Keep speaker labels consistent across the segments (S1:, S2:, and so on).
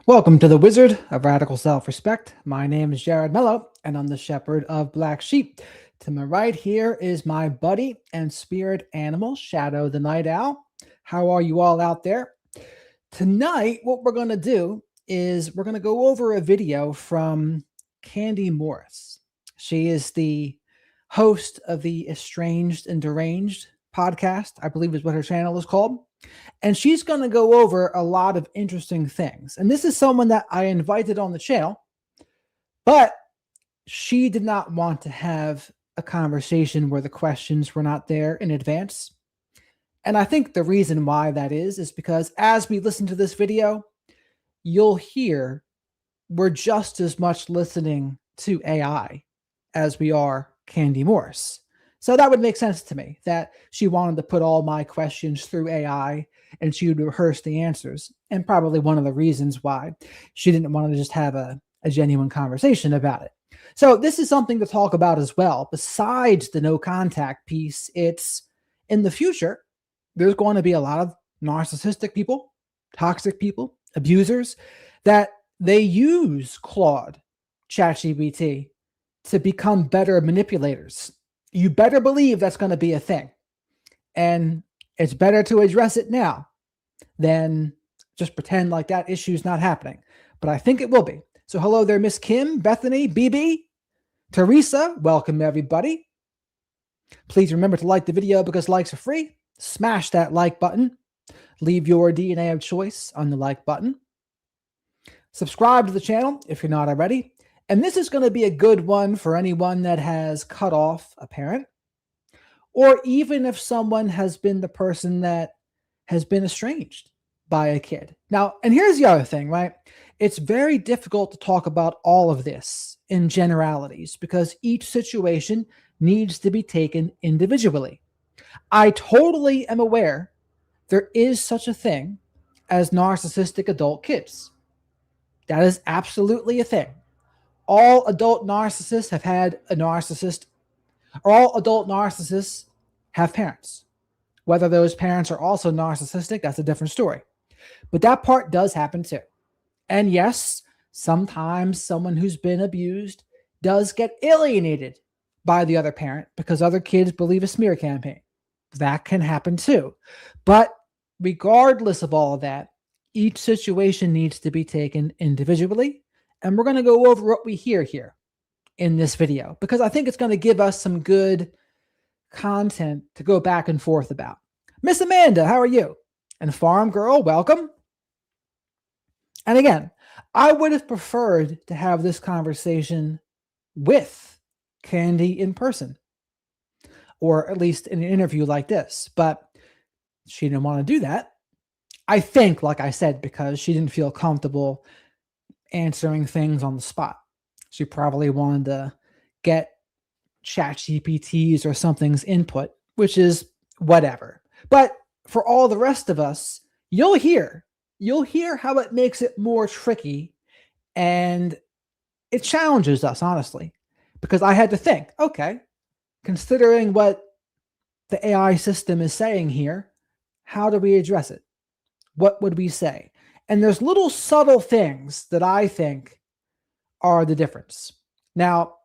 S1: Welcome to the Wizard of Radical Self-Respect. My name is Jared Mello, and I'm the Shepherd of Black Sheep. To my right here is my buddy and spirit animal, Shadow the Night Owl. How are you all out there? Tonight, what we're going to do is we're going to go over a video from Candi Morris. She is the host of the Estranged and Deranged podcast, I believe is what her channel is called. And she's going to go over a lot of interesting things. And this is someone that I invited on the channel, but she did not want to have a conversation where the questions were not there in advance. And I think the reason why that is because as we listen to this video, you'll hear we're just as much listening to AI as we are Candi Morris. So that would make sense to me that she wanted to put all my questions through AI and she would rehearse the answers. And probably one of the reasons why she didn't want to just have a genuine conversation about it. So this is something to talk about as well. Besides the no contact piece, it's in the future, there's going to be a lot of narcissistic people, toxic people, abusers, that they use Claude, ChatGPT, to become better manipulators. You better believe that's going to be a thing. And it's better to address it now than just pretend like that issue is not happening. But I think it will be. So hello there, Miss Kim, Bethany, BB, Teresa. Welcome, everybody. Please remember to like the video because likes are free. Smash that like button. Leave your DNA of choice on the like button. Subscribe to the channel if you're not already. And this is going to be a good one for anyone that has cut off a parent, or even if someone has been the person that has been estranged by a kid. Now, and here's the other thing, right? It's very difficult to talk about all of this in generalities because each situation needs to be taken individually. I totally am aware there is such a thing as narcissistic adult kids. That is absolutely a thing. All adult narcissists have had a narcissist, or all adult narcissists have parents. Whether those parents are also narcissistic, that's a different story. But that part does happen too. And yes, sometimes someone who's been abused does get alienated by the other parent because other kids believe a smear campaign. That can happen too. But regardless of all of that, each situation needs to be taken individually. And we're going to go over what we hear here in this video because I think it's going to give us some good content to go back and forth about. Miss Amanda, how are you? And Farm Girl, welcome. And again, I would have preferred to have this conversation with Candi in person, or at least in an interview like this, but she didn't want to do that. I think, like I said, because she didn't feel comfortable answering things on the spot. She probably wanted to get ChatGPT's or something's input, which is whatever. But for all the rest of us, you'll hear how it makes it more tricky and it challenges us, honestly, because I had to think, okay, considering what the AI system is saying here, how do we address it? What would we say? And there's little subtle things that I think are the difference. Now,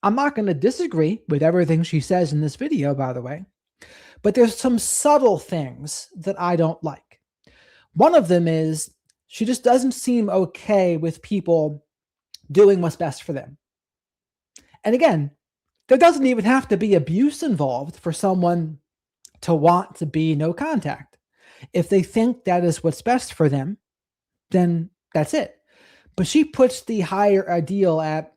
S1: I'm not going to disagree with everything she says in this video, by the way, but there's some subtle things that I don't like. One of them is she just doesn't seem okay with people doing what's best for them. And again, there doesn't even have to be abuse involved for someone to want to be no contact. If they think that is what's best for them, then that's it. But she puts the higher ideal at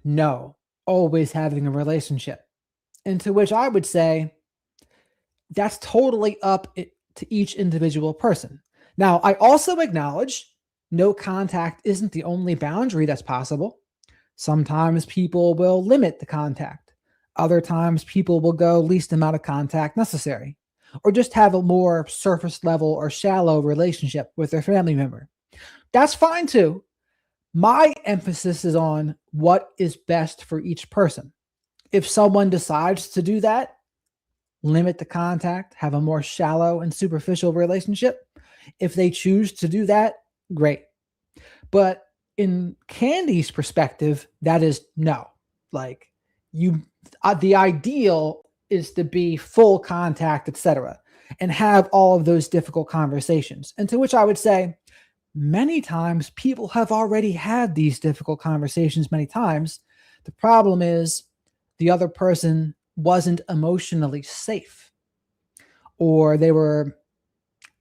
S1: no, always having a relationship. And to which I would say, that's totally up to each individual person. Now, I also acknowledge no contact isn't the only boundary that's possible. Sometimes people will limit the contact. Other times people will go least amount of contact necessary, or just have a more surface level or shallow relationship with their family member. That's fine too. My emphasis is on what is best for each person. If someone decides to do that, limit the contact, have a more shallow and superficial relationship, if they choose to do that, great. But in Candi's perspective, that is no. Like the ideal is to be full contact, etc., and have all of those difficult conversations. And to which I would say, many times people have already had these difficult conversations many times. The problem is the other person wasn't emotionally safe, or they were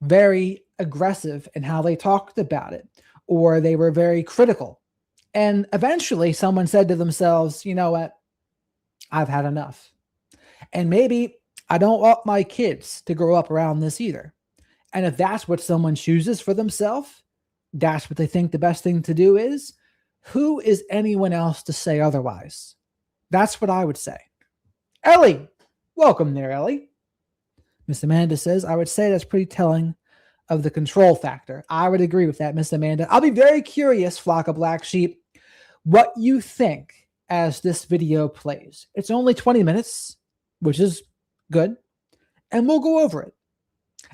S1: very aggressive in how they talked about it, or they were very critical. And eventually someone said to themselves, you know what? I've had enough. And maybe I don't want my kids to grow up around this either. And if that's what someone chooses for themselves, that's what they think the best thing to do is, who is anyone else to say otherwise? That's what I would say. Ellie, welcome there, Ellie. Miss Amanda says, I would say that's pretty telling of the control factor. I would agree with that, Miss Amanda. I'll be very curious, flock of black sheep, what you think as this video plays. It's only 20 minutes, which is good, and we'll go over it.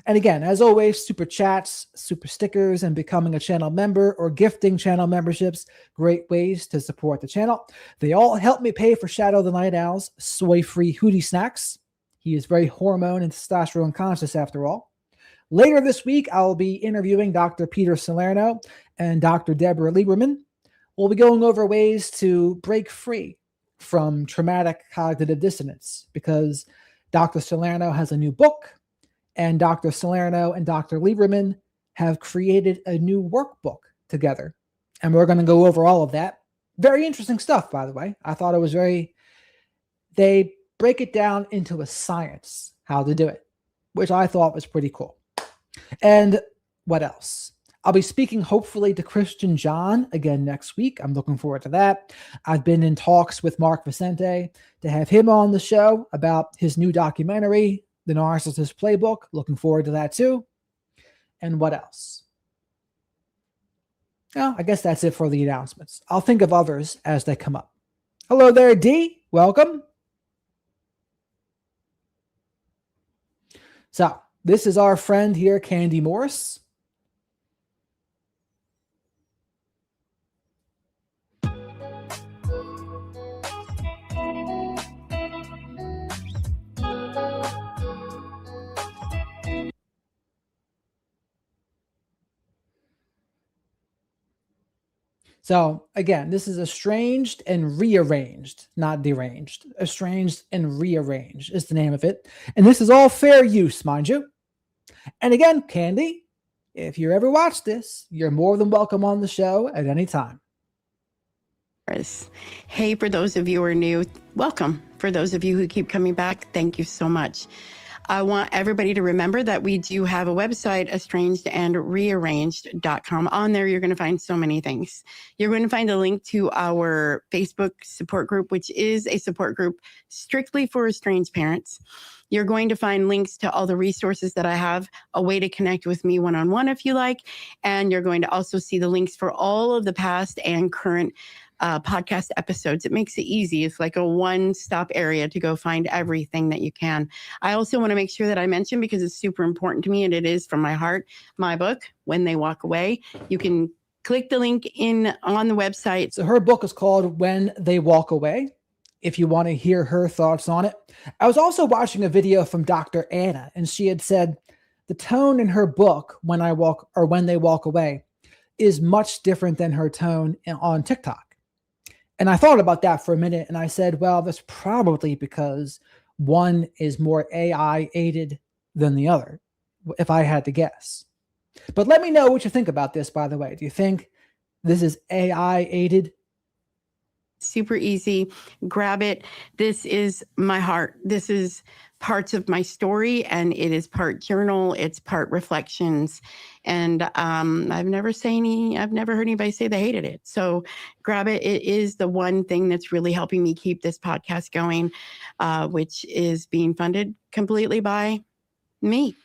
S1: And again, as always, super chats, super stickers, and becoming a channel member or gifting channel memberships, great ways to support the channel. They all help me pay for Shadow the Night Owl's soy-free hootie snacks. He is very hormone and testosterone conscious after all. Later this week, I'll be interviewing Dr. Peter Salerno and Dr. Deborah Lieberman. We'll be going over ways to break free from traumatic cognitive dissonance, because Dr. Salerno has a new book, and Dr. Salerno and Dr. Lieberman have created a new workbook together. And we're going to go over all of that. Very interesting stuff, by the way. I thought it was they break it down into a science, how to do it, which I thought was pretty cool. And what else? I'll be speaking hopefully to Christian John again next week. I'm looking forward to that. I've been in talks with Mark Vicente to have him on the show about his new documentary, The Narcissist Playbook. Looking forward to that too. And what else? Well, I guess that's it for the announcements. I'll think of others as they come up. Hello there, D. Welcome. So, this is our friend here, Candi Morris. So again, this is Estranged and Rearranged, not Deranged. Estranged and Rearranged is the name of it. And this is all fair use, mind you. And again, Candi, if you ever watch this, you're more than welcome on the show at any time.
S2: Hey, for those of you who are new, welcome. For those of you who keep coming back, thank you so much. I want everybody to remember that we do have a website, estrangedandrearranged.com. On there, you're going to find so many things. You're going to find a link to our Facebook support group, which is a support group strictly for estranged parents. You're going to find links to all the resources that I have, a way to connect with me one-on-one if you like. And you're going to also see the links for all of the past and current podcast episodes. It makes it easy. It's like a one-stop area to go find everything that you can. I also want to make sure that I mention, because it's super important to me and it is from my heart, my book, When They Walk Away. You can click the link on the website.
S1: So her book is called When They Walk Away, if you want to hear her thoughts on it. I was also watching a video from Dr. Anna, and she had said the tone in her book, When They Walk Away, is much different than her tone on TikTok. And I thought about that for a minute, and I said, well, that's probably because one is more AI aided than the other, if I had to guess. But let me know what you think about this, by the way. Do you think this is AI aided?
S2: Super easy. Grab it. This is my heart. This is parts of my story, and it is part journal. It's part reflections. And I've never heard anybody say they hated it. So grab it. It is the one thing that's really helping me keep this podcast going, which is being funded completely by me.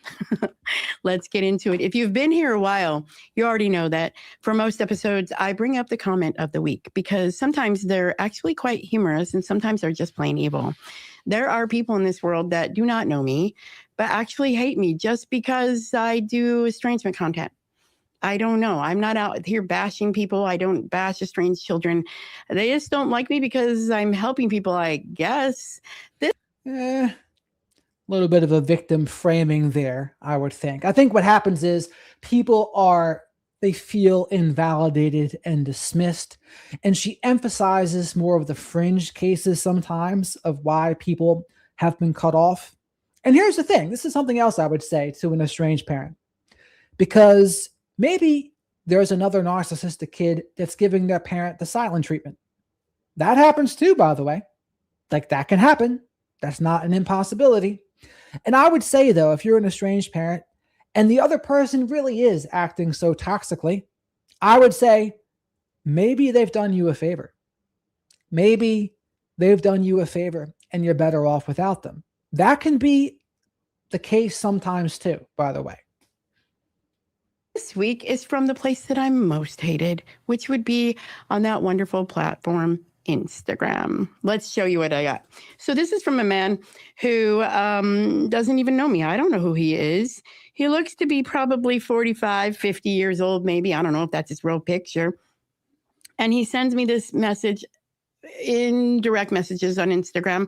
S2: Let's get into it. If you've been here a while, you already know that for most episodes, I bring up the comment of the week, because sometimes they're actually quite humorous and sometimes they're just plain evil. There are people in this world that do not know me, but actually hate me just because I do estrangement content. I don't know. I'm not out here bashing people. I don't bash estranged children. They just don't like me because I'm helping people, I guess.
S1: A little bit of a victim framing there, I would think. I think what happens is they feel invalidated and dismissed. And she emphasizes more of the fringe cases sometimes of why people have been cut off. And here's the thing, this is something else I would say to an estranged parent, because maybe there's another narcissistic kid that's giving their parent the silent treatment. That happens too, by the way. Like, that can happen. That's not an impossibility. And I would say, though, if you're an estranged parent and the other person really is acting so toxically, I would say maybe they've done you a favor. Maybe they've done you a favor and you're better off without them. That can be the case sometimes too, by the way.
S2: This week is from the place that I'm most hated, which would be on that wonderful platform, Instagram. Let's show you what I got. So this is from a man who doesn't even know me. I don't know who he is. He looks to be probably 45, 50 years old, maybe. I don't know if that's his real picture. And he sends me this message in direct messages on Instagram.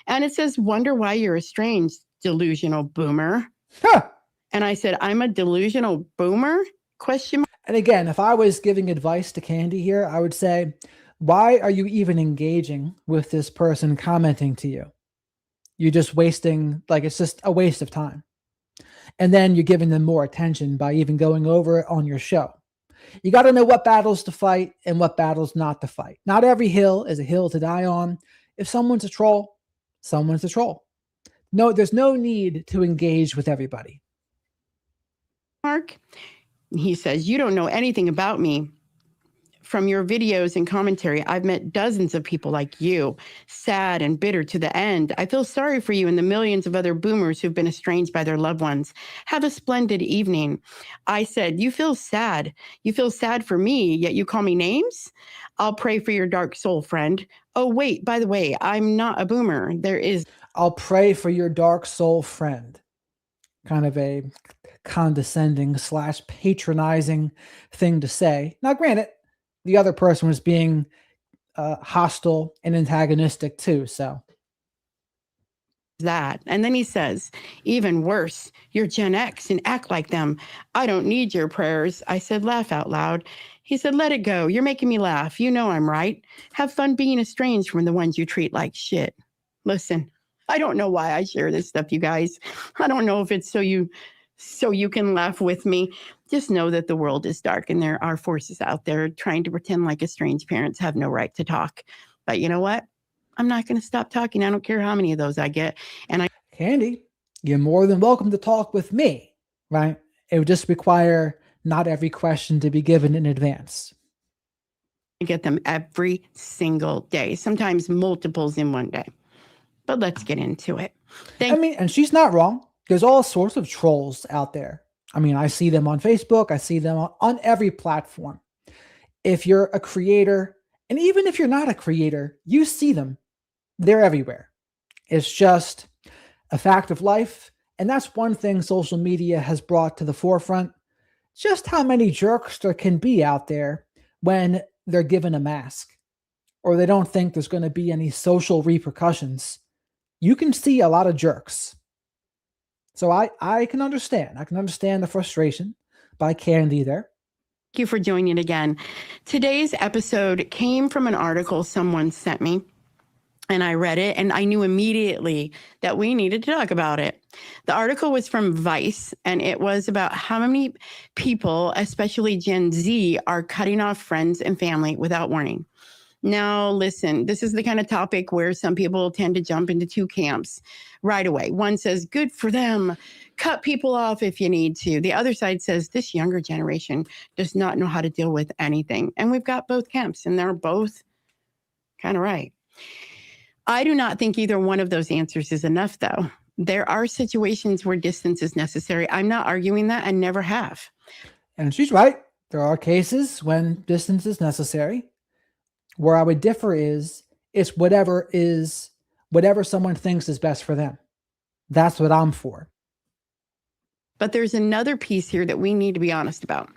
S2: And it says, "Wonder why you're estranged, delusional boomer."
S1: Huh.
S2: And I said, "I'm a delusional boomer? Question mark.
S1: And again, if I was giving advice to Candi here, I would say, why are you even engaging with this person commenting to you? You're just wasting, it's just a waste of time. And then you're giving them more attention by even going over it on your show. You got to know what battles to fight and what battles not to fight. Not every hill is a hill to die on. If someone's a troll, someone's a troll. No, there's no need to engage with everybody.
S2: Mark, he says, "You don't know anything about me. From your videos and commentary, I've met dozens of people like you, sad and bitter to the end. I feel sorry for you and the millions of other boomers who've been estranged by their loved ones. Have a splendid evening." I said, "You feel sad. You feel sad for me, yet you call me names? I'll pray for your dark soul, friend. Oh, wait, by the way, I'm not a boomer.
S1: I'll pray for your dark soul, friend." Kind of a condescending / patronizing thing to say. Now, granted, the other person was being hostile and antagonistic too, so.
S2: That. And then he says, "Even worse, you're Gen X and act like them. I don't need your prayers." I said, "Laugh out loud." He said, "Let it go. You're making me laugh. You know I'm right. Have fun being estranged from the ones you treat like shit." Listen, I don't know why I share this stuff, you guys. I don't know if it's so you can laugh with me. Just know that the world is dark and there are forces out there trying to pretend like estranged parents have no right to talk. But you know what? I'm not going to stop talking. I don't care how many of those I get.
S1: Candi, you're more than welcome to talk with me, right? It would just require not every question to be given in advance.
S2: I get them every single day, sometimes multiples in one day. But let's get into it.
S1: And she's not wrong. There's all sorts of trolls out there. I see them on Facebook. I see them on every platform. If you're a creator, and even if you're not a creator, you see them. They're everywhere. It's just a fact of life. And that's one thing social media has brought to the forefront. Just how many jerks there can be out there when they're given a mask or they don't think there's going to be any social repercussions. You can see a lot of jerks. So I can understand. I can understand the frustration by Candi there.
S2: Thank you for joining again. Today's episode came from an article someone sent me, and I read it, and I knew immediately that we needed to talk about it. The article was from Vice, and it was about how many people, especially Gen Z, are cutting off friends and family without warning. Now, listen, this is the kind of topic where some people tend to jump into two camps right away. One says, good for them, cut people off if you need to. The other side says, this younger generation does not know how to deal with anything. And we've got both camps, and they're both kind of right. I do not think either one of those answers is enough, though. There are situations where distance is necessary. I'm not arguing that and never have.
S1: And she's right. There are cases when distance is necessary. Where I would differ is whatever someone thinks is best for them. That's what I'm for.
S2: But there's another piece here that we need to be honest about.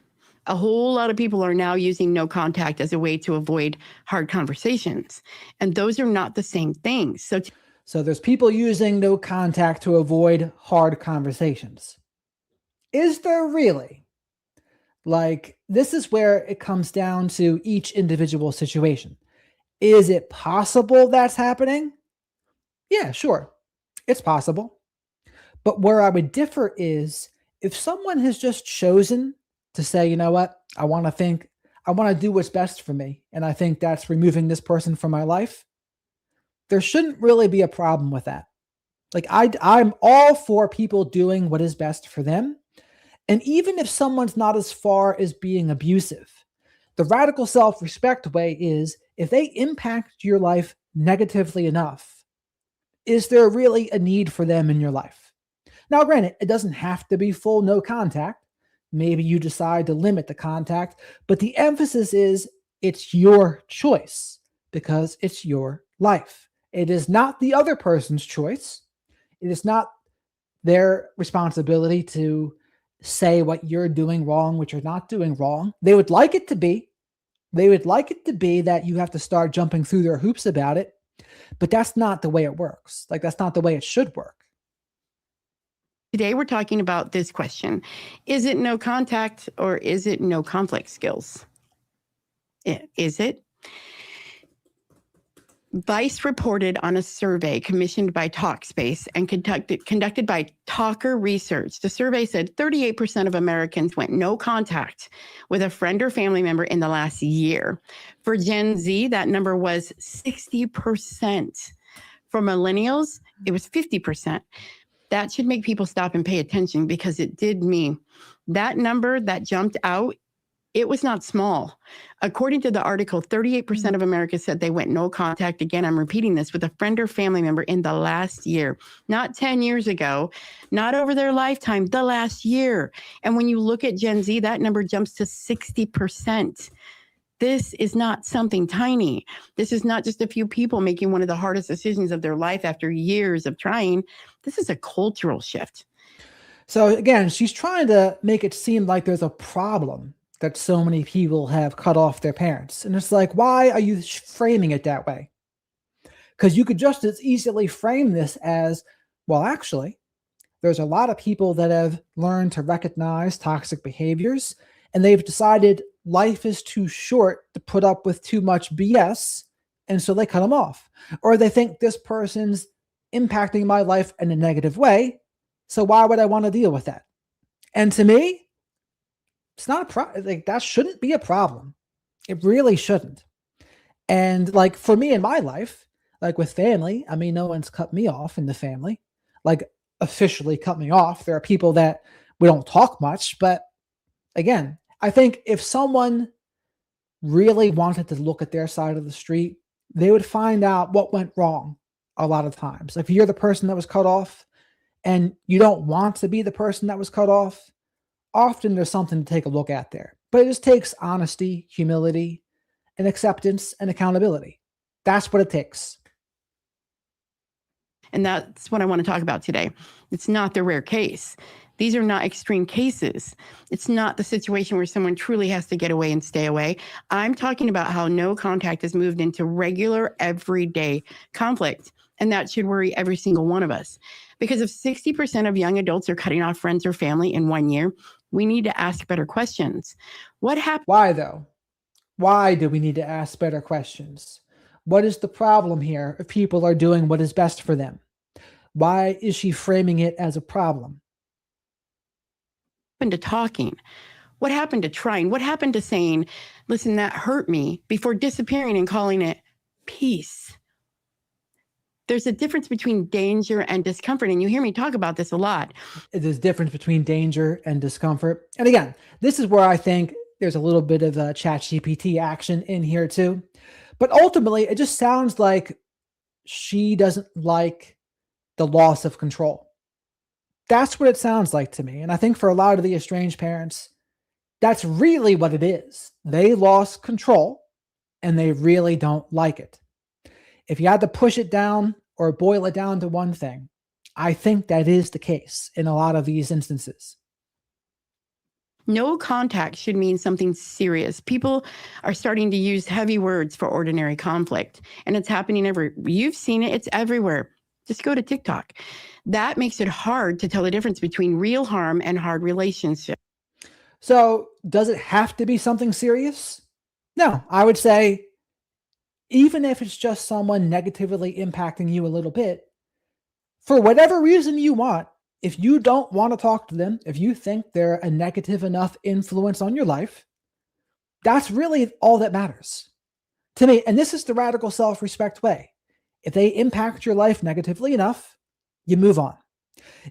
S2: A whole lot of people are now using no contact as a way to avoid hard conversations. And those are not the same things.
S1: So there's people using no contact to avoid hard conversations. Is there really? Like, this is where it comes down to each individual situation. Is it possible that's happening? Yeah, sure. It's possible. But where I would differ is if someone has just chosen to say, you know what, I want to do what's best for me. And I think that's removing this person from my life. There shouldn't really be a problem with that. Like I'm all for people doing what is best for them. And even if someone's not as far as being abusive, the radical self-respect way is if they impact your life negatively enough, is there really a need for them in your life? Now, granted, it doesn't have to be full no contact. Maybe you decide to limit the contact, but the emphasis is it's your choice because it's your life. It is not the other person's choice. It is not their responsibility to say what you're doing wrong, what you're not doing wrong. They would like it to be. They would like it to be that you have to start jumping through their hoops about it, but that's not the way it works. Like, that's not the way it should work.
S2: Today, we're talking about this question. Is it no contact or is it no conflict skills? Is it? Vice reported on a survey commissioned by Talkspace and conducted by Talker Research. The survey said 38% of Americans went no contact with a friend or family member in the last year. For Gen Z, that number was 60%. For millennials, it was 50%. That should make people stop and pay attention because it did me. That number that jumped out, it was not small. According to the article, 38% of Americans said they went no contact. Again, I'm repeating this, with a friend or family member in the last year, not 10 years ago, not over their lifetime, the last year. And when you look at Gen Z, that number jumps to 60%. This is not something tiny. This is not just a few people making one of the hardest decisions of their life after years of trying. This is a cultural shift.
S1: So again, she's trying to make it seem like there's a problem that so many people have cut off their parents. And it's like, why are you framing it that way? Because you could just as easily frame this as, well, actually, there's a lot of people that have learned to recognize toxic behaviors, and they've decided life is too short to put up with too much BS, and so they cut them off. Or they think this person's impacting my life in a negative way, so why would I want to deal with that? And to me, it's not a problem. Like, that shouldn't be a problem. It really shouldn't. And like for me in my life, like with family, I mean, no one's cut me off in the family, like officially cut me off. There are people that we don't talk much, but again, I think if someone really wanted to look at their side of the street, they would find out what went wrong a lot of times. If you're the person that was cut off and you don't want to be the person that was cut off, often there's something to take a look at there. But it just takes honesty, humility, and acceptance and accountability. That's what it takes.
S2: And that's what I want to talk about today. It's not the rare case. These are not extreme cases. It's not the situation where someone truly has to get away and stay away. I'm talking about how no contact has moved into regular, everyday conflict. And that should worry every single one of us. Because if 60% of young adults are cutting off friends or family in 1 year, we need to ask better questions. What happened?
S1: Why though? Why do we need to ask better questions? What is the problem here if people are doing what is best for them? Why is she framing it as a problem?
S2: What happened to talking? What happened to trying? What happened to saying, listen, that hurt me, before disappearing and calling it peace? There's a difference between danger and discomfort. And you hear me talk about this a lot.
S1: There's a difference between danger and discomfort. And again, this is where I think there's a little bit of a ChatGPT action in here too. But ultimately, it just sounds like she doesn't like the loss of control. That's what it sounds like to me. And I think for a lot of the estranged parents, that's really what it is. They lost control and they really don't like it. If you had to push it down or boil it down to one thing, I think that is the case in a lot of these instances.
S2: No contact should mean something serious. People are starting to use heavy words for ordinary conflict, and it's happening you've seen it, it's everywhere. Just go to TikTok. That makes it hard to tell the difference between real harm and hard relationships.
S1: So, does it have to be something serious? No, I would say even if it's just someone negatively impacting you a little bit, for whatever reason you want, if you don't want to talk to them, if you think they're a negative enough influence on your life, that's really all that matters to me. And this is the radical self respect way. If they impact your life negatively enough, you move on.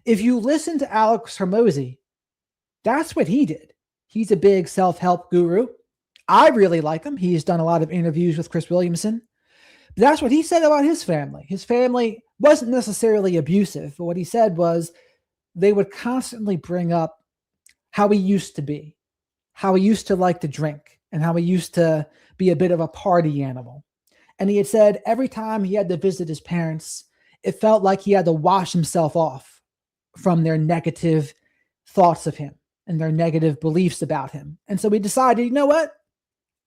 S1: If you listen to Alex Hormozy, that's what he did. He's a big self help guru. I really like him. He's done a lot of interviews with Chris Williamson. But that's what he said about his family. His family wasn't necessarily abusive, but what he said was they would constantly bring up how he used to be, how he used to like to drink, and how he used to be a bit of a party animal. And he had said every time he had to visit his parents, it felt like he had to wash himself off from their negative thoughts of him and their negative beliefs about him. And so he decided, you know what?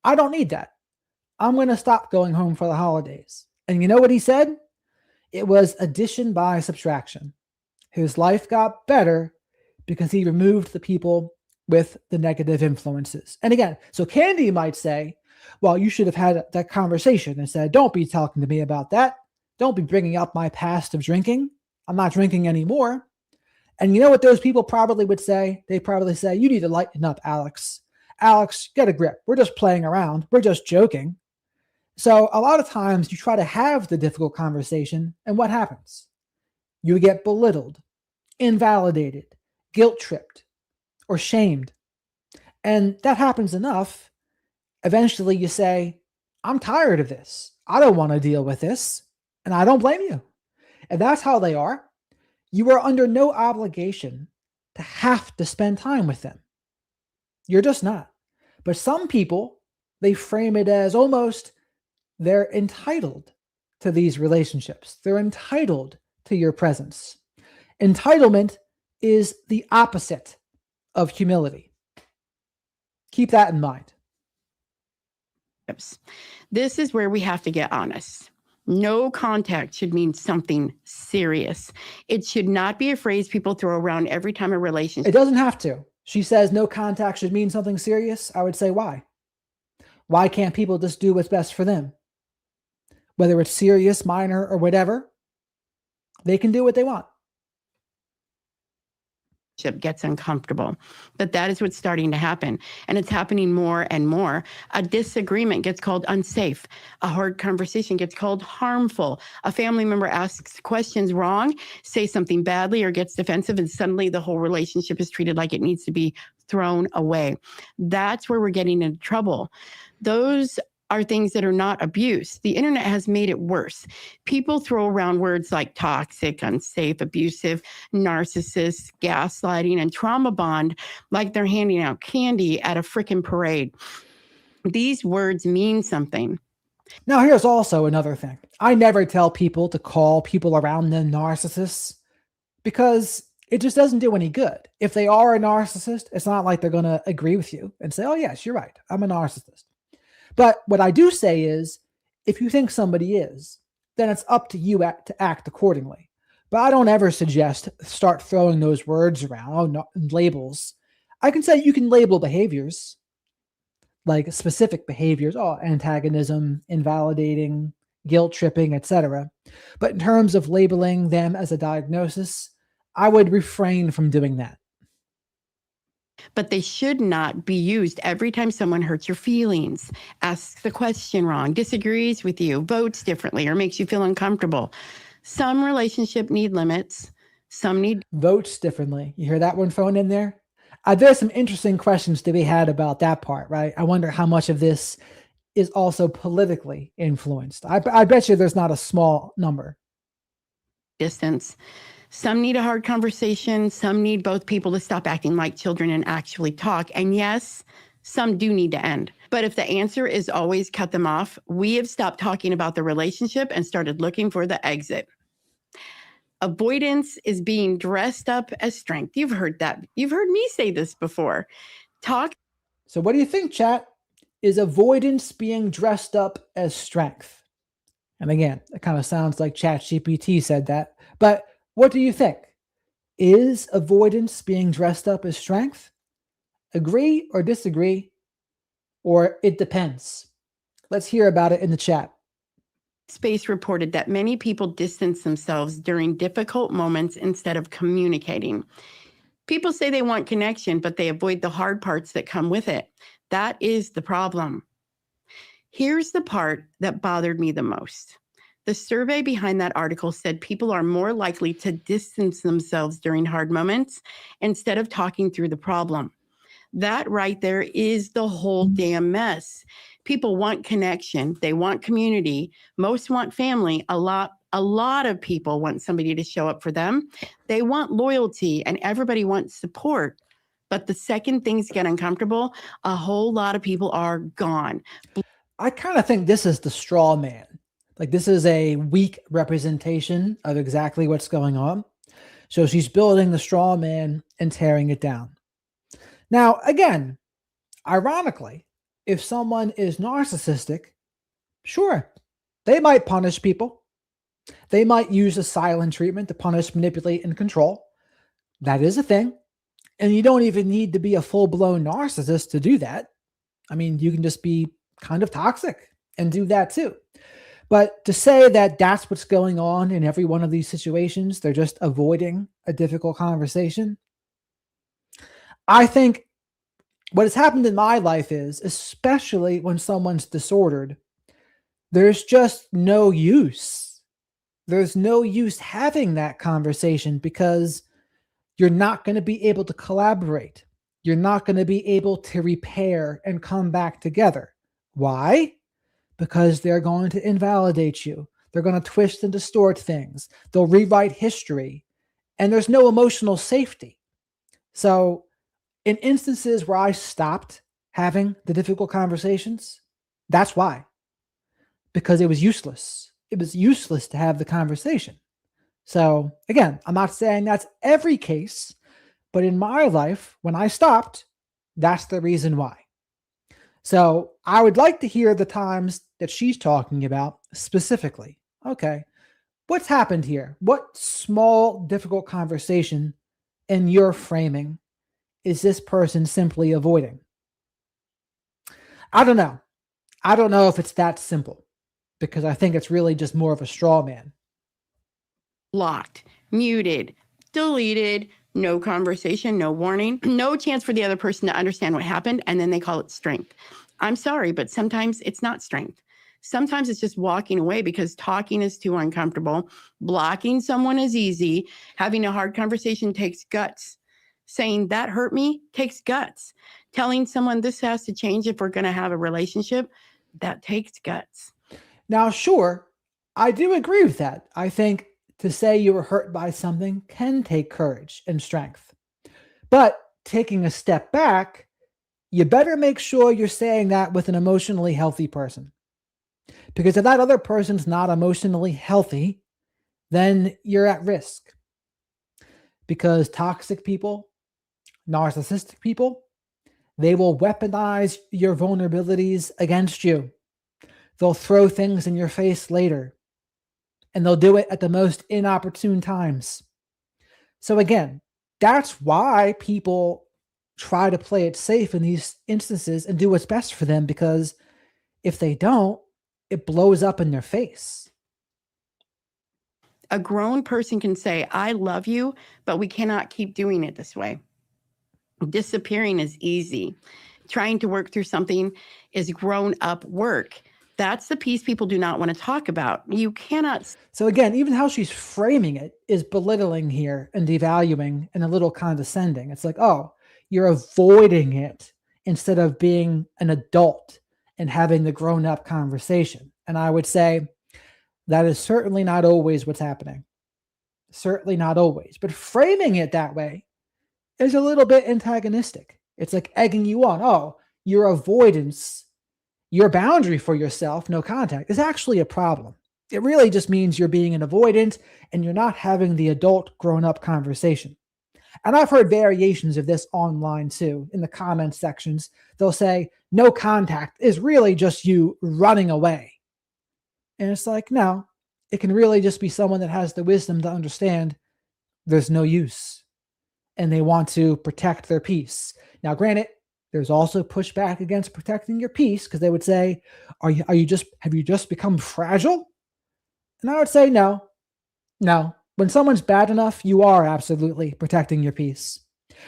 S1: I don't need that. I'm going to stop going home for the holidays. And you know what he said? It was addition by subtraction. His life got better because he removed the people with the negative influences. And again, so Candi might say, well, you should have had that conversation and said, don't be talking to me about that. Don't be bringing up my past of drinking. I'm not drinking anymore. And you know what those people probably would say? They probably say, you need to lighten up, Alex. Alex, get a grip. We're just playing around. We're just joking. So a lot of times you try to have the difficult conversation, and what happens? You get belittled, invalidated, guilt tripped, or shamed. And that happens enough. Eventually you say, I'm tired of this. I don't want to deal with this. And I don't blame you. And that's how they are. You are under no obligation to have to spend time with them. You're just not. But some people, they frame it as almost they're entitled to these relationships. They're entitled to your presence. Entitlement is the opposite of humility. Keep that in mind.
S2: This is where we have to get honest. No contact should mean something serious. It should not be a phrase people throw around every time a relationship.
S1: It doesn't have to. She says no contact should mean something serious. I would say why? Why can't people just do what's best for them? Whether it's serious, minor, or whatever, they can do what they want.
S2: Gets uncomfortable. But that is what's starting to happen. And it's happening more and more. A disagreement gets called unsafe. A hard conversation gets called harmful. A family member asks questions wrong, says something badly, or gets defensive, and suddenly the whole relationship is treated like it needs to be thrown away. That's where we're getting into trouble. Those are things that are not abuse. The internet has made it worse. People throw around words like toxic, unsafe, abusive, narcissist, gaslighting, and trauma bond like they're handing out candy at a frickin' parade. These words mean something.
S1: Now, here's also another thing. I never tell people to call people around them narcissists because it just doesn't do any good. If they are a narcissist, it's not like they're going to agree with you and say, oh, yes, you're right. I'm a narcissist. But what I do say is, if you think somebody is, then it's up to you to act accordingly. But I don't ever suggest start throwing those words around, labels. I can say you can label behaviors, like specific behaviors, antagonism, invalidating, guilt tripping, etc. But in terms of labeling them as a diagnosis, I would refrain from doing that.
S2: But they should not be used every time someone hurts your feelings, asks the question wrong, disagrees with you, votes differently, or makes you feel uncomfortable. Some relationships need limits. Some need
S1: votes differently. You hear that one thrown in there? There's some interesting questions to be had about that part, right? I wonder how much of this is also politically influenced. I bet you there's not a small number.
S2: Distance. Some need a hard conversation. Some need both people to stop acting like children and actually talk. And yes, some do need to end. But if the answer is always cut them off, we have stopped talking about the relationship and started looking for the exit. Avoidance is being dressed up as strength. You've heard that. You've heard me say this before. Talk.
S1: So, what do you think, chat? Is avoidance being dressed up as strength? And again, it kind of sounds like ChatGPT said that. But what do you think? Is avoidance being dressed up as strength? Agree or disagree? Or it depends? Let's hear about it in the chat.
S2: Space reported that many people distance themselves during difficult moments instead of communicating. People say they want connection, but they avoid the hard parts that come with it. That is the problem. Here's the part that bothered me the most. The survey behind that article said people are more likely to distance themselves during hard moments instead of talking through the problem. That right there is the whole damn mess. People want connection. They want community. Most want family. A lot of people want somebody to show up for them. They want loyalty, and everybody wants support. But the second things get uncomfortable, a whole lot of people are gone.
S1: I kind of think this is the straw man. Like, this is a weak representation of exactly what's going on. So she's building the straw man and tearing it down. Now, again, ironically, if someone is narcissistic, sure, they might punish people. They might use a silent treatment to punish, manipulate, and control. That is a thing. And you don't even need to be a full-blown narcissist to do that. I mean, you can just be kind of toxic and do that too. But to say that that's what's going on in every one of these situations, they're just avoiding a difficult conversation. I think what has happened in my life is, especially when someone's disordered, there's just no use. There's no use having that conversation because you're not going to be able to collaborate. You're not going to be able to repair and come back together. Why? Because they're going to invalidate you. They're going to twist and distort things. They'll rewrite history. And there's no emotional safety. So in instances where I stopped having the difficult conversations, that's why. Because it was useless. It was useless to have the conversation. So again, I'm not saying that's every case, but in my life, when I stopped, that's the reason why. So I would like to hear the times that she's talking about specifically. Okay, what's happened here? What small, difficult conversation in your framing is this person simply avoiding? I don't know. I don't know if it's that simple because I think it's really just more of a straw man.
S2: Blocked, muted, deleted, no conversation, no warning, no chance for the other person to understand what happened, and then they call it strength. I'm sorry, but sometimes it's not strength. Sometimes it's just walking away because talking is too uncomfortable. Blocking someone is easy. Having a hard conversation takes guts. Saying that hurt me takes guts. Telling someone this has to change if we're going to have a relationship, that takes guts.
S1: Now, sure, I do agree with that. I think to say you were hurt by something can take courage and strength. But taking a step back, you better make sure you're saying that with an emotionally healthy person. Because if that other person's not emotionally healthy, then you're at risk. Because toxic people, narcissistic people, they will weaponize your vulnerabilities against you. They'll throw things in your face later. And they'll do it at the most inopportune times. So again, that's why people try to play it safe in these instances and do what's best for them, because if they don't, it blows up in their face.
S2: A grown person can say, I love you, but we cannot keep doing it this way. Disappearing is easy. Trying to work through something is grown up work. That's the piece people do not want to talk about. You cannot.
S1: So again, even how she's framing it is belittling here and devaluing and a little condescending. It's like, oh, you're avoiding it instead of being an adult and having the grown-up conversation. And I would say that is certainly not always what's happening. Certainly not always. But framing it that way is a little bit antagonistic. It's like egging you on. Oh, your avoidance, your boundary for yourself, no contact, is actually a problem. It really just means you're being an avoidant and you're not having the adult grown-up conversation. And I've heard variations of this online too, in the comment sections. They'll say, no contact is really just you running away. And it's like, no, it can really just be someone that has the wisdom to understand there's no use and they want to protect their peace. Now, granted, there's also pushback against protecting your peace because they would say, have you just become fragile? And I would say, no. When someone's bad enough, you are absolutely protecting your peace.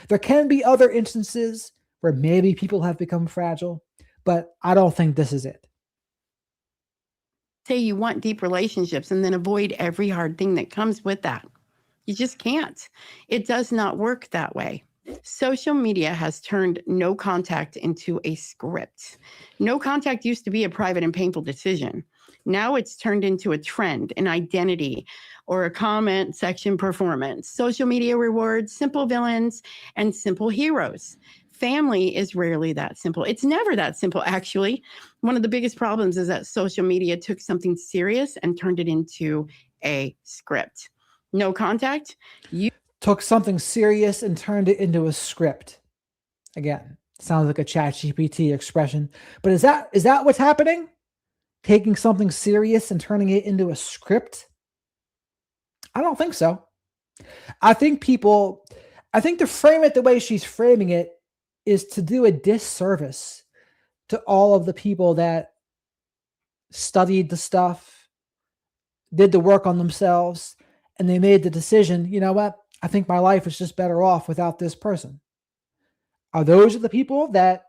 S1: There can be other instances where maybe people have become fragile, but I don't think this is it.
S2: Say you want deep relationships and then avoid every hard thing that comes with that. You just can't. It does not work that way. Social media has turned no contact into a script. No contact used to be a private and painful decision. Now it's turned into a trend, an identity, or a comment section performance. Social media rewards simple villains and simple heroes. Family is rarely that simple. It's never that simple, actually. One of the biggest problems is that social media took something serious and turned it into a script. No contact. You
S1: took something serious and turned it into a script. Again, sounds like a ChatGPT expression, but is that what's happening? Taking something serious and turning it into a script? I don't think so. I think to frame it the way she's framing it is to do a disservice to all of the people that studied the stuff, did the work on themselves, and they made the decision, you know what? I think my life is just better off without this person. Are those the people that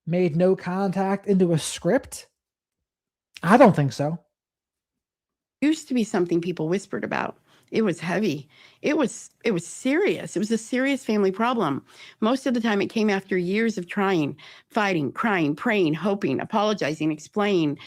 S1: made no contact into a script? I don't think so.
S2: Used to be something people whispered about. It was heavy. It was serious. It was a serious family problem. Most of the time it came after years of trying, fighting, crying, praying, hoping, apologizing, explaining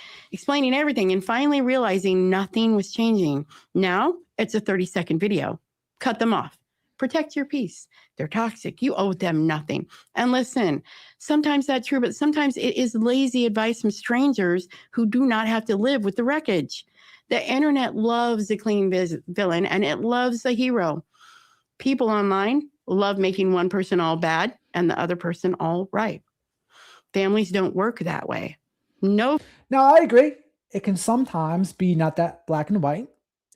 S2: everything, and finally realizing nothing was changing. Now it's a 30-second video. Cut them off. Protect your peace. They're toxic. You owe them nothing. And listen, sometimes that's true, but sometimes it is lazy advice from strangers who do not have to live with the wreckage. The internet loves the clean villain and it loves the hero. People online love making one person all bad and the other person all right. Families don't work that way. No,
S1: I agree. It can sometimes be not that black and white,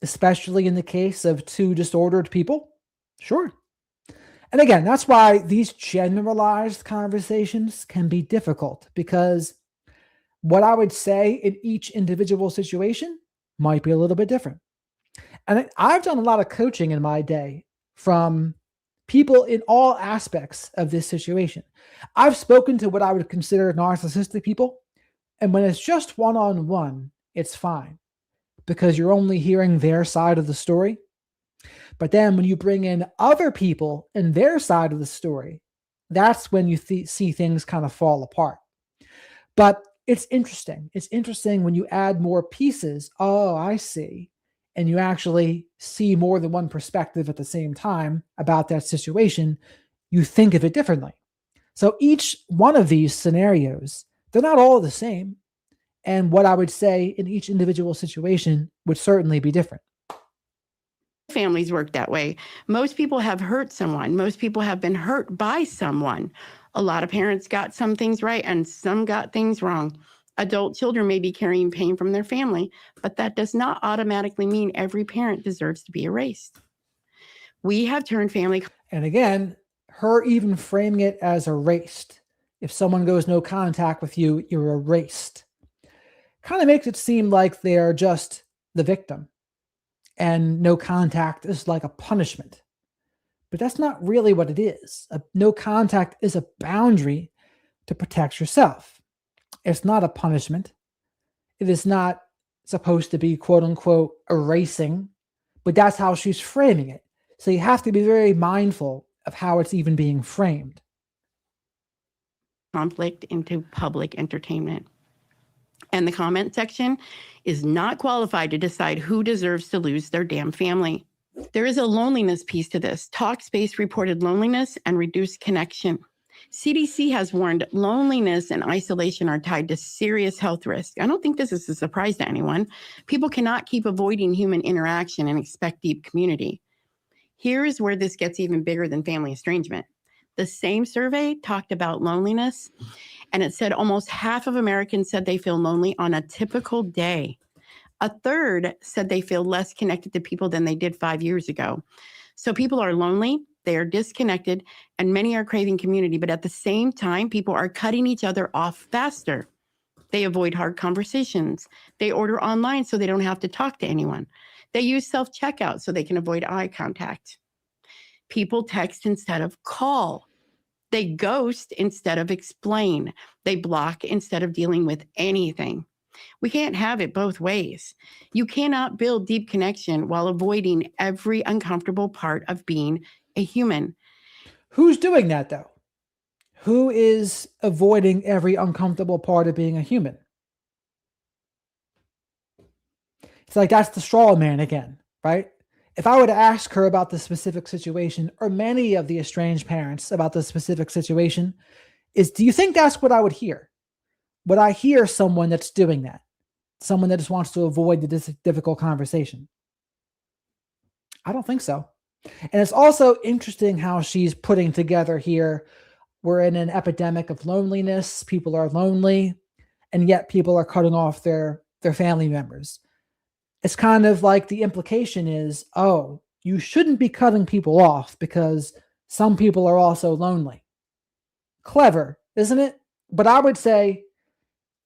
S1: especially in the case of two disordered people. Sure. And again, that's why these generalized conversations can be difficult, because what I would say in each individual situation might be a little bit different. And I've done a lot of coaching in my day from people in all aspects of this situation. I've spoken to what I would consider narcissistic people. And when it's just one-on-one, it's fine because you're only hearing their side of the story. But then when you bring in other people and their side of the story, that's when you see things kind of fall apart. But it's interesting. It's interesting when you add more pieces. Oh, I see. And you actually see more than one perspective at the same time about that situation. You think of it differently. So each one of these scenarios, they're not all the same. And what I would say in each individual situation would certainly be different.
S2: Families work that way. Most people have hurt someone. Most people have been hurt by someone. A lot of parents got some things right and some got things wrong. Adult children may be carrying pain from their family, but that does not automatically mean every parent deserves to be erased. We have turned family.
S1: And again, her even framing it as erased. If someone goes no contact with you, you're erased. Kind of makes it seem like they're just the victim. And no contact is like a punishment. But that's not really what it is. No contact is a boundary to protect yourself. It's not a punishment. It is not supposed to be quote unquote erasing, but that's how she's framing it. So you have to be very mindful of how it's even being framed.
S2: Conflict into public entertainment. And the comment section is not qualified to decide who deserves to lose their damn family. There is a loneliness piece to this. Talkspace reported loneliness and reduced connection. CDC has warned loneliness and isolation are tied to serious health risks. I don't think this is a surprise to anyone. People cannot keep avoiding human interaction and expect deep community. Here is where this gets even bigger than family estrangement. The same survey talked about loneliness, and it said almost half of Americans said they feel lonely on a typical day. A third said they feel less connected to people than they did 5 years ago. So people are lonely, they are disconnected, and many are craving community. But at the same time, people are cutting each other off faster. They avoid hard conversations. They order online so they don't have to talk to anyone. They use self-checkout so they can avoid eye contact. People text instead of call. They ghost instead of explain. They block instead of dealing with anything. We can't have it both ways. You cannot build deep connection while avoiding every uncomfortable part of being a human.
S1: Who's doing that, though? Who is avoiding every uncomfortable part of being a human? It's like that's the straw man again, right? If I were to ask her about the specific situation, or many of the estranged parents about the specific situation, do you think that's what I would hear? Would I hear someone that's doing that? Someone that just wants to avoid the difficult conversation? I don't think so. And it's also interesting how she's putting together here. We're in an epidemic of loneliness. People are lonely, and yet people are cutting off their family members. It's kind of like the implication is, oh, you shouldn't be cutting people off because some people are also lonely. Clever, isn't it? But I would say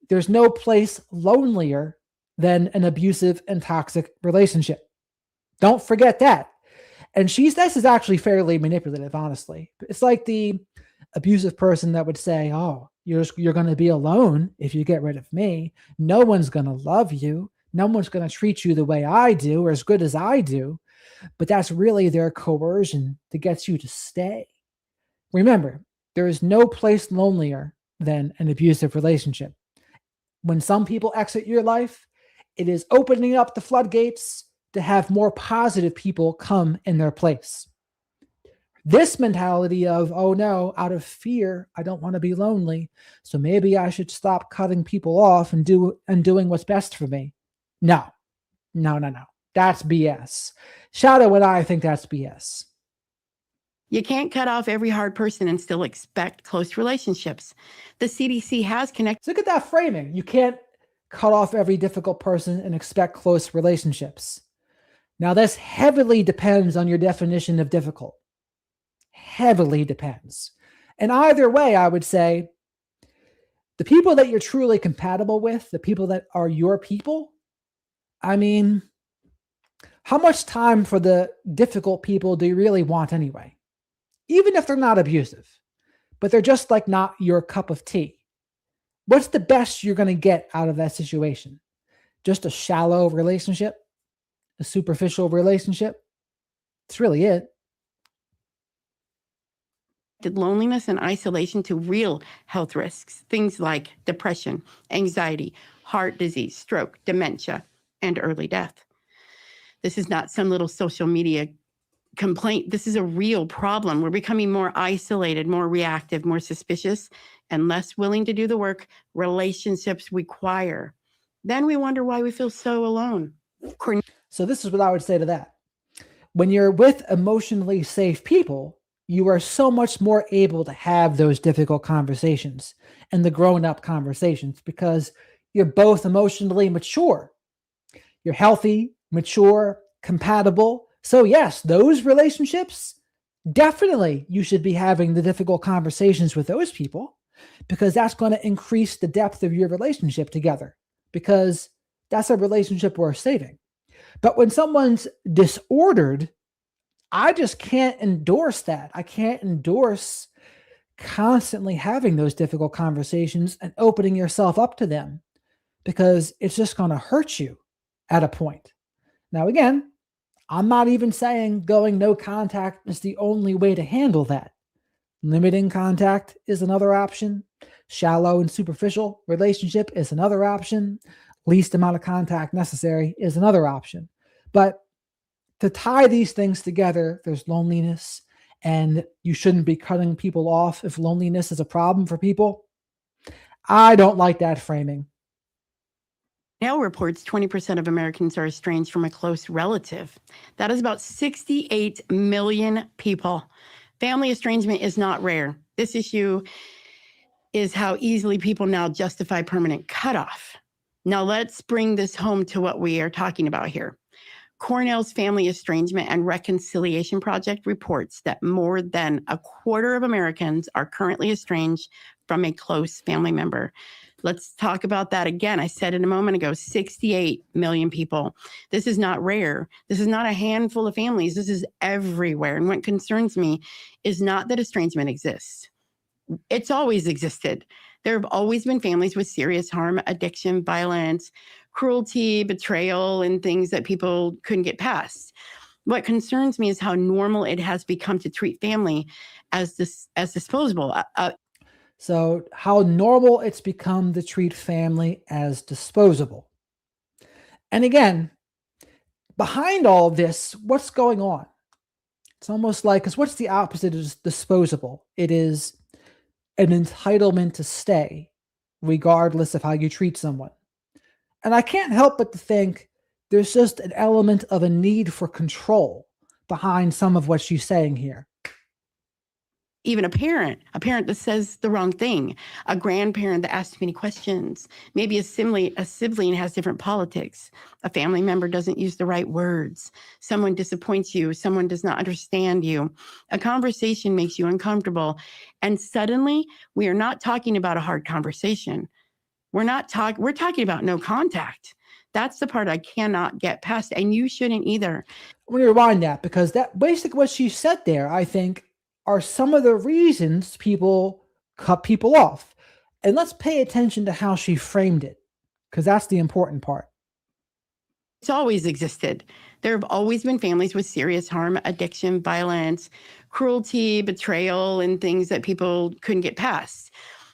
S1: there's no place lonelier than an abusive and toxic relationship. Don't forget that. And this is actually fairly manipulative, honestly. It's like the abusive person that would say, oh, you're going to be alone if you get rid of me. No one's going to love you. No one's going to treat you the way I do or as good as I do. But that's really their coercion to get you to stay. Remember, there is no place lonelier than an abusive relationship. When some people exit your life, it is opening up the floodgates to have more positive people come in their place. This mentality of, oh no, out of fear, I don't want to be lonely, so maybe I should stop cutting people off and doing what's best for me. No. That's BS. Shadow and I think that's BS.
S2: You can't cut off every hard person and still expect close relationships. The CDC has connected.
S1: So look at that framing. You can't cut off every difficult person and expect close relationships. Now, this heavily depends on your definition of difficult. Heavily depends. And either way, I would say the people that you're truly compatible with, the people that are your people, I mean, how much time for the difficult people do you really want anyway? Even if they're not abusive, but they're just like not your cup of tea. What's the best you're going to get out of that situation? Just a shallow relationship? A superficial relationship? That's really it.
S2: Loneliness and isolation to real health risks, things like depression, anxiety, heart disease, stroke, dementia, and early death. This is not some little social media complaint. This is a real problem. We're becoming more isolated, more reactive, more suspicious, and less willing to do the work relationships require. Then we wonder why we feel so alone.
S1: So this is what I would say to that. When you're with emotionally safe people, you are so much more able to have those difficult conversations and the grown-up conversations because you're both emotionally mature. You're healthy, mature, compatible. So yes, those relationships, definitely you should be having the difficult conversations with those people because that's going to increase the depth of your relationship together because that's a relationship worth saving. But when someone's disordered, I just can't endorse that. I can't endorse constantly having those difficult conversations and opening yourself up to them because it's just going to hurt you at a point. Now, again, I'm not even saying going no contact is the only way to handle that. Limiting contact is another option. Shallow and superficial relationship is another option. Least amount of contact necessary is another option. But to tie these things together, there's loneliness, and you shouldn't be cutting people off if loneliness is a problem for people. I don't like that framing.
S2: Now reports 20% of Americans are estranged from a close relative. That is about 68 million people. Family estrangement is not rare. This issue is how easily people now justify permanent cutoff. Now let's bring this home to what we are talking about here. Cornell's Family Estrangement and Reconciliation Project reports that more than a quarter of Americans are currently estranged from a close family member. Let's talk about that again. I said it a moment ago, 68 million people. This is not rare. This is not a handful of families. This is everywhere. And what concerns me is not that estrangement exists. It's always existed. There have always been families with serious harm, addiction, violence, cruelty, betrayal, and things that people couldn't get past. What concerns me is how normal it has become to treat family as disposable.
S1: So, how normal it's become to treat family as disposable. And again, behind all of this, what's going on? It's almost like, because what's the opposite of disposable? It is an entitlement to stay, regardless of how you treat someone. And I can't help but to think there's just an element of a need for control behind some of what she's saying here.
S2: Even a parent that says the wrong thing, a grandparent that asks too many questions, maybe a sibling has different politics, a family member doesn't use the right words, someone disappoints you, someone does not understand you, a conversation makes you uncomfortable, and suddenly we are not talking about a hard conversation. We're talking about no contact. That's the part I cannot get past, and you shouldn't either.
S1: I'm going to rewind that, because that basically what she said there, I think, are some of the reasons people cut people off. And let's pay attention to how she framed it, because that's the important part.
S2: It's always existed. There have always been families with serious harm, addiction, violence, cruelty, betrayal, and things that people couldn't get past.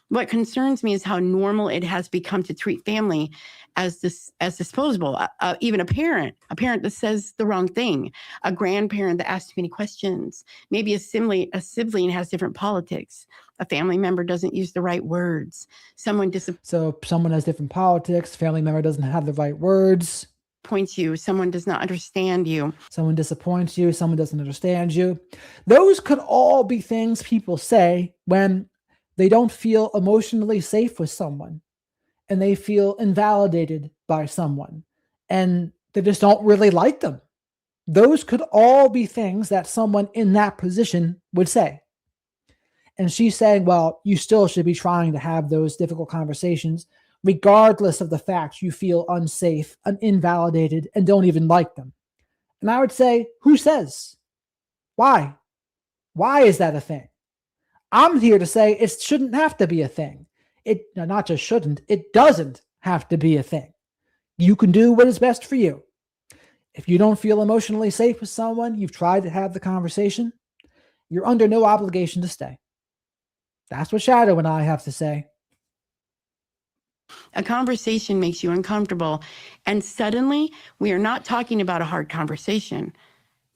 S2: What concerns me is how normal it has become to treat family as disposable. Even a parent that says the wrong thing, a grandparent that asks too many questions, maybe a sibling has different politics, a family member doesn't use the right words,
S1: so someone has different politics, family member doesn't have the right words,
S2: points you, someone does not understand you,
S1: someone disappoints you, someone doesn't understand you. Those could all be things people say when they don't feel emotionally safe with someone, and they feel invalidated by someone, and they just don't really like them. Those could all be things that someone in that position would say. And she's saying, well, you still should be trying to have those difficult conversations, regardless of the fact you feel unsafe and invalidated and don't even like them. And I would say, who says? Why? Why is that a thing? I'm here to say it shouldn't have to be a thing. It not just shouldn't, it doesn't have to be a thing. You can do what is best for you. If you don't feel emotionally safe with someone, you've tried to have the conversation, you're under no obligation to stay. That's what Shadow and I have to say.
S2: A conversation makes you uncomfortable, and suddenly we are not talking about a hard conversation.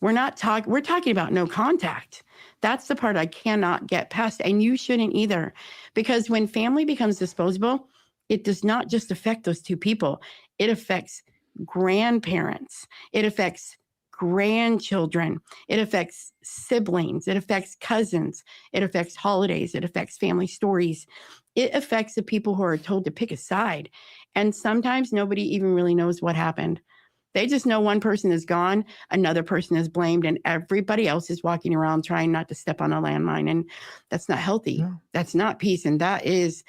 S2: We're talking about no contact. That's the part I cannot get past, and you shouldn't either. Because when family becomes disposable, it does not just affect those two people. It affects grandparents. It affects grandchildren. It affects siblings. It affects cousins. It affects holidays. It affects family stories. It affects the people who are told to pick a side. And sometimes nobody even really knows what happened. They just know one person is gone, another person is blamed, and everybody else is walking around trying not to step on a landmine. And that's not healthy. No. That's not peace. And that is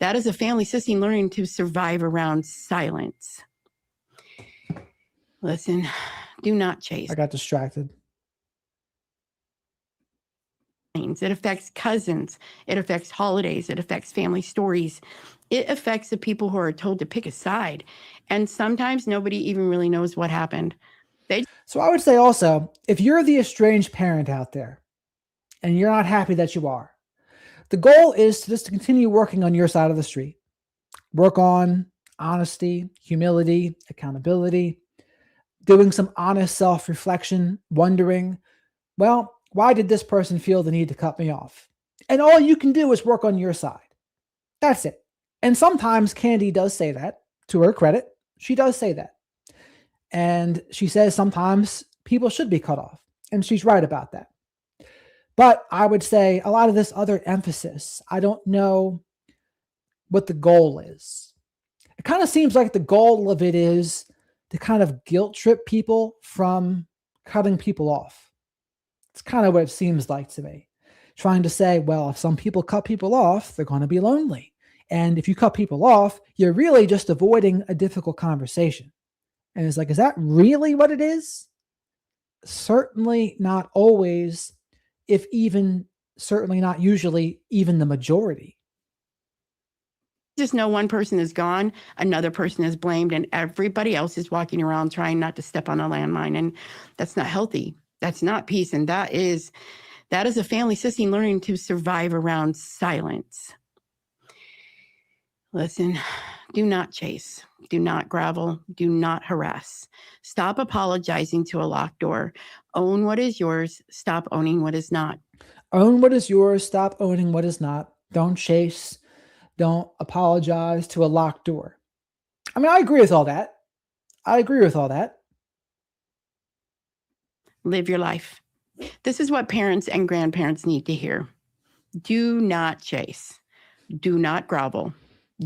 S2: a family system learning to survive around silence. Listen, do not chase.
S1: I got distracted.
S2: It affects cousins. It affects holidays. It affects family stories. It affects the people who are told to pick a side. And sometimes nobody even really knows what happened.
S1: So I would say also, if you're the estranged parent out there and you're not happy that you are, the goal is to just continue working on your side of the street. Work on honesty, humility, accountability, doing some honest self-reflection, wondering, well, why did this person feel the need to cut me off? And all you can do is work on your side. That's it. And sometimes Candi does say that, to her credit. She does say that. And she says sometimes people should be cut off. And she's right about that. But I would say a lot of this other emphasis, I don't know what the goal is. It kind of seems like the goal of it is to kind of guilt trip people from cutting people off. It's kind of what it seems like to me. Trying to say, well, if some people cut people off, they're going to be lonely. And if you cut people off, you're really just avoiding a difficult conversation. And it's like, is that really what it is? Certainly not always, if even, certainly not usually even the majority.
S2: Just know one person is gone, another person is blamed, and everybody else is walking around trying not to step on a landmine. And that's not healthy. That's not peace. And that is a family system learning to survive around silence. Listen, do not chase, do not gravel, do not harass. Stop apologizing to a locked door. Own what is yours. Stop owning what is not.
S1: Own what is yours. Stop owning what is not. Don't chase. Don't apologize to a locked door. I mean, I agree with all that.
S2: Live your life. This is what parents and grandparents need to hear. Do not chase. Do not grovel.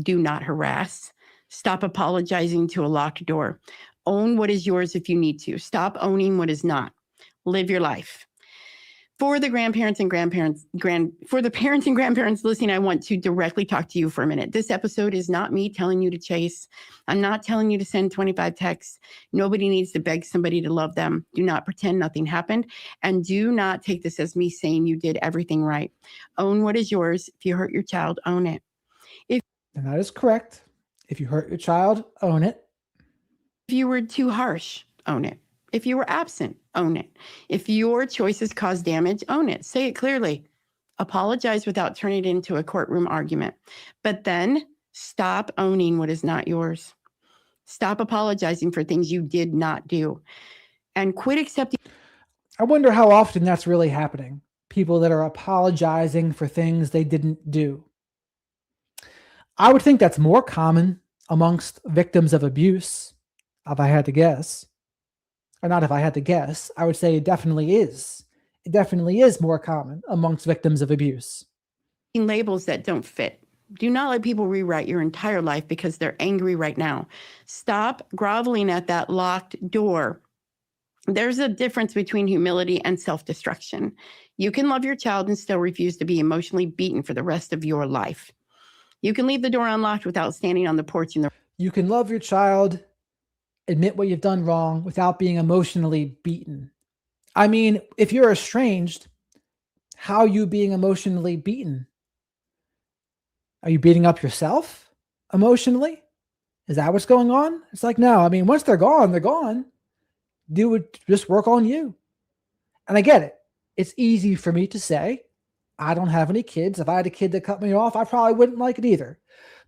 S2: Do not harass. Stop apologizing to a locked door. Own what is yours if you need to. Stop owning what is not. Live your life. For the parents and grandparents listening, I want to directly talk to you for a minute. This episode is not me telling you to chase. I'm not telling you to send 25 texts. Nobody needs to beg somebody to love them. Do not pretend nothing happened. And do not take this as me saying you did everything right. Own what is yours. If you hurt your child, own it.
S1: And that is correct. If you hurt your child, own it.
S2: If you were too harsh, own it. If you were absent, own it. If your choices cause damage, own it. Say it clearly. Apologize without turning it into a courtroom argument. But then stop owning what is not yours. Stop apologizing for things you did not do. And quit accepting.
S1: I wonder how often that's really happening. People that are apologizing for things they didn't do. I would think that's more common amongst victims of abuse, if I had to guess. Or not if I had to guess, I would say it definitely is. It definitely is more common amongst victims of abuse.
S2: Labels that don't fit. Do not let people rewrite your entire life because they're angry right now. Stop groveling at that locked door. There's a difference between humility and self-destruction. You can love your child and still refuse to be emotionally beaten for the rest of your life. You can leave the door unlocked without standing on the porch.
S1: You can love your child, admit what you've done wrong without being emotionally beaten. I mean, if you're estranged, how are you being emotionally beaten? Are you beating up yourself emotionally? Is that what's going on? It's like, no, I mean, once they're gone, they're gone. Do it, just work on you. And I get it. It's easy for me to say, I don't have any kids. If I had a kid that cut me off, I probably wouldn't like it either.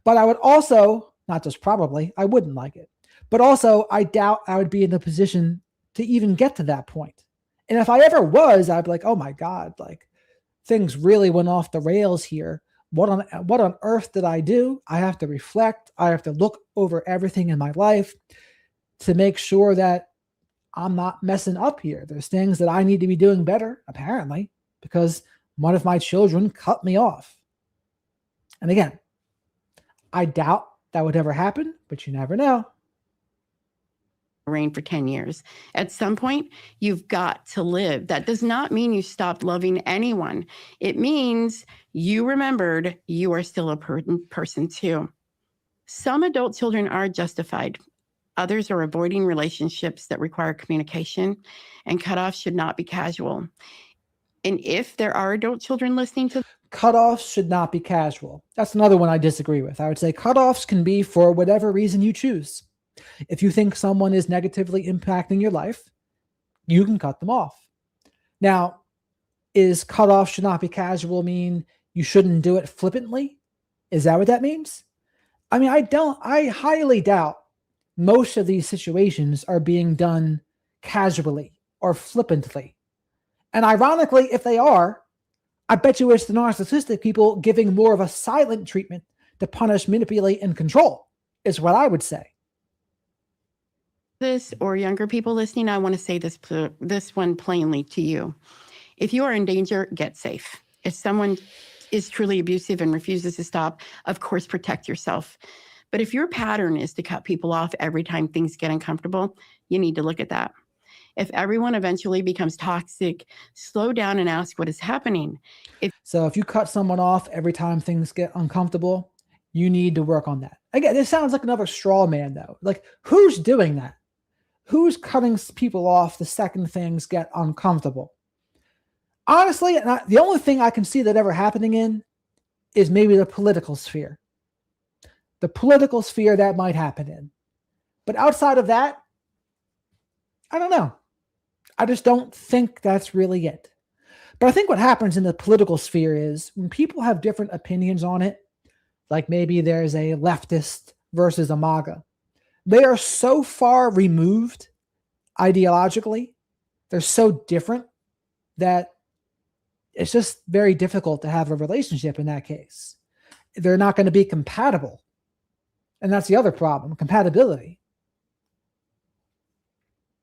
S1: But I would also, not just probably, I wouldn't like it. But also, I doubt I would be in a position to even get to that point. And if I ever was, I'd be like, oh my God, like things really went off the rails here. What on earth did I do? I have to reflect. I have to look over everything in my life to make sure that I'm not messing up here. There's things that I need to be doing better, apparently, because one of my children cut me off. And again, I doubt that would ever happen, but you never know.
S2: Reign for 10 years. At some point, you've got to live. That does not mean you stopped loving anyone. It means you remembered you are still a person too. Some adult children are justified. Others are avoiding relationships that require communication, and cutoffs should not be casual. And if there are adult children listening to
S1: cutoffs should not be casual. That's another one I disagree with. I would say cutoffs can be for whatever reason you choose. If you think someone is negatively impacting your life, you can cut them off. Now, is cutoff should not be casual mean you shouldn't do it flippantly? Is that what that means? I mean, I highly doubt most of these situations are being done casually or flippantly. And ironically, if they are, I bet you it's the narcissistic people giving more of a silent treatment to punish, manipulate, and control, is what I would say.
S2: this or younger people listening, I want to say this one plainly to you. If you are in danger, get safe. If someone is truly abusive and refuses to stop, of course, protect yourself. But if your pattern is to cut people off every time things get uncomfortable, you need to look at that. If everyone eventually becomes toxic, slow down and ask what is happening.
S1: So if you cut someone off every time things get uncomfortable, you need to work on that. Again, this sounds like another straw man, though. Like, who's doing that? Who's cutting people off the second things get uncomfortable? Honestly, the only thing I can see that ever happening in is maybe the political sphere. The political sphere that might happen in. But outside of that, I don't know. I just don't think that's really it. But I think what happens in the political sphere is when people have different opinions on it, like maybe there's a leftist versus a MAGA, they are so far removed ideologically, they're so different that it's just very difficult to have a relationship in that case. They're not going to be compatible. And that's the other problem, compatibility.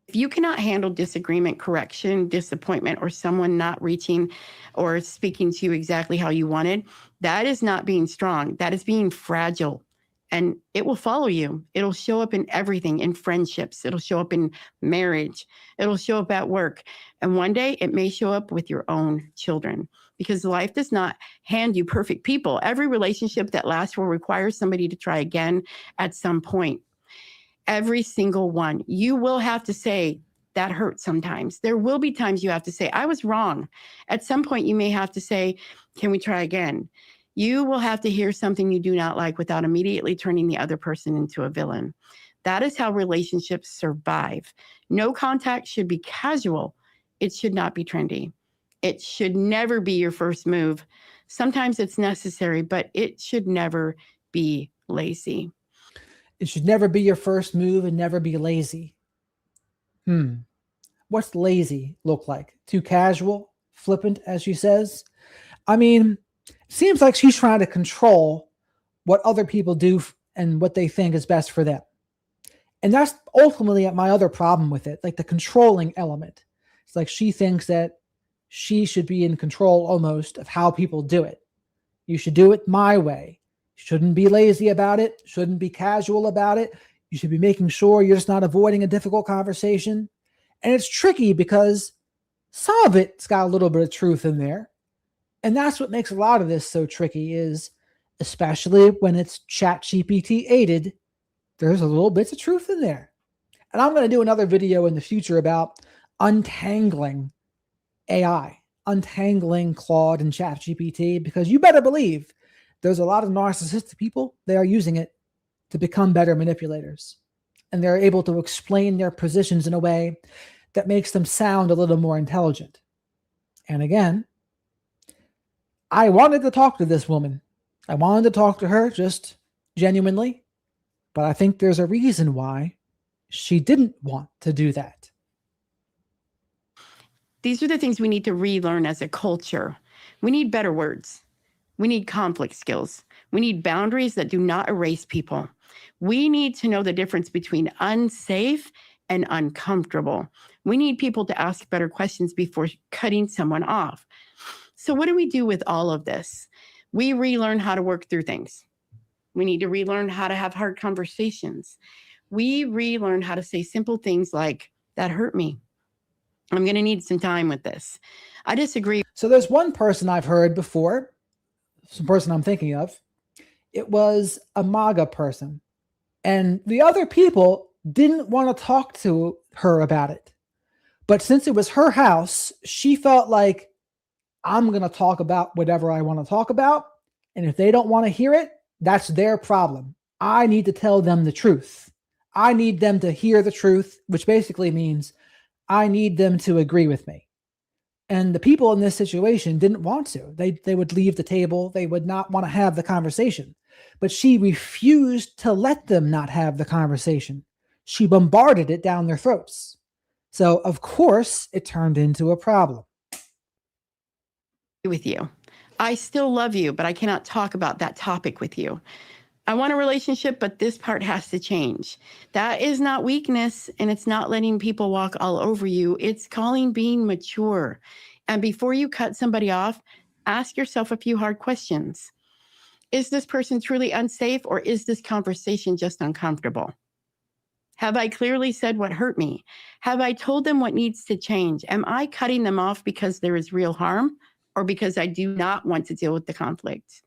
S2: If you cannot handle disagreement, correction, disappointment, or someone not reaching or speaking to you exactly how you wanted, that is not being strong. That is being fragile. And it will follow you. It'll show up in everything, in friendships. It'll show up in marriage. It'll show up at work. And one day it may show up with your own children, because life does not hand you perfect people. Every relationship that lasts will require somebody to try again at some point. Every single one. You will have to say, that hurts sometimes. There will be times you have to say, I was wrong. At some point, you may have to say, can we try again? You will have to hear something you do not like without immediately turning the other person into a villain. That is how relationships survive. No contact should be casual. It should not be trendy. It should never be your first move. Sometimes it's necessary, but it should never be lazy.
S1: It should never be your first move and never be lazy. What's lazy look like? Too casual, flippant, as she says? I mean, it seems like she's trying to control what other people do and what they think is best for them. And that's ultimately my other problem with it, like the controlling element. It's like she thinks that she should be in control almost of how people do it. You should do it my way. Shouldn't be lazy about it. Shouldn't be casual about it. You should be making sure you're just not avoiding a difficult conversation. And it's tricky because some of it's got a little bit of truth in there. And that's what makes a lot of this so tricky, is especially when it's ChatGPT aided, there's a little bits of truth in there. And I'm going to do another video in the future about untangling AI, untangling Claude and ChatGPT, because you better believe there's a lot of narcissistic people. They are using it to become better manipulators. And they're able to explain their positions in a way that makes them sound a little more intelligent. And again, I wanted to talk to this woman. I wanted to talk to her just genuinely. But I think there's a reason why she didn't want to do that.
S2: These are the things we need to relearn as a culture. We need better words. We need conflict skills. We need boundaries that do not erase people. We need to know the difference between unsafe and uncomfortable. We need people to ask better questions before cutting someone off. So what do we do with all of this? We relearn how to work through things. We need to relearn how to have hard conversations. We relearn how to say simple things like, that hurt me. I'm going to need some time with this. I disagree.
S1: So there's one person I've heard before, some person I'm thinking of. It was a MAGA person. And the other people didn't want to talk to her about it. But since it was her house, she felt like, I'm going to talk about whatever I want to talk about. And if they don't want to hear it, that's their problem. I need to tell them the truth. I need them to hear the truth, which basically means I need them to agree with me. And the people in this situation didn't want to. They would leave the table. They would not want to have the conversation. But she refused to let them not have the conversation. She bombarded it down their throats. So, of course, it turned into a problem.
S2: With you. I still love you, but I cannot talk about that topic with you. I want a relationship, but this part has to change. That is not weakness, and it's not letting people walk all over you. It's calling being mature. And before you cut somebody off, ask yourself a few hard questions. Is this person truly unsafe, or is this conversation just uncomfortable? Have I clearly said what hurt me? Have I told them what needs to change? Am I cutting them off because there is real harm, or because I do not want to deal with the conflict?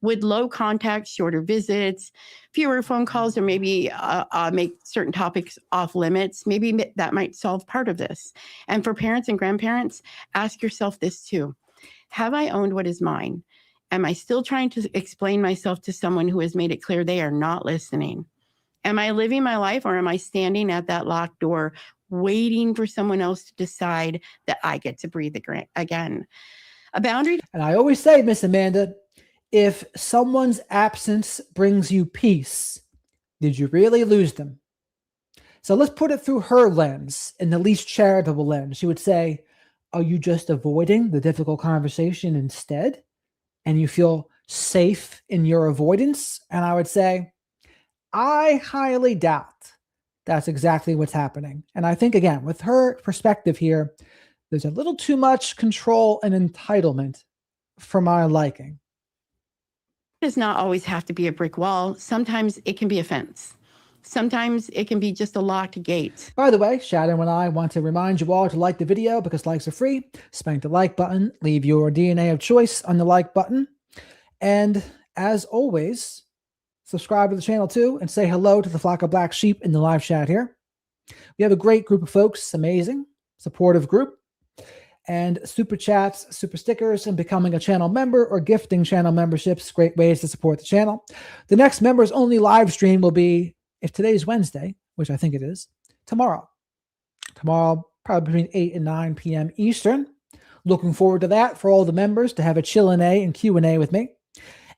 S2: With low contact, shorter visits, fewer phone calls, or maybe make certain topics off limits, maybe that might solve part of this. And for parents and grandparents, ask yourself this too. Have I owned what is mine? Am I still trying to explain myself to someone who has made it clear they are not listening? Am I living my life, or am I standing at that locked door waiting for someone else to decide that I get to breathe again? A boundary.
S1: And I always say, Miss Amanda, if someone's absence brings you peace, did you really lose them? So let's put it through her lens, in the least charitable lens. She would say, are you just avoiding the difficult conversation instead? And you feel safe in your avoidance? And I would say, I highly doubt that's exactly what's happening. And I think, again, with her perspective here, there's a little too much control and entitlement for my liking.
S2: It does not always have to be a brick wall. Sometimes it can be a fence. Sometimes it can be just a locked gate.
S1: By the way, Shadow and I want to remind you all to like the video because likes are free. Spank the like button. Leave your DNA of choice on the like button. And as always, subscribe to the channel too and say hello to the flock of black sheep in the live chat here. We have a great group of folks, amazing, supportive group. And super chats, super stickers, and becoming a channel member or gifting channel memberships, great ways to support the channel. The next members only live stream will be, if today's Wednesday, which I think it is, tomorrow. Tomorrow, probably between 8 and 9 p.m. Eastern. Looking forward to that for all the members to have a chill-and-A and Q&A with me.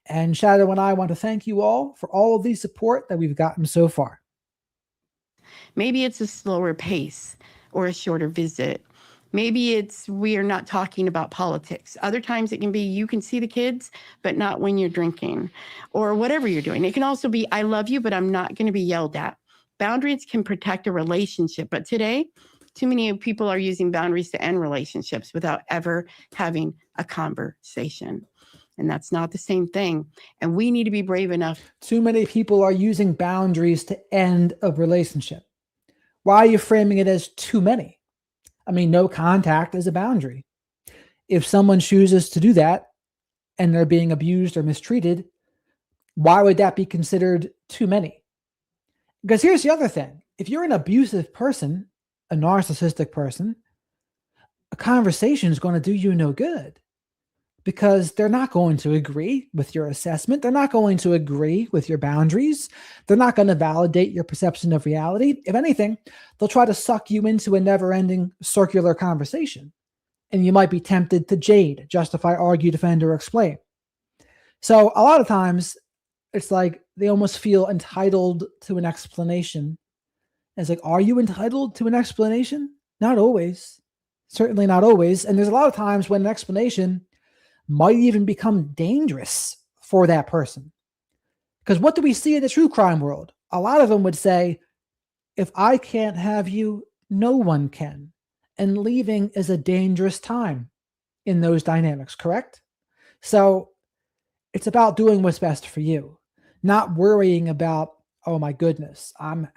S1: And Shadow and I want to thank you all for all of the support that we've gotten so far.
S2: Maybe it's a slower pace or a shorter visit. Maybe it's we are not talking about politics. Other times it can be you can see the kids, but not when you're drinking or whatever you're doing. It can also be I love you, but I'm not going to be yelled at. Boundaries can protect a relationship. But today, too many people are using boundaries to end relationships without ever having a conversation. And that's not the same thing. And we need to be brave enough.
S1: Too many people are using boundaries to end a relationship. Why are you framing it as too many? I mean, no contact is a boundary. If someone chooses to do that and they're being abused or mistreated, why would that be considered too many? Because here's the other thing. If you're an abusive person, a narcissistic person, a conversation is going to do you no good because they're not going to agree with your assessment. They're not going to agree with your boundaries. They're not going to validate your perception of reality. If anything, they'll try to suck you into a never-ending circular conversation. And you might be tempted to jade, justify, argue, defend, or explain. So a lot of times, it's like they almost feel entitled to an explanation. And it's like, are you entitled to an explanation? Not always. Certainly not always. And there's a lot of times when an explanation might even become dangerous for that person. Because what do we see in the true crime world? A lot of them would say, if I can't have you, no one can. And leaving is a dangerous time in those dynamics, correct? So it's about doing what's best for you, not worrying about, oh my goodness, I'm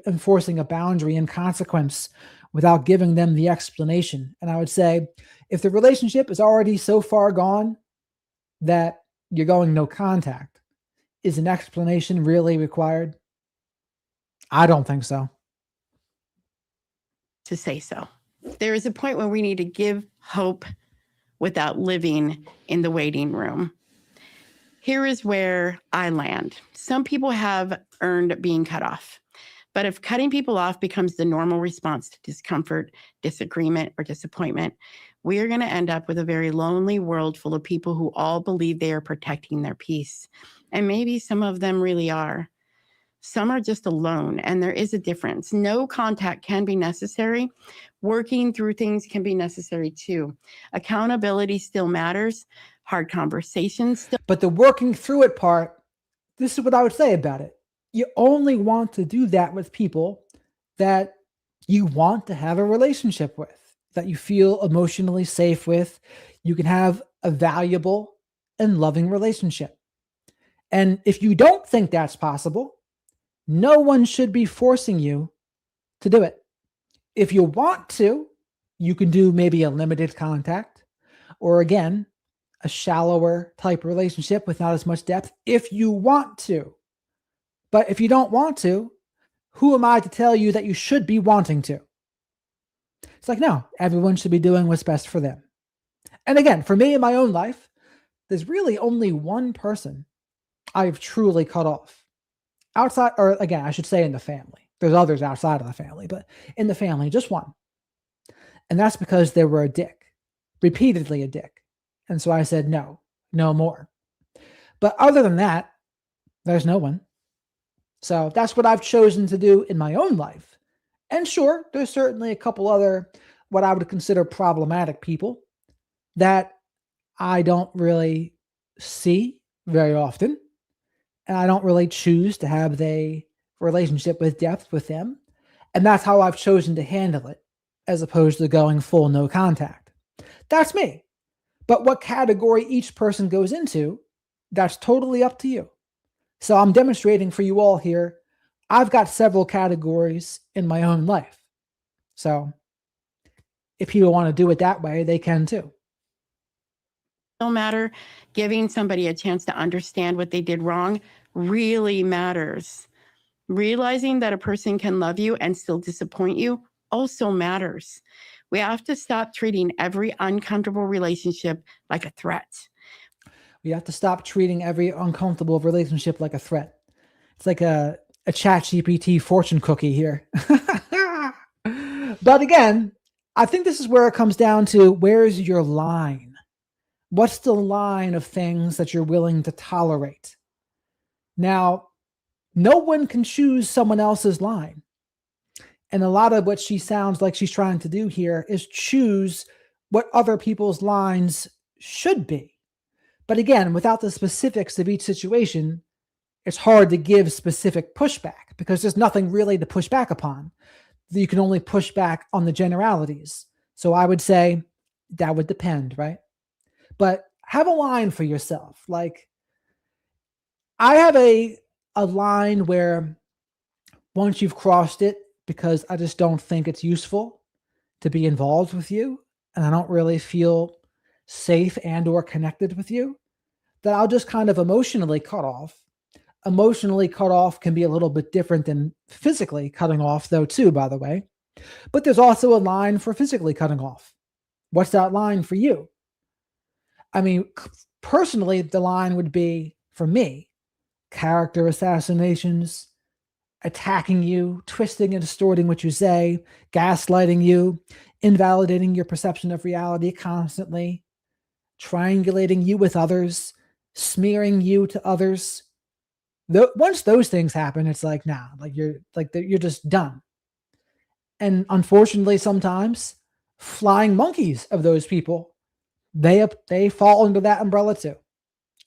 S1: enforcing a boundary and consequence without giving them the explanation. And I would say, if the relationship is already so far gone that you're going no contact, is an explanation really required? I don't think so.
S2: To say so. There is a point where we need to give hope without living in the waiting room. Here is where I land. Some people have earned being cut off. But if cutting people off becomes the normal response to discomfort, disagreement, or disappointment, we are going to end up with a very lonely world full of people who all believe they are protecting their peace. And maybe some of them really are. Some are just alone, and there is a difference. No contact can be necessary. Working through things can be necessary too. Accountability still matters. Hard conversations still.
S1: But the working through it part this is what I would say about it. You only want to do that with people that you want to have a relationship with, that you feel emotionally safe with. You can have a valuable and loving relationship. And if you don't think that's possible, no one should be forcing you to do it. If you want to, you can do maybe a limited contact, or again, a shallower type relationship with not as much depth if you want to. But if you don't want to, who am I to tell you that you should be wanting to? It's like, no, everyone should be doing what's best for them. And again, for me in my own life, there's really only one person I've truly cut off. Outside, or again, I should say in the family. There's others outside of the family, but in the family, just one. And that's because they were a dick, repeatedly a dick. And so I said, no, no more. But other than that, there's no one. So that's what I've chosen to do in my own life. And sure, there's certainly a couple other what I would consider problematic people that I don't really see very often. And I don't really choose to have a relationship with depth with them. And that's how I've chosen to handle it, as opposed to going full no contact. That's me. But what category each person goes into, that's totally up to you. So I'm demonstrating for you all here. I've got several categories in my own life. So if people want to do it that way, they can too.
S2: No matter, giving somebody a chance to understand what they did wrong really matters. Realizing that a person can love you and still disappoint you also matters. We have to stop treating every uncomfortable relationship like a threat.
S1: We have to stop treating every uncomfortable relationship like a threat. It's like a ChatGPT fortune cookie here. But again, I think this is where it comes down to, where's your line? What's the line of things that you're willing to tolerate? Now, no one can choose someone else's line. And a lot of what she sounds like she's trying to do here is choose what other people's lines should be. But again, without the specifics of each situation, it's hard to give specific pushback because there's nothing really to push back upon. You can only push back on the generalities. So I would say that would depend, right? But have a line for yourself. Like, I have a line where once you've crossed it, because I just don't think it's useful to be involved with you, and I don't really feel safe and or connected with you, that I'll just kind of emotionally cut off. Emotionally cut off can be a little bit different than physically cutting off, though, too, by the way. But there's also a line for physically cutting off. What's that line for you? I mean, personally, the line would be, for me, character assassinations, attacking you, twisting and distorting what you say, gaslighting you, invalidating your perception of reality constantly, triangulating you with others, smearing you to others. Once those things happen, it's like, nah, you're just done. And unfortunately, sometimes flying monkeys of those people, they fall under that umbrella too.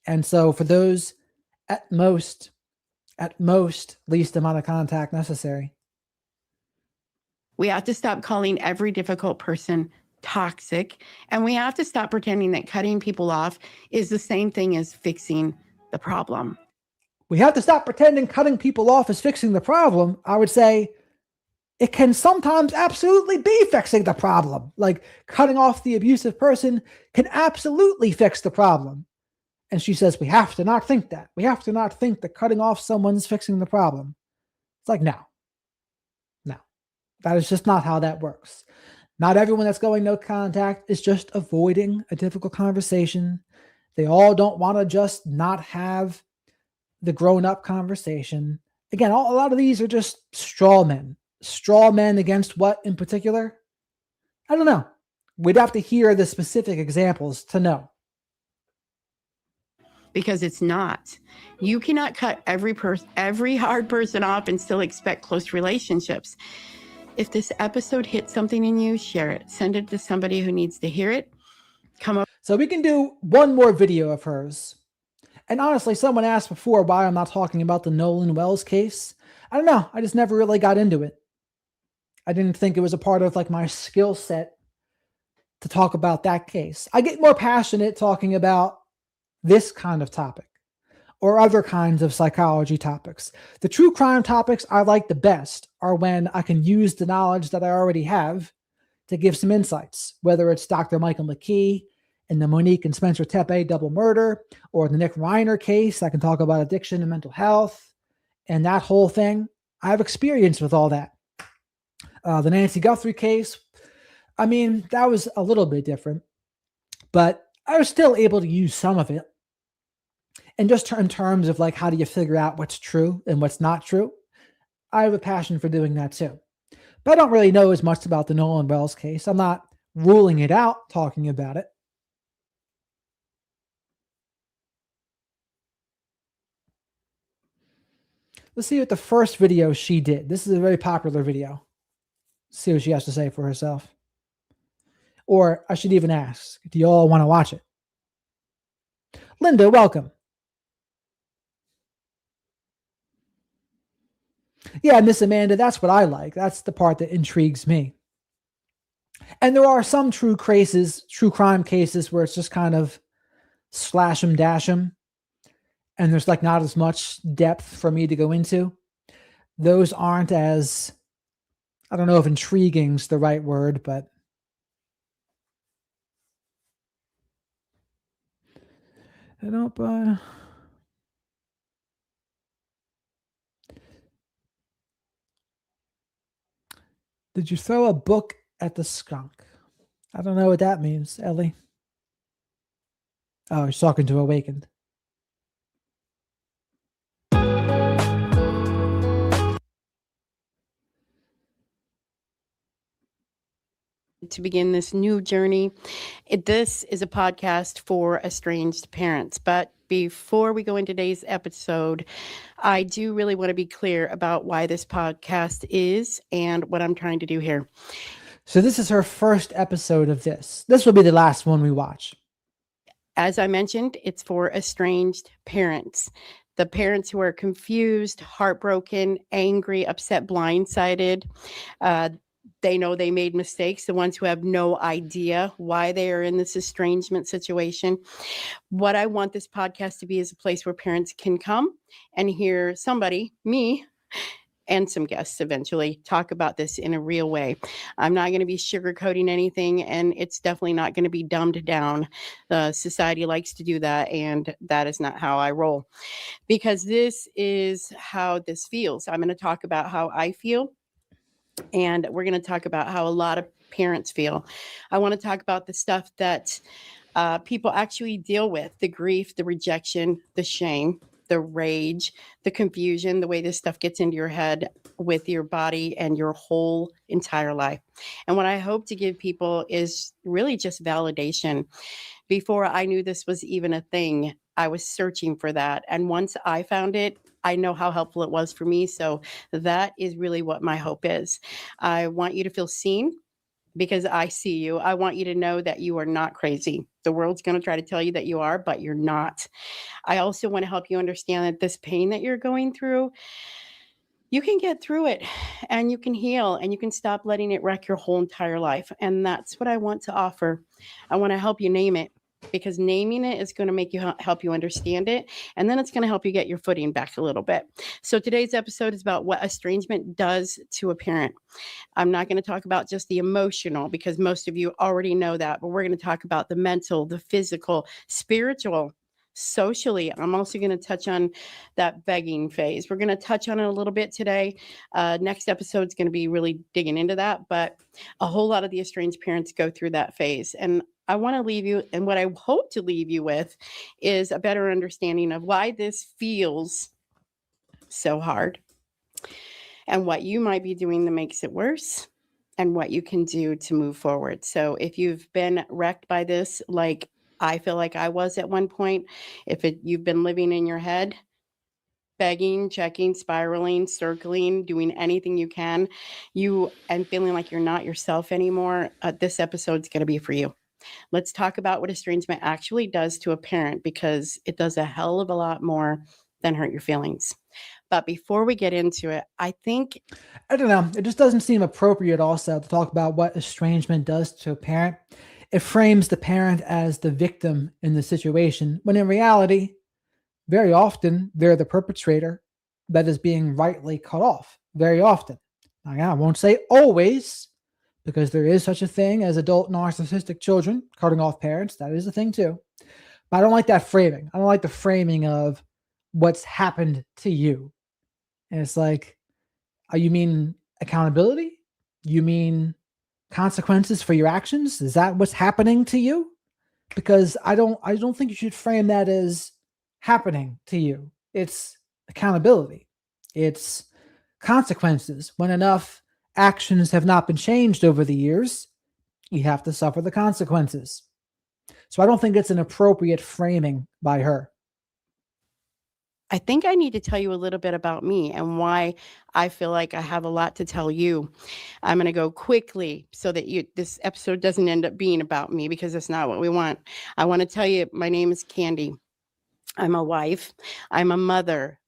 S1: And so for those, at most, least amount of contact necessary.
S2: We have to stop calling every difficult person toxic, and we have to stop pretending that cutting people off is the same thing as fixing the problem.
S1: We have to stop pretending cutting people off is fixing the problem. I would say it can sometimes absolutely be fixing the problem. Like, cutting off the abusive person can absolutely fix the problem. And she says, we have to not think that. We have to not think that cutting off someone's fixing the problem. It's like, no. That is just not how that works. Not everyone that's going no contact is just avoiding a difficult conversation. They all don't want to just not have the grown-up conversation. Again, a lot of these are just straw men. Straw men against what in particular? I don't know. We'd have to hear the specific examples to know.
S2: Because it's not. You cannot cut every hard person off and still expect close relationships. If this episode hit something in you, share it. Send it to somebody who needs to hear it.
S1: So we can do one more video of hers. And honestly, someone asked before why I'm not talking about the Nolan Wells case. I don't know. I just never really got into it. I didn't think it was a part of like my skill set to talk about that case. I get more passionate talking about this kind of topic or other kinds of psychology topics. The true crime topics I like the best are when I can use the knowledge that I already have to give some insights, whether it's Dr. Michael McKee and the Monique and Spencer Tepe double murder, or the Nick Reiner case. I can talk about addiction and mental health and that whole thing. I have experience with all that. The Nancy Guthrie case, I mean, that was a little bit different, but I was still able to use some of it. And just in terms of like, how do you figure out what's true and what's not true? I have a passion for doing that too. But I don't really know as much about the Nolan Wells case. I'm not ruling it out talking about it. Let's see what the first video she did. This is a very popular video. See what she has to say for herself. Or I should even ask, do you all want to watch it? Linda, welcome. Yeah, Miss Amanda, that's what I like. That's the part that intrigues me. And there are some true crime cases where it's just kind of slash 'em, dash 'em, and there's like not as much depth for me to go into. Those aren't as, I don't know if intriguing's the right word, but I don't. Did you throw a book at the skunk? I don't know what that means, Ellie. Oh, he's talking to Awakened.
S2: To begin this new journey. This is a podcast for estranged parents. But before we go into today's episode, I do really want to be clear about why this podcast is and what I'm trying to do here.
S1: So this is her first episode of this. This will be the last one we watch.
S2: As I mentioned, it's for estranged parents. The parents who are confused, heartbroken, angry, upset, blindsided. They know they made mistakes, the ones who have no idea why they are in this estrangement situation. What I want this podcast to be is a place where parents can come and hear somebody, me, and some guests eventually talk about this in a real way. I'm not going to be sugarcoating anything, and it's definitely not going to be dumbed down. Society likes to do that, and that is not how I roll, because this is how this feels. I'm going to talk about how I feel, and we're going to talk about how a lot of parents feel. I want to talk about the stuff that people actually deal with: the grief, the rejection, the shame, the rage, the confusion, the way this stuff gets into your head with your body and your whole entire life. And what I hope to give people is really just validation. Before I knew this was even a thing, I was searching for that. And once I found it, I know how helpful it was for me. So that is really what my hope is. I want you to feel seen because I see you. I want you to know that you are not crazy. The world's going to try to tell you that you are, but you're not. I also want to help you understand that this pain that you're going through, you can get through it and you can heal and you can stop letting it wreck your whole entire life. And that's what I want to offer. I want to help you name it, because naming it is going to make you help you understand it. And then it's going to help you get your footing back a little bit. So today's episode is about what estrangement does to a parent. I'm not going to talk about just the emotional, because most of you already know that, but we're going to talk about the mental, the physical, spiritual, socially. I'm also going to touch on that begging phase. We're going to touch on it a little bit today. Next episode is going to be really digging into that, but a whole lot of the estranged parents go through that phase. And I want to leave you, and what I hope to leave you with, is a better understanding of why this feels so hard and what you might be doing that makes it worse and what you can do to move forward. So if you've been wrecked by this, like I feel like I was at one point, you've been living in your head, begging, checking, spiraling, circling, doing anything you can, and feeling like you're not yourself anymore, this episode's going to be for you. Let's talk about what estrangement actually does to a parent, because it does a hell of a lot more than hurt your feelings. But before we get into it, I think
S1: I don't know. It just doesn't seem appropriate also to talk about what estrangement does to a parent. It frames the parent as the victim in the situation, when in reality, very often they're the perpetrator that is being rightly cut off. Very often. Now, I won't say always, because there is such a thing as adult narcissistic children cutting off parents. That is a thing too. But I don't like that framing. I don't like the framing of what's happened to you. And it's like, you mean accountability? You mean consequences for your actions? Is that what's happening to you? Because I don't think you should frame that as happening to you. It's accountability. It's consequences. When enough actions have not been changed over the years, you have to suffer the consequences. So I don't think it's an appropriate framing by her.
S2: I think I need to tell you a little bit about me and why I feel like I have a lot to tell you. I'm going to go quickly so that this episode doesn't end up being about me, because that's not what we want. I want to tell you, my name is Candi. I'm a wife. I'm a mother.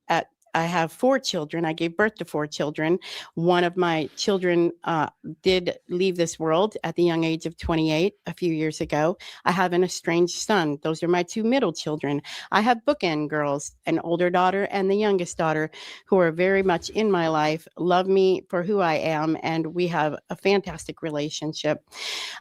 S2: I have 4 children. I gave birth to 4 children. One of my children did leave this world at the young age of 28 a few years ago. I have an estranged son. Those are my 2 middle children. I have bookend girls, an older daughter and the youngest daughter, who are very much in my life, love me for who I am, and we have a fantastic relationship.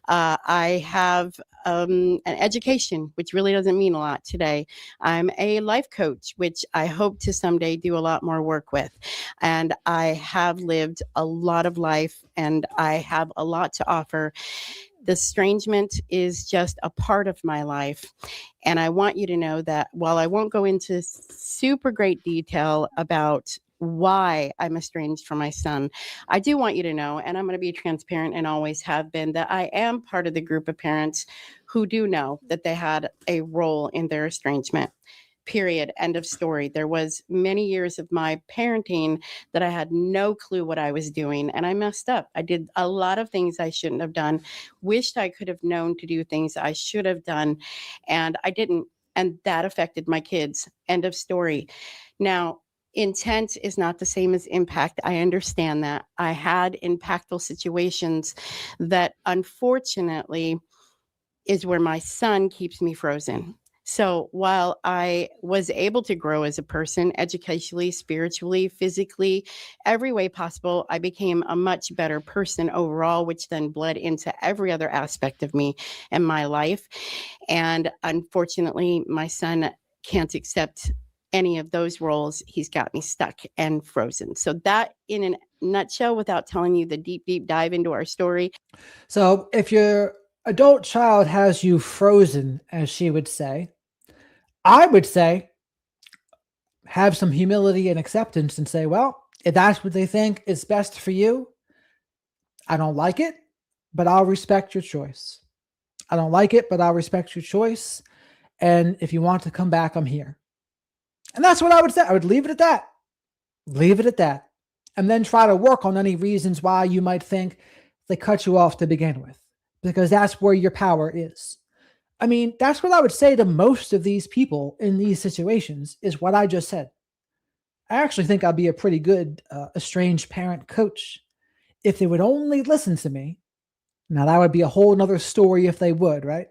S2: I have an education, which really doesn't mean a lot today. I'm a life coach, which I hope to someday do a lot more work with. And I have lived a lot of life, and I have a lot to offer. The estrangement is just a part of my life. And I want you to know that while I won't go into super great detail about why I'm estranged from my son, I do want you to know, and I'm going to be transparent and always have been, that I am part of the group of parents who do know that they had a role in their estrangement. Period. End of story. There was many years of my parenting that I had no clue what I was doing, and I messed up. I did a lot of things I shouldn't have done, wished I could have known to do things I should have done, and I didn't. And that affected my kids. End of story. Now, intent is not the same as impact. I understand that. I had impactful situations that unfortunately is where my son keeps me frozen. So while I was able to grow as a person, educationally, spiritually, physically, every way possible, I became a much better person overall, which then bled into every other aspect of me and my life. And unfortunately, my son can't accept any of those roles. He's got me stuck and frozen. So that, in a nutshell, without telling you the deep, deep dive into our story.
S1: So if your adult child has you frozen, as she would say, I would say have some humility and acceptance and say, well, if that's what they think is best for you, I don't like it, but I'll respect your choice. I don't like it, but I'll respect your choice. And if you want to come back, I'm here. And that's what I would say. I would leave it at that. Leave it at that. And then try to work on any reasons why you might think they cut you off to begin with, because that's where your power is. I mean, that's what I would say to most of these people in these situations, is what I just said. I actually think I'd be a pretty good estranged parent coach if they would only listen to me. Now, that would be a whole nother story if they would, right?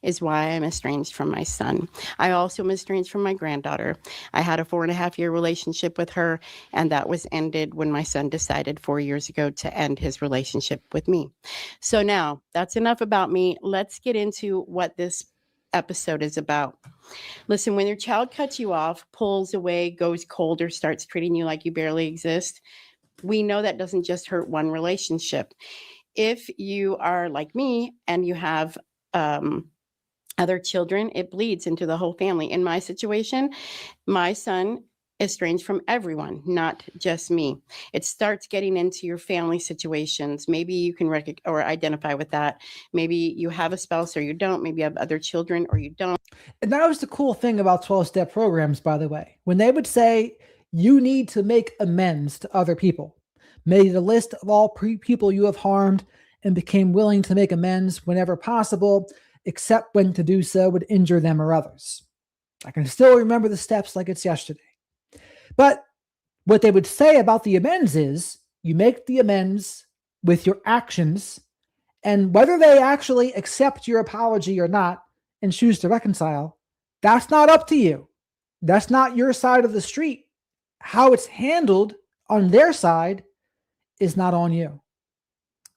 S2: Is why I'm estranged from my son. I also am estranged from my granddaughter. I had a 4.5-year relationship with her, and that was ended when my son decided 4 years ago to end his relationship with me. So now that's enough about me. Let's get into what this episode is about. Listen, when your child cuts you off, pulls away, goes cold, or starts treating you like you barely exist, we know that doesn't just hurt one relationship. If you are like me and you have other children, it bleeds into the whole family. In my situation, my son estranged from everyone, not just me. It starts getting into your family situations. Maybe you can or identify with that. Maybe you have a spouse or you don't. Maybe you have other children or you don't.
S1: And that was the cool thing about 12-step programs, by the way. When they would say you need to make amends to other people, make a list of all people you have harmed and became willing to make amends whenever possible, except when to do so would injure them or others. I can still remember the steps like it's yesterday. But what they would say about the amends is you make the amends with your actions, and whether they actually accept your apology or not and choose to reconcile, that's not up to you. That's not your side of the street. How it's handled on their side is not on you,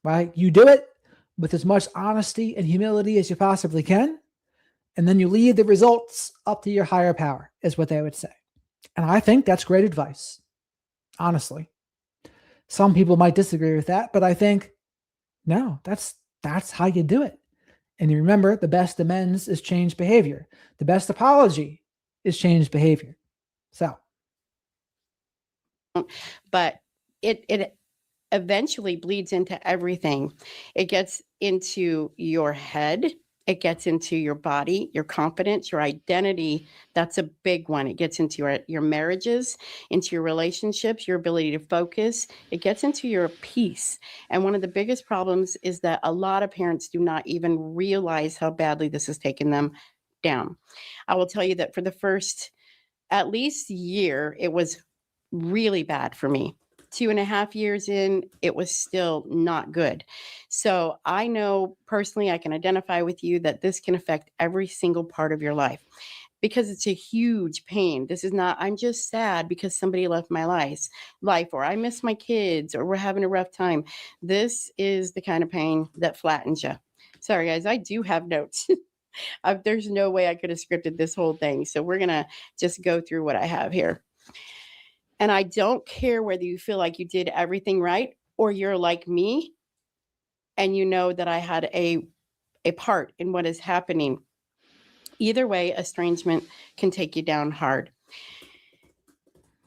S1: right? You do it with as much honesty and humility as you possibly can, and then you leave the results up to your higher power, is what they would say. And I think that's great advice, honestly. Some people might disagree with that, but I think, no, that's how you do it. And you remember, the best amends is changed behavior. The best apology is changed behavior. So.
S2: But it eventually bleeds into everything. It gets into your head. It gets into your body, your confidence, your identity. That's a big one. It gets into your marriages, into your relationships, your ability to focus. It gets into your peace. And one of the biggest problems is that a lot of parents do not even realize how badly this has taken them down. I will tell you that for the first at least year, it was really bad for me. 2.5 years in, it was still not good. So I know personally, I can identify with you that this can affect every single part of your life because it's a huge pain. This is not, I'm just sad because somebody left my life, or I miss my kids, or we're having a rough time. This is the kind of pain that flattens you. Sorry, guys, I do have notes. There's no way I could have scripted this whole thing. So we're going to just go through what I have here. And I don't care whether you feel like you did everything right or you're like me and you know that I had a part in what is happening. Either way, estrangement can take you down hard.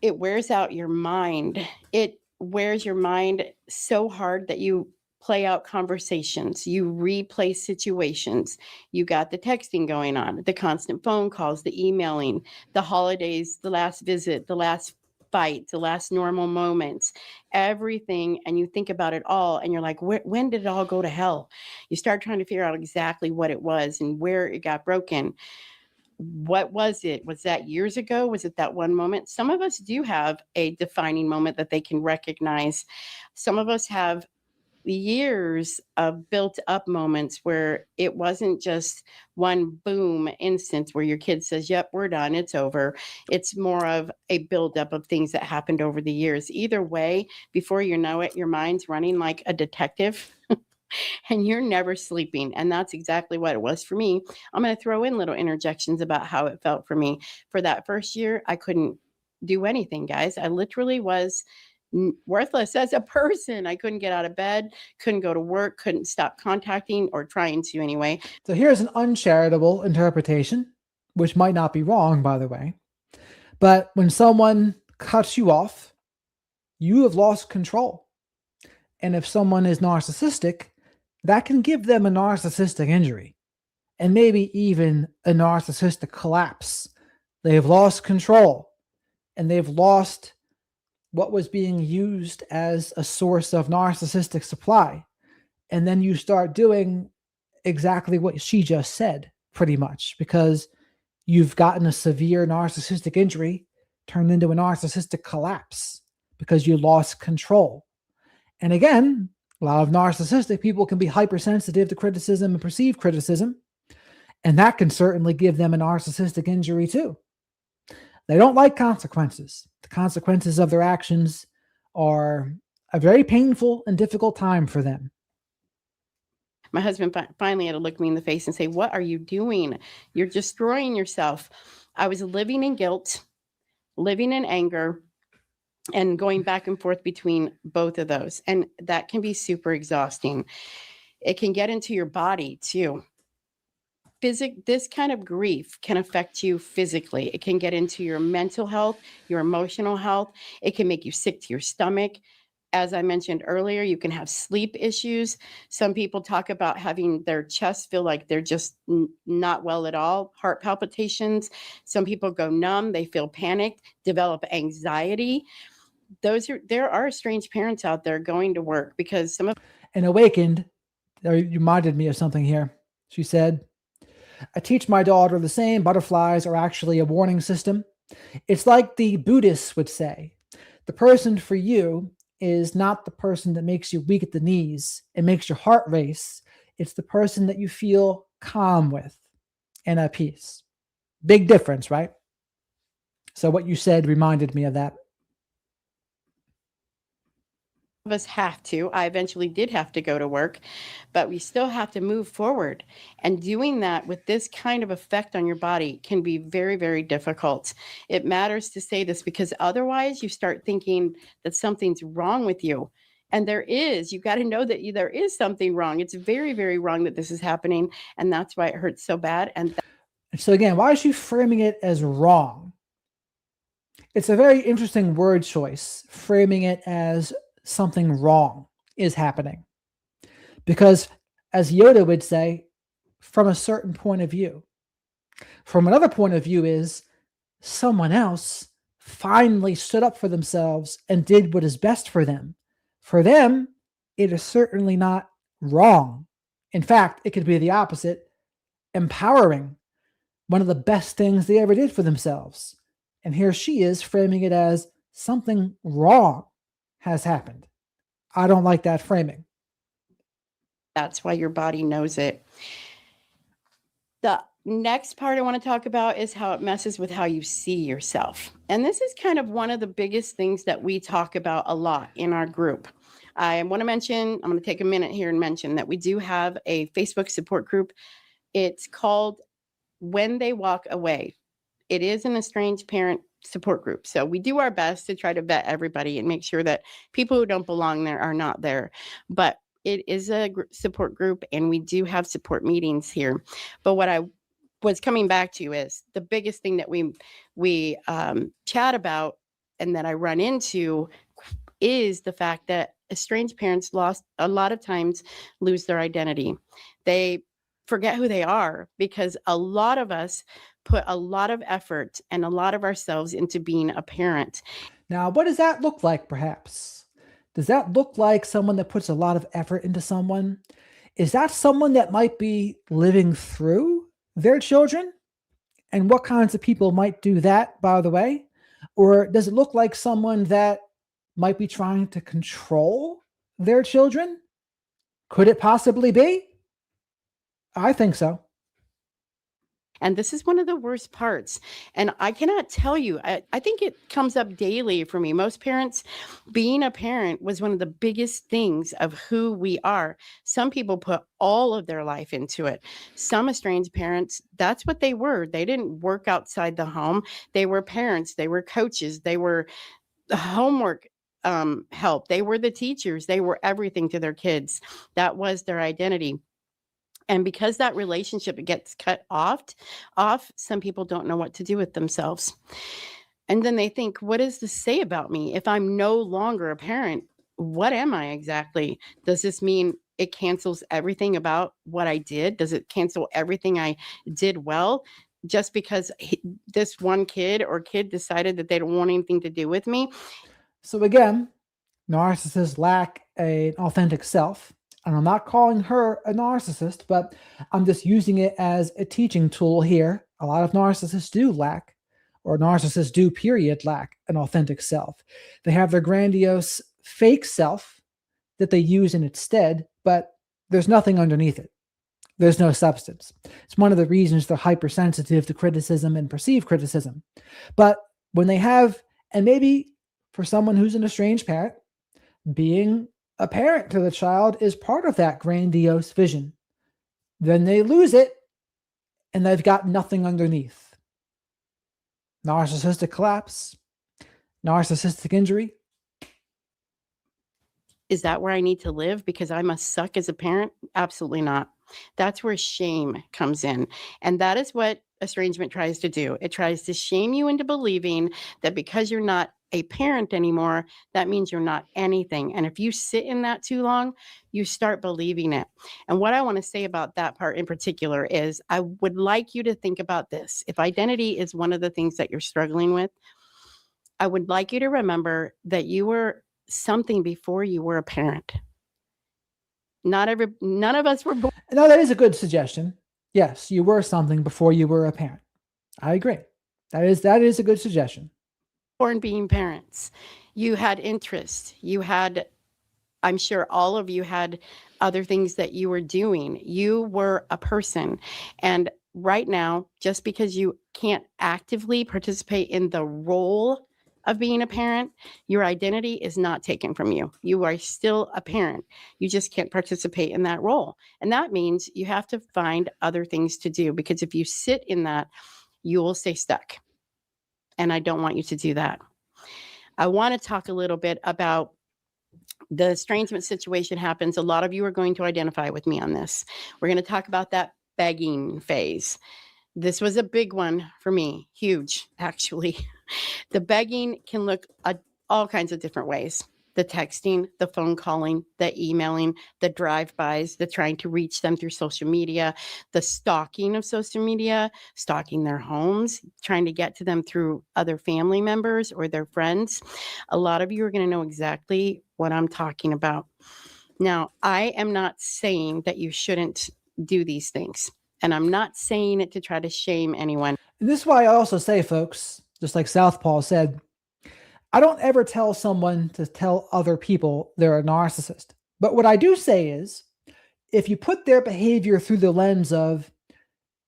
S2: It wears out your mind. It wears your mind so hard that you play out conversations, you replay situations. You got the texting going on, the constant phone calls, the emailing, the holidays, the last visit, the last fight, the last normal moments, everything. And you think about it all and you're like, when did it all go to hell? You start trying to figure out exactly what it was and where it got broken. What was it? Was that years ago? Was it that one moment? Some of us do have a defining moment that they can recognize. Some of us have years of built up moments where it wasn't just one boom instance where your kid says, yep, we're done, it's over. It's more of a buildup of things that happened over the years. Either way, before you know it, your mind's running like a detective and you're never sleeping. And that's exactly what it was for me. I'm going to throw in little interjections about how it felt for me. For that first year, I couldn't do anything, guys. I literally was worthless as a person. I couldn't get out of bed, couldn't go to work, couldn't stop contacting or trying to anyway.
S1: So here's an uncharitable interpretation, which might not be wrong, by the way. But when someone cuts you off, you have lost control. And if someone is narcissistic, that can give them a narcissistic injury and maybe even a narcissistic collapse. They've lost control and they've lost what was being used as a source of narcissistic supply. And then you start doing exactly what she just said, pretty much, because you've gotten a severe narcissistic injury turned into a narcissistic collapse because you lost control. And again, a lot of narcissistic people can be hypersensitive to criticism and perceived criticism, and that can certainly give them a narcissistic injury too. They don't like consequences. The consequences of their actions are a very painful and difficult time for them.
S2: My husband finally had to look me in the face and say, what are you doing? You're destroying yourself. I was living in guilt, living in anger, and going back and forth between both of those. And that can be super exhausting. It can get into your body too. This kind of grief can affect you physically. It can get into your mental health, your emotional health. It can make you sick to your stomach. As I mentioned earlier, you can have sleep issues. Some people talk about having their chest feel like they're just not well at all, heart palpitations. Some people go numb, they feel panicked, develop anxiety. There are estranged parents out there going to work because some of
S1: and awakened You reminded me of something here. She said, I teach my daughter the same butterflies are actually a warning system. It's like the Buddhists would say the person for you is not the person that makes you weak at the knees and makes your heart race. It's the person that you feel calm with and at peace. Big difference, right? So, what you said reminded me of that.
S2: Of us have to. I eventually did have to go to work, but we still have to move forward. And doing that with this kind of effect on your body can be very, very difficult. It matters to say this because otherwise you start thinking that something's wrong with you. And there is. You got to know that there is something wrong. It's very, very wrong that this is happening. And that's why it hurts so bad. And
S1: So, again, why is she framing it as wrong? It's a very interesting word choice, framing it as something wrong is happening. Because, as Yoda would say, from a certain point of view. From another point of view, is someone else finally stood up for themselves and did what is best for them. For them, it is certainly not wrong. In fact, it could be the opposite, empowering, one of the best things they ever did for themselves. And here she is framing it as something wrong has happened. I don't like that framing.
S2: that's why your body knows it. The next part I want to talk about is how it messes with how you see yourself. And this is kind of one of the biggest things that we talk about a lot in our group. I want to mention, I'm going to take a minute here and mention that we do have a Facebook support group. It's called When They Walk Away. It is an estranged parent support group. So we do our best to try to vet everybody and make sure that people who don't belong there are not there. But it is a support group and we do have support meetings here. But what I was coming back to is the biggest thing that we chat about and that I run into is the fact that estranged parents a lot of times lose their identity. They forget who they are because a lot of us put a lot of effort and a lot of ourselves into being a parent.
S1: Now, what does that look like, perhaps? Does that look like someone that puts a lot of effort into someone? Is that someone that might be living through their children? And what kinds of people might do that, by the way? Or does it look like someone that might be trying to control their children? Could it possibly be? I think so.
S2: And this is one of the worst parts. And I cannot tell you, I think it comes up daily for me. Most parents, being a parent was one of the biggest things of who we are. Some people put all of their life into it. Some estranged parents, that's what they were. They didn't work outside the home. They were parents, they were coaches, they were the homework help, they were the teachers, they were everything to their kids. That was their identity. And because that relationship gets cut off, some people don't know what to do with themselves. And then they think, what does this say about me? If I'm no longer a parent, what am I exactly? Does this mean it cancels everything about what I did? Does it cancel everything I did well? Just because this one kid or kid decided that they don't want anything to do with me?
S1: So, again, narcissists lack an authentic self. And I'm not calling her a narcissist, but I'm just using it as a teaching tool here. A lot of narcissists do lack, or narcissists do, period, lack an authentic self. They have their grandiose fake self that they use in its stead, but there's nothing underneath it. There's no substance. It's one of the reasons they're hypersensitive to criticism and perceived criticism. But when they have, and maybe for someone who's an estranged parent, being a parent to the child is part of that grandiose vision. Then they lose it and they've got nothing underneath. Narcissistic collapse, narcissistic injury.
S2: Is that where I need to live because I must suck as a parent? Absolutely not. That's where shame comes in. And that is what estrangement tries to do. It tries to shame you into believing that because you're not a parent anymore, that means you're not anything. And if you sit in that too long, you start believing it. And what I want to say about that part in particular is I would like you to think about this. If identity is one of the things that you're struggling with, I would like you to remember that you were something before you were a parent. None of us were
S1: No, that is a good suggestion. Yes, you were something before you were a parent. I agree. That is a good suggestion.
S2: born being parents. You had interests. You had, I'm sure all of you had other things that you were doing. You were a person. And right now, just because you can't actively participate in the role of being a parent, your identity is not taken from you. You are still a parent. You just can't participate in that role. And that means you have to find other things to do, because if you sit in that, you will stay stuck. And I don't want you to do that. I want to talk a little bit about the estrangement situation happens. A lot of you are going to identify with me on this. We're going to talk about that begging phase. This was a big one for me, huge, actually. The begging can look all kinds of different ways. The texting, the phone calling, the emailing, the drive-bys, the trying to reach them through social media, the stalking of social media, stalking their homes, trying to get to them through other family members or their friends. A lot of you are going to know exactly what I'm talking about. Now, I am not saying that you shouldn't do these things, and I'm not saying it to try to shame anyone.
S1: And this is why I also say, folks, just like Southpaw said, I don't ever tell someone to tell other people they're a narcissist. But what I do say is, if you put their behavior through the lens of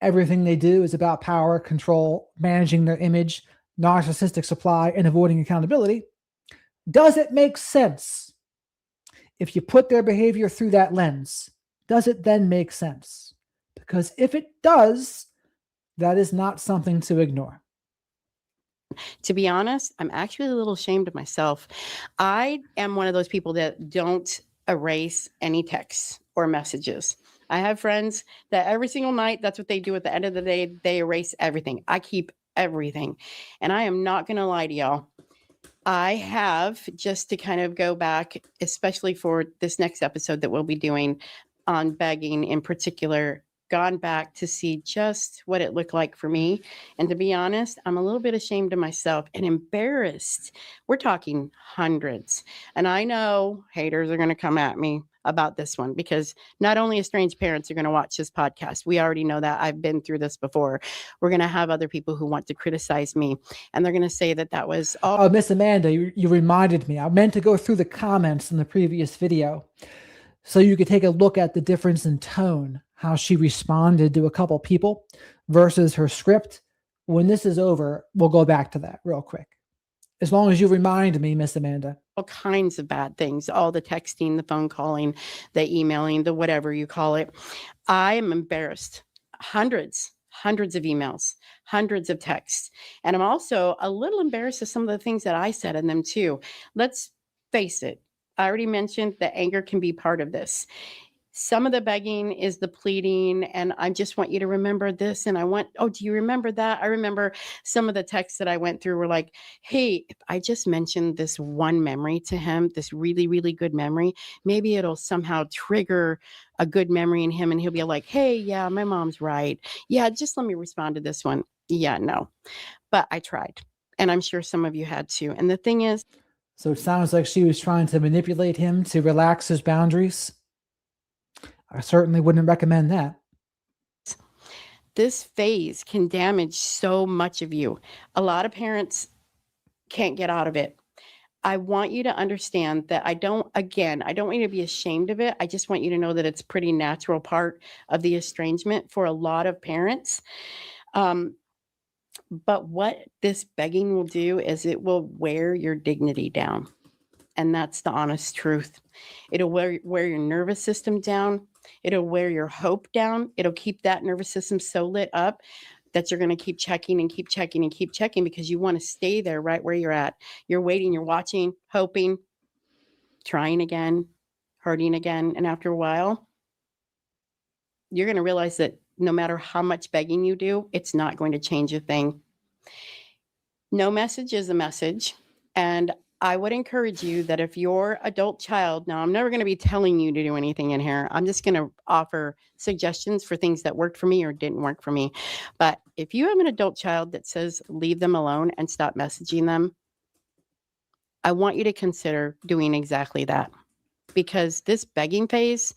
S1: everything they do is about power, control, managing their image, narcissistic supply, and avoiding accountability, does it make sense? If you put their behavior through that lens, does it then make sense? Because if it does, that is not something to ignore.
S2: To be honest, I'm actually a little ashamed of myself. I am one of those people that don't erase any texts or messages. I have friends that every single night, that's what they do at the end of the day. They erase everything. I keep everything. And I am not going to lie to y'all. I have, just to kind of go back, especially for this next episode that we'll be doing on begging in particular, gone back to see just what it looked like for me. And to be honest, I'm a little bit ashamed of myself and embarrassed. We're talking hundreds. And I know haters are going to come at me about this one, because not only estranged parents are going to watch this podcast. We already know that. I've been through this before. We're going to have other people who want to criticize me, and they're going to say that that was all.
S1: Oh, Miss Amanda, you reminded me. I meant to go through the comments in the previous video so you could take a look at the difference in tone, how she responded to a couple people versus her script. When this is over, we'll go back to that real quick. As long as you remind me, Miss Amanda.
S2: All kinds of bad things, all the texting, the phone calling, the emailing, the whatever you call it. I am embarrassed. Hundreds of emails, hundreds of texts. And I'm also a little embarrassed of some of the things that I said in them too. Let's face it. I already mentioned that anger can be part of this. Some of the begging is the pleading, and I just want you to remember this. And do you remember that? I remember some of the texts that I went through were like, hey, if I just mentioned this one memory to him, this really, really good memory, maybe it'll somehow trigger a good memory in him. And he'll be like, hey, yeah, my mom's right. Yeah, just let me respond to this one. Yeah, no. But I tried. And I'm sure some of you had too. And the thing is,
S1: so it sounds like she was trying to manipulate him to relax his boundaries. I certainly wouldn't recommend that.
S2: This phase can damage so much of you. A lot of parents can't get out of it. I want you to understand that I don't want you to be ashamed of it. I just want you to know that it's a pretty natural part of the estrangement for a lot of parents. But what this begging will do is it will wear your dignity down. And that's the honest truth. It'll wear your nervous system down. It'll wear your hope down. It'll keep that nervous system so lit up that you're going to keep checking and keep checking and keep checking, because you want to stay there right where you're at. You're waiting, you're watching, hoping, trying again, hurting again. And after a while, you're going to realize that no matter how much begging you do, it's not going to change a thing. No message is a message. And I would encourage you that if your adult child, now I'm never going to be telling you to do anything in here. I'm just going to offer suggestions for things that worked for me or didn't work for me. But if you have an adult child that says, leave them alone and stop messaging them, I want you to consider doing exactly that. because this begging phase,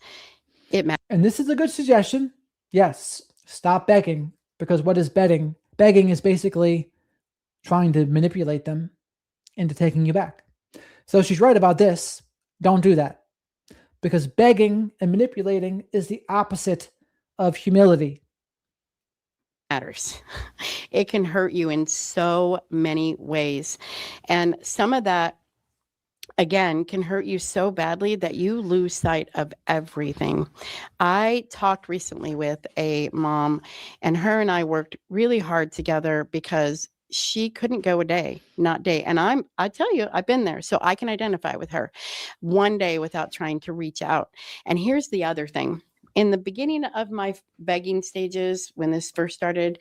S2: it matters.
S1: And this is a good suggestion. Yes, stop begging, because what is begging? Begging is basically trying to manipulate them into taking you back. So she's right about this. Don't do that, because begging and manipulating is the opposite of humility.
S2: Matters. It can hurt you in so many ways. And some of that, again, can hurt you so badly that you lose sight of everything. I talked recently with a mom, and her and I worked really hard together because she couldn't go a day, not day. And I tell you, I've been there, so I can identify with her one day without trying to reach out. And here's the other thing. In the beginning of my begging stages, when this first started,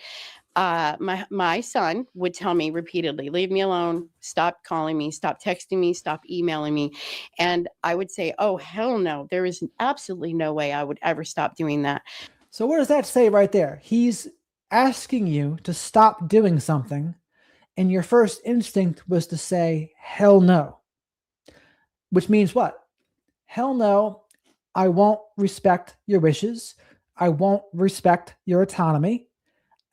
S2: my son would tell me repeatedly, leave me alone, stop calling me, stop texting me, stop emailing me. And I would say, oh, hell no, there is absolutely no way I would ever stop doing that.
S1: So, what does that say right there? He's asking you to stop doing something, and your first instinct was to say, hell no. Which means what? Hell no, I won't respect your wishes. I won't respect your autonomy.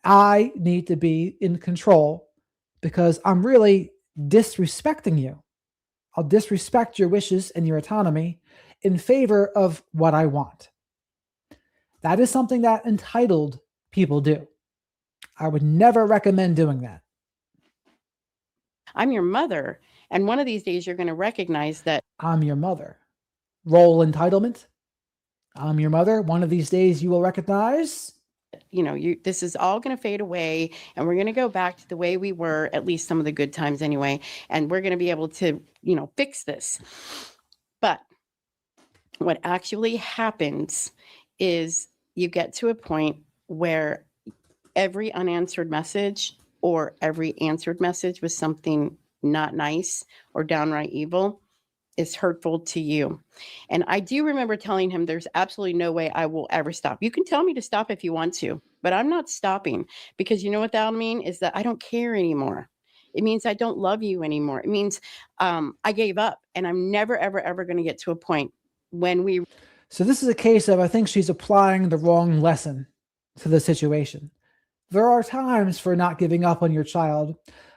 S1: I need to be in control because I'm really disrespecting you. I'll disrespect your wishes and your autonomy in favor of what I want. That is something that entitled people do. I would never recommend doing that.
S2: I'm your mother. And one of these days, you're going to recognize that
S1: I'm your mother. Role entitlement. I'm your mother. One of these days, you will recognize.
S2: This is all going to fade away, and we're going to go back to the way we were, at least some of the good times anyway. And we're going to be able to, fix this. But what actually happens is you get to a point where every unanswered message or every answered message with something not nice or downright evil is hurtful to you. And I do remember telling him there's absolutely no way I will ever stop. You can tell me to stop if you want to, but I'm not stopping, because you know what that'll mean is that I don't care anymore. It means I don't love you anymore. It means I gave up, and I'm never, ever, ever going to get to a point when we.
S1: So this is a case of, I think she's applying the wrong lesson to the situation. There are times for not giving up on your child,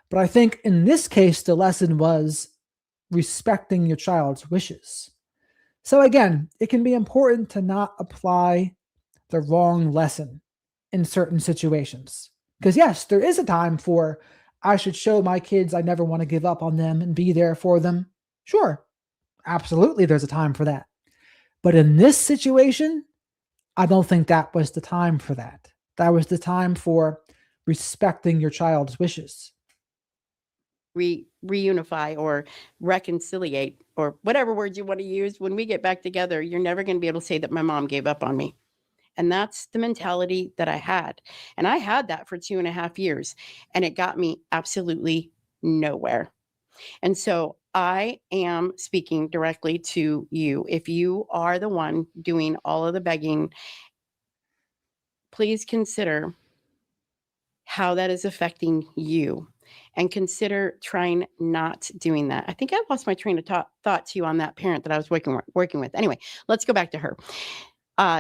S1: but I think in this case, the lesson was respecting your child's wishes. So again, it can be important to not apply the wrong lesson in certain situations. Because yes, there is a time for, I should show my kids I never want to give up on them and be there for them. Sure, absolutely, there's a time for that. But in this situation, I don't think that was the time for that. That was the time for respecting your child's wishes.
S2: Reunify or reconciliate, or whatever words you want to use. When we get back together, you're never going to be able to say that my mom gave up on me. And that's the mentality that I had. And I had that for 2.5 years, and it got me absolutely nowhere. And so I am speaking directly to you. If you are the one doing all of the begging, please consider how that is affecting you, and consider trying not doing that. I think I lost my train of thought to you on that parent that I was working with. Anyway, let's go back to her.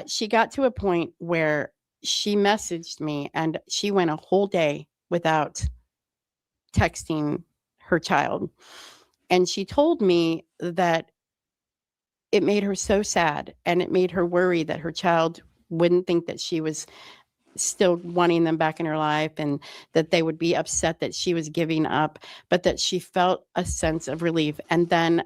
S2: She got to a point where she messaged me, and she went a whole day without texting her child. And she told me that it made her so sad, and it made her worry that her child wouldn't think that she was still wanting them back in her life, and that they would be upset that she was giving up, but that she felt a sense of relief. And then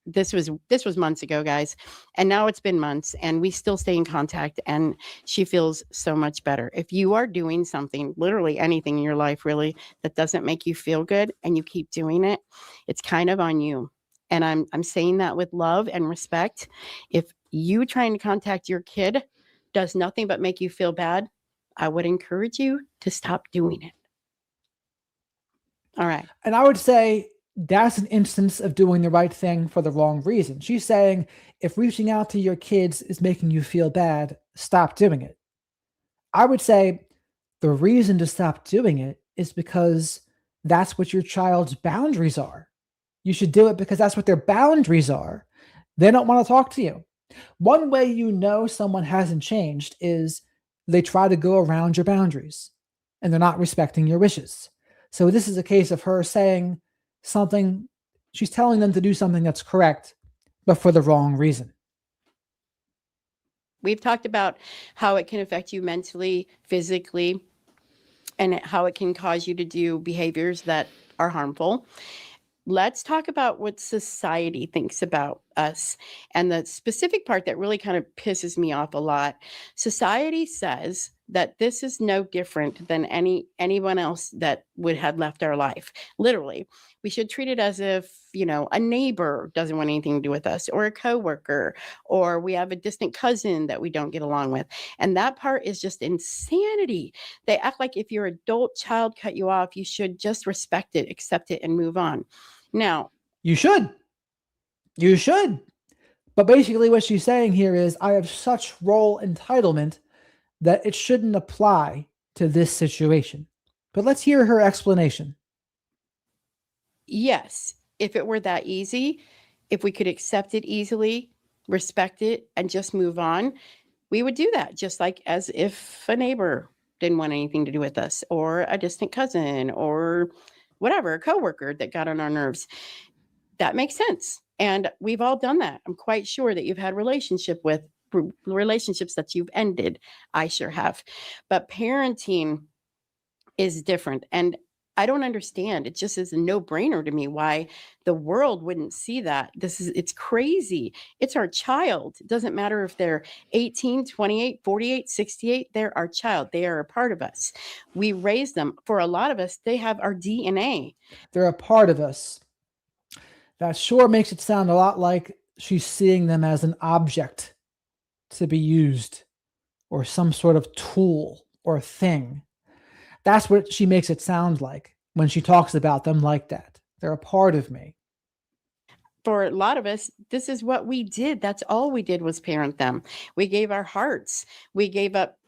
S2: this was months ago, guys, and now it's been months, and we still stay in contact, and she feels so much better. If you are doing something, literally anything in your life really, that doesn't make you feel good, and you keep doing it, it's kind of on you. And I'm saying that with love and respect. If you trying to contact your kid does nothing but make you feel bad, I would encourage you to stop doing it. All right.
S1: And I would say that's an instance of doing the right thing for the wrong reason. She's saying, if reaching out to your kids is making you feel bad, stop doing it. I would say the reason to stop doing it is because that's what your child's boundaries are. You should do it because that's what their boundaries are. They don't want to talk to you. One way you know someone hasn't changed is they try to go around your boundaries and they're not respecting your wishes. So, this is a case of her saying something, she's telling them to do something that's correct, but for the wrong reason.
S2: We've talked about how it can affect you mentally, physically, and how it can cause you to do behaviors that are harmful. Let's talk about what society thinks about us. And the specific part that really kind of pisses me off a lot. Society says that this is no different than anyone else that would have left our life. Literally, we should treat it as if, a neighbor doesn't want anything to do with us, or a coworker, or we have a distant cousin that we don't get along with. And that part is just insanity. They act like if your adult child cut you off, you should just respect it, accept it, and move on. Now,
S1: You should. You should. But basically, what she's saying here is I have such role entitlement that it shouldn't apply to this situation. But let's hear her explanation.
S2: yes, if it were that easy, if we could accept it easily, respect it, and just move on, we would do that, just like as if a neighbor didn't want anything to do with us, or a distant cousin, or whatever, a coworker that got on our nerves. That makes sense. And we've all done that. I'm quite sure that you've had relationships that you've ended. I sure have. But parenting is different. And I don't understand. It just is a no-brainer to me why the world wouldn't see that. It's crazy. It's our child. It doesn't matter if they're 18, 28, 48, 68, they're our child. They are a part of us. We raise them. For a lot of us, they have our DNA.
S1: They're a part of us. That sure makes it sound a lot like she's seeing them as an object to be used or some sort of tool or thing. That's what she makes it sound like when she talks about them like that. They're a part of me.
S2: For a lot of us, this is what we did. That's all we did was parent them. We gave our hearts. We gave up.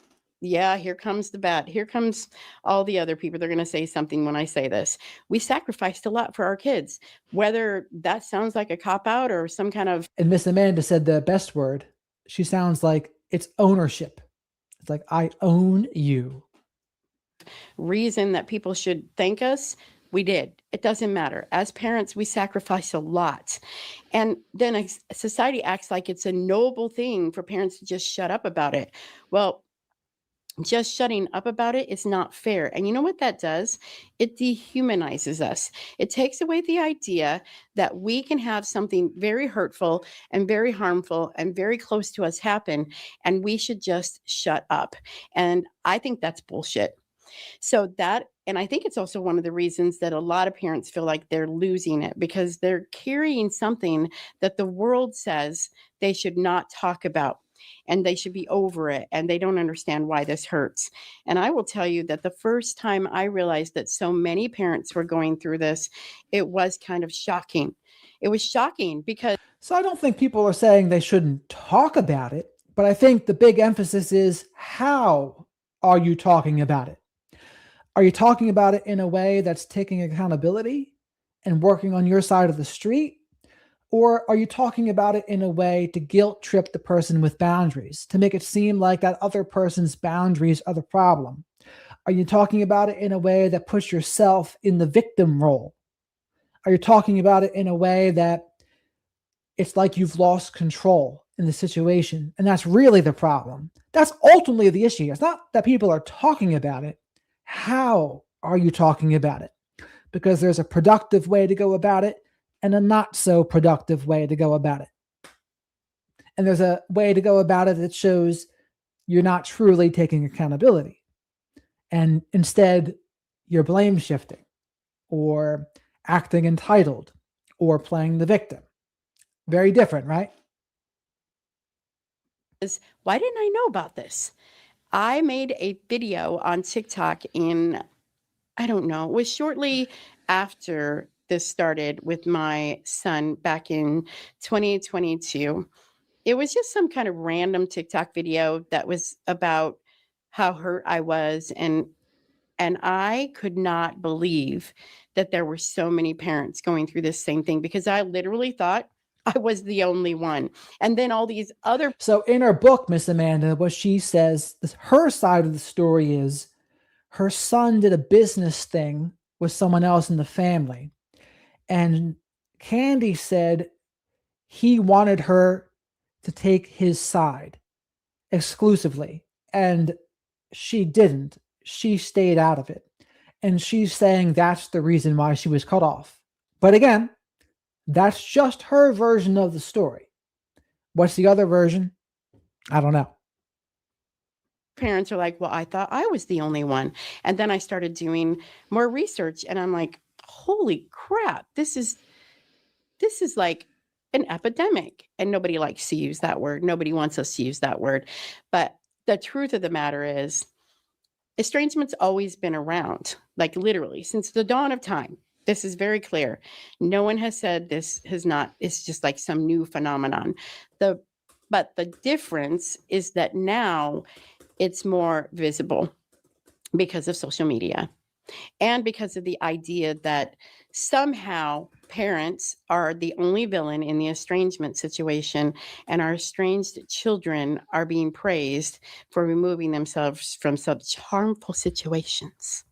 S2: Yeah, here comes the bat. Here comes all the other people. They're going to say something when I say this. We sacrificed a lot for our kids, whether that sounds like a cop out or some kind of
S1: And Miss Amanda said the best word. She sounds like it's ownership. It's like, I own you.
S2: reason that people should thank us. We did. It doesn't matter. As parents, we sacrifice a lot. And then society acts like it's a noble thing for parents to just shut up about it. Well, just shutting up about it is not fair. And you know what that does? It dehumanizes us. It takes away the idea that we can have something very hurtful and very harmful and very close to us happen, and we should just shut up. And I think that's bullshit. And I think it's also one of the reasons that a lot of parents feel like they're losing it because they're carrying something that the world says they should not talk about and they should be over it and they don't understand why this hurts. And I will tell you that the first time I realized that so many parents were going through this, it was kind of shocking. It was shocking because
S1: So I don't think people are saying they shouldn't talk about it, but I think the big emphasis is how are you talking about it? Are you talking about it in a way that's taking accountability and working on your side of the street? Or are you talking about it in a way to guilt trip the person with boundaries, to make it seem like that other person's boundaries are the problem? Are you talking about it in a way that puts yourself in the victim role? Are you talking about it in a way that it's like you've lost control in the situation? And that's really the problem. That's ultimately the issue. It's not that people are talking about it. How are you talking about it? Because there's a productive way to go about it and a not so productive way to go about it. And there's a way to go about it that shows you're not truly taking accountability. And instead, you're blame shifting or acting entitled or playing the victim. Very different, right?
S2: why didn't I know about this? I made a video on TikTok in, I don't know, it was shortly after this started with my son back in 2022. It was just some kind of random TikTok video that was about how hurt I was and I could not believe that there were so many parents going through this same thing because I literally thought I was the only one. And then all these other
S1: So in her book, Miss Amanda, what she says, her side of the story is her son did a business thing with someone else in the family. And Candi said he wanted her to take his side exclusively. And she didn't. She stayed out of it. And she's saying that's the reason why she was cut off. But again, that's just her version of the story. What's the other version? I don't know.
S2: parents are like, well, I thought I was the only one. And then I started doing more research and I'm like, holy crap, this is like an epidemic. And nobody likes to use that word. Nobody wants us to use that word. But the truth of the matter is, estrangement's always been around, like literally since the dawn of time. This is very clear. No one has said this has not, it's just like some new phenomenon. But the difference is that now it's more visible because of social media and because of the idea that somehow parents are the only villain in the estrangement situation, and our estranged children are being praised for removing themselves from such harmful situations.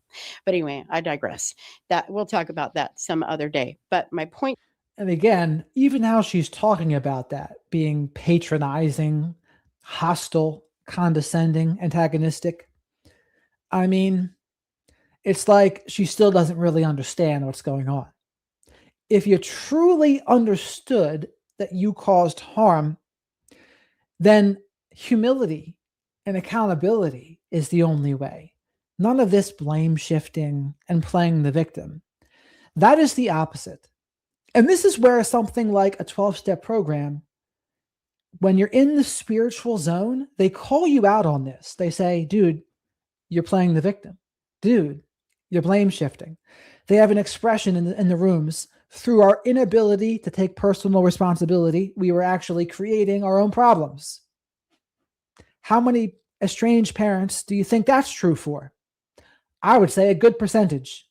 S2: But anyway, I digress. That we'll talk about that some other day. But my point,
S1: And again, even how she's talking about that being patronizing, hostile, condescending, antagonistic, I mean, it's like she still doesn't really understand what's going on. If you truly understood that you caused harm, then humility and accountability is the only way. None of this blame shifting and playing the victim. That is the opposite. And this is where something like a 12-step program, when you're in the spiritual zone, they call you out on this. They say, dude, you're playing the victim. Dude, you're blame shifting. They have an expression in the rooms. Through our inability to take personal responsibility, we were actually creating our own problems. How many estranged parents do you think that's true for? I would say a good percentage.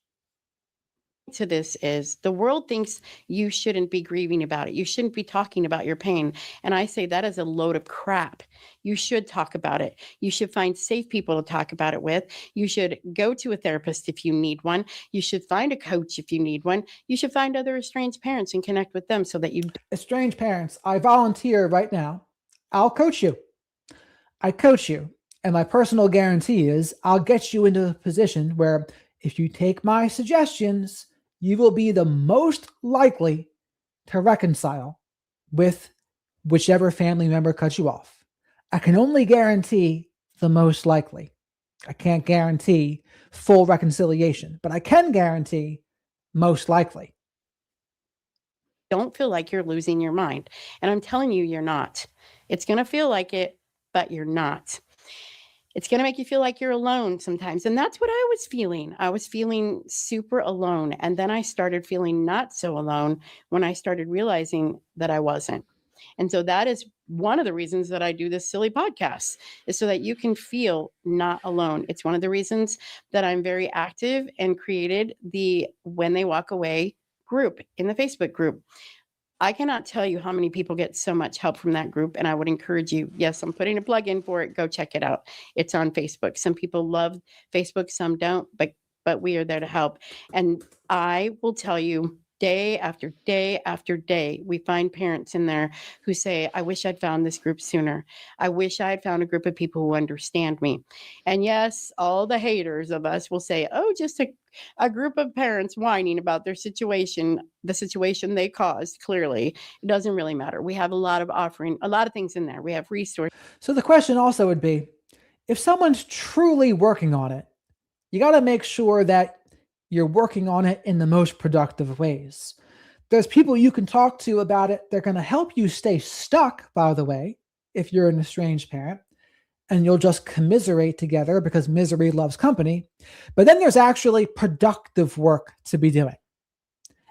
S2: to this is the world thinks you shouldn't be grieving about it. You shouldn't be talking about your pain. And I say that is a load of crap. You should talk about it. You should find safe people to talk about it with. You should go to a therapist if you need one. You should find a coach if you need one. You should find other estranged parents and connect with them so that you.
S1: Estranged parents, I volunteer right now. I'll coach you. I coach you. And my personal guarantee is I'll get you into a position where if you take my suggestions, you will be the most likely to reconcile with whichever family member cut you off. I can only guarantee the most likely. I can't guarantee full reconciliation, but I can guarantee most likely.
S2: Don't feel like you're losing your mind. And I'm telling you, you're not. It's going to feel like it, but you're not. It's going to make you feel like you're alone sometimes. And that's what I was feeling. I was feeling super alone. And then I started feeling not so alone when I started realizing that I wasn't. And so that is one of the reasons that I do this silly podcast, is so that you can feel not alone. It's one of the reasons that I'm very active and created the When They Walk Away group in the Facebook group. I cannot tell you how many people get so much help from that group. And I would encourage you, yes, I'm putting a plug in for it. Go check it out. It's on Facebook. Some people love Facebook, some don't, but we are there to help. And I will tell you, day after day after day, we find parents in there who say, I wish I'd found this group sooner. I wish I had found a group of people who understand me. And yes, all the haters of us will say, oh, just a group of parents whining about their situation, the situation they caused. Clearly, it doesn't really matter. We have a lot of things in there. We have resources.
S1: So the question also would be, if someone's truly working on it, you got to make sure that you're working on it in the most productive ways. There's people you can talk to about it. They're going to help you stay stuck, by the way, if you're an estranged parent, and you'll just commiserate together because misery loves company. But then there's actually productive work to be doing.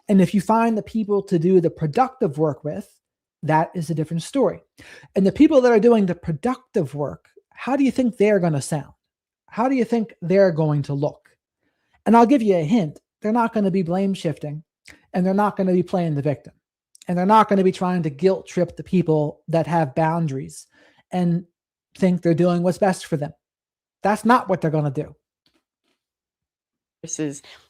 S1: And if you find the people to do the productive work with, that is a different story. And the people that are doing the productive work, how do you think they're going to sound? How do you think they're going to look? And I'll give you a hint. They're not going to be blame shifting, and they're not going to be playing the victim. And they're not going to be trying to guilt trip the people that have boundaries and think they're doing what's best for them. That's not what they're going to do.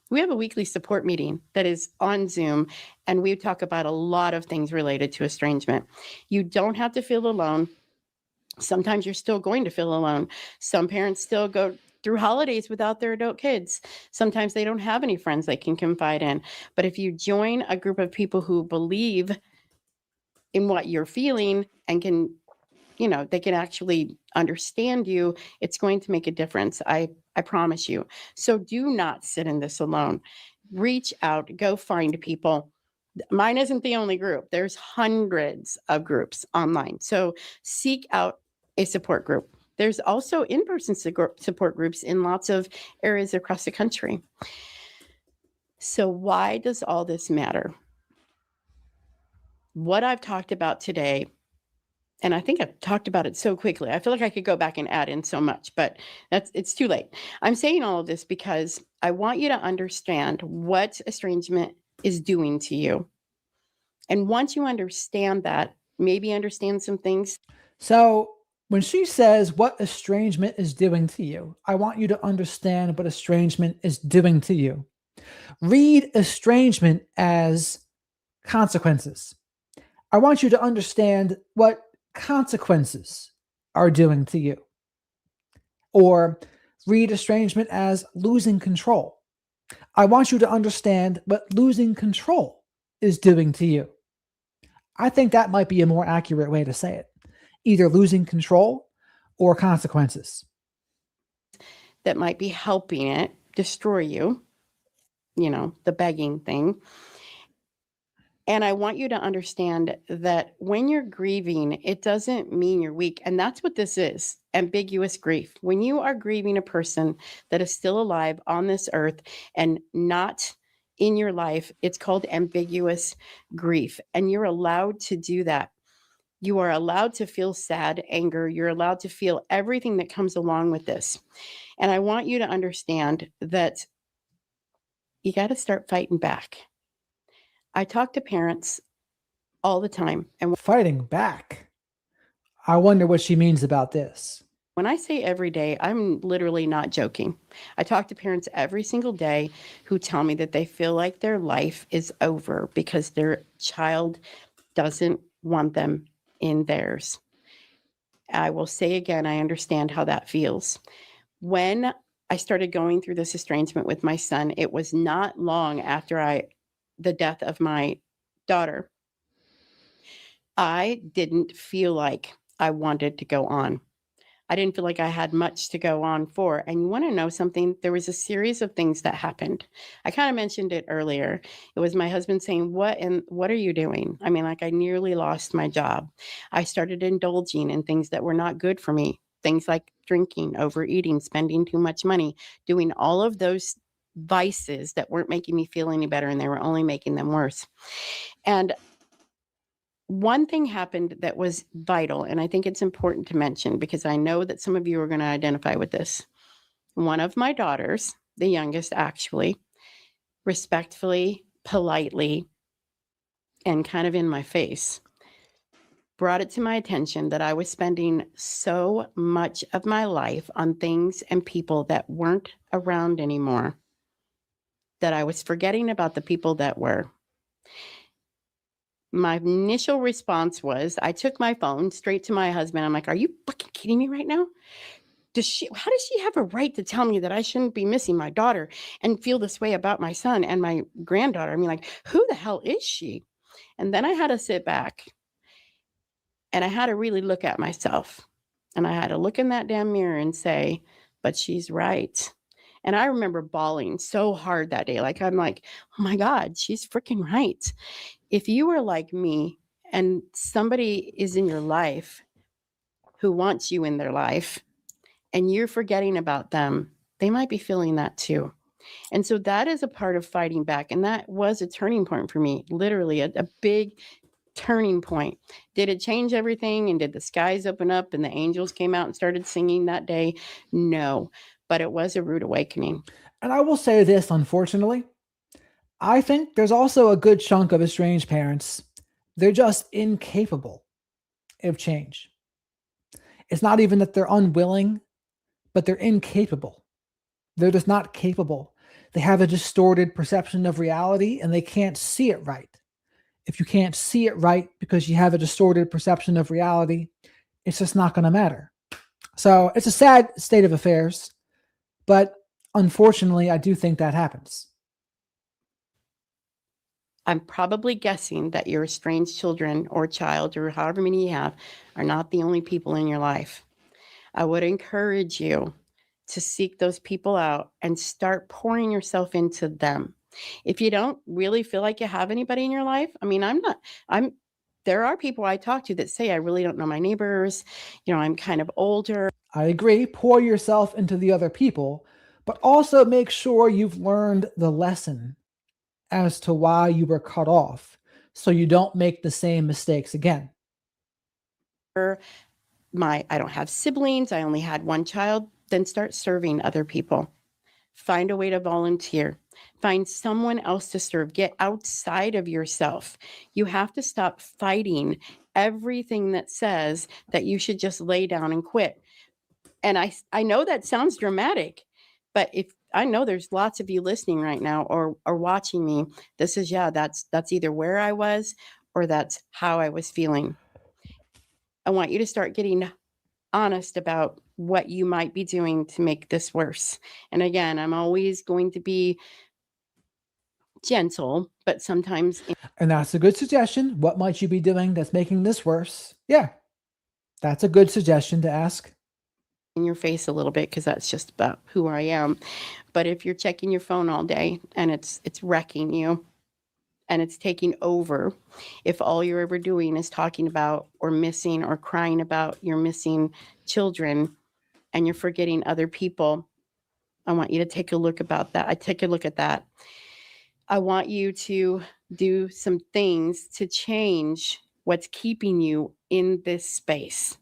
S2: We have a weekly support meeting that is on Zoom, and we talk about a lot of things related to estrangement. You don't have to feel alone. Sometimes you're still going to feel alone. Some parents still go through holidays without their adult kids. Sometimes they don't have any friends they can confide in. But if you join a group of people who believe in what you're feeling and can, they can actually understand you, it's going to make a difference. I promise you. So do not sit in this alone. Reach out, go find people. Mine isn't the only group. There's hundreds of groups online. So seek out a support group. There's also in-person support groups in lots of areas across the country. So why does all this matter? What I've talked about today, and I think I've talked about it so quickly, I feel like I could go back and add in so much, but it's too late. I'm saying all of this because I want you to understand what estrangement is doing to you. And once you understand that, maybe understand some things.
S1: So when she says what estrangement is doing to you, I want you to understand what estrangement is doing to you. Read estrangement as consequences. I want you to understand what consequences are doing to you. Or read estrangement as losing control. I want you to understand what losing control is doing to you. I think that might be a more accurate way to say it. Either losing control or consequences.
S2: That might be helping it destroy you, the begging thing. And I want you to understand that when you're grieving, it doesn't mean you're weak. And that's what this is, ambiguous grief. When you are grieving a person that is still alive on this earth and not in your life, it's called ambiguous grief. And you're allowed to do that. You are allowed to feel sad, anger. You're allowed to feel everything that comes along with this. And I want you to understand that you got to start fighting back. I talk to parents all the time. And
S1: fighting back. I wonder what she means about this.
S2: When I say every day, I'm literally not joking. I talk to parents every single day who tell me that they feel like their life is over because their child doesn't want them in theirs. I will say again, I understand how that feels. When I started going through this estrangement with my son, it was not long after the death of my daughter. I didn't feel like I wanted to go on. I didn't feel like I had much to go on for. And you want to know something? There was a series of things that happened. I kind of mentioned it earlier. It was my husband saying, what are you doing? I mean, like I nearly lost my job. I started indulging in things that were not good for me. Things like drinking, overeating, spending too much money, doing all of those vices that weren't making me feel any better and they were only making them worse. And one thing happened that was vital, and I think it's important to mention because I know that some of you are going to identify with this. One of my daughters, the youngest actually, respectfully, politely, and kind of in my face, brought it to my attention that I was spending so much of my life on things and people that weren't around anymore, that I was forgetting about the people that were. My initial response was, I took my phone straight to my husband. I'm like, are you fucking kidding me right now? How does she have a right to tell me that I shouldn't be missing my daughter and feel this way about my son and my granddaughter? I mean, like, who the hell is she? And then I had to sit back and I had to really look at myself. And I had to look in that damn mirror and say, but she's right. And I remember bawling so hard that day. Like, I'm like, oh my God, she's freaking right. If you are like me and somebody is in your life who wants you in their life and you're forgetting about them, they might be feeling that too. And so that is a part of fighting back. And that was a turning point for me, literally a big turning point. Did it change everything? And did the skies open up and the angels came out and started singing that day? No, but it was a rude awakening.
S1: And I will say this, unfortunately, I think there's also a good chunk of estranged parents They're just incapable of change. It's not even that they're unwilling, but they're incapable. They're just not capable. They have a distorted perception of reality and they can't see it right. If you can't see it right because you have a distorted perception of reality, it's just not going to matter. So it's a sad state of affairs, but unfortunately, I do think that happens.
S2: I'm probably guessing that your estranged children or child or however many you have are not the only people in your life. I would encourage you to seek those people out and start pouring yourself into them. If you don't really feel like you have anybody in your life, I mean, there are people I talk to that say, I really don't know my neighbors. I'm kind of older.
S1: I agree, pour yourself into the other people, but also make sure you've learned the lesson as to why you were cut off so you don't make the same mistakes again.
S2: I don't have siblings. I only had one child. Then start serving other people. Find a way to volunteer. Find someone else to serve. Get outside of yourself. You have to stop fighting everything that says that you should just lay down and quit. And I know that sounds dramatic, but if I know there's lots of you listening right now or watching me, that's either where I was or that's how I was feeling. I want you to start getting honest about what you might be doing to make this worse. And again, I'm always going to be gentle, but sometimes
S1: And that's a good suggestion. What might you be doing that's making this worse? Yeah, that's a good suggestion to ask.
S2: in your face a little bit because that's just about who I am. But if you're checking your phone all day and it's wrecking you and it's taking over, if all you're ever doing is talking about or missing or crying about your missing children and you're forgetting other people, I want you to take a look about that. I take a look at that. I want you to do some things to change what's keeping you in this space.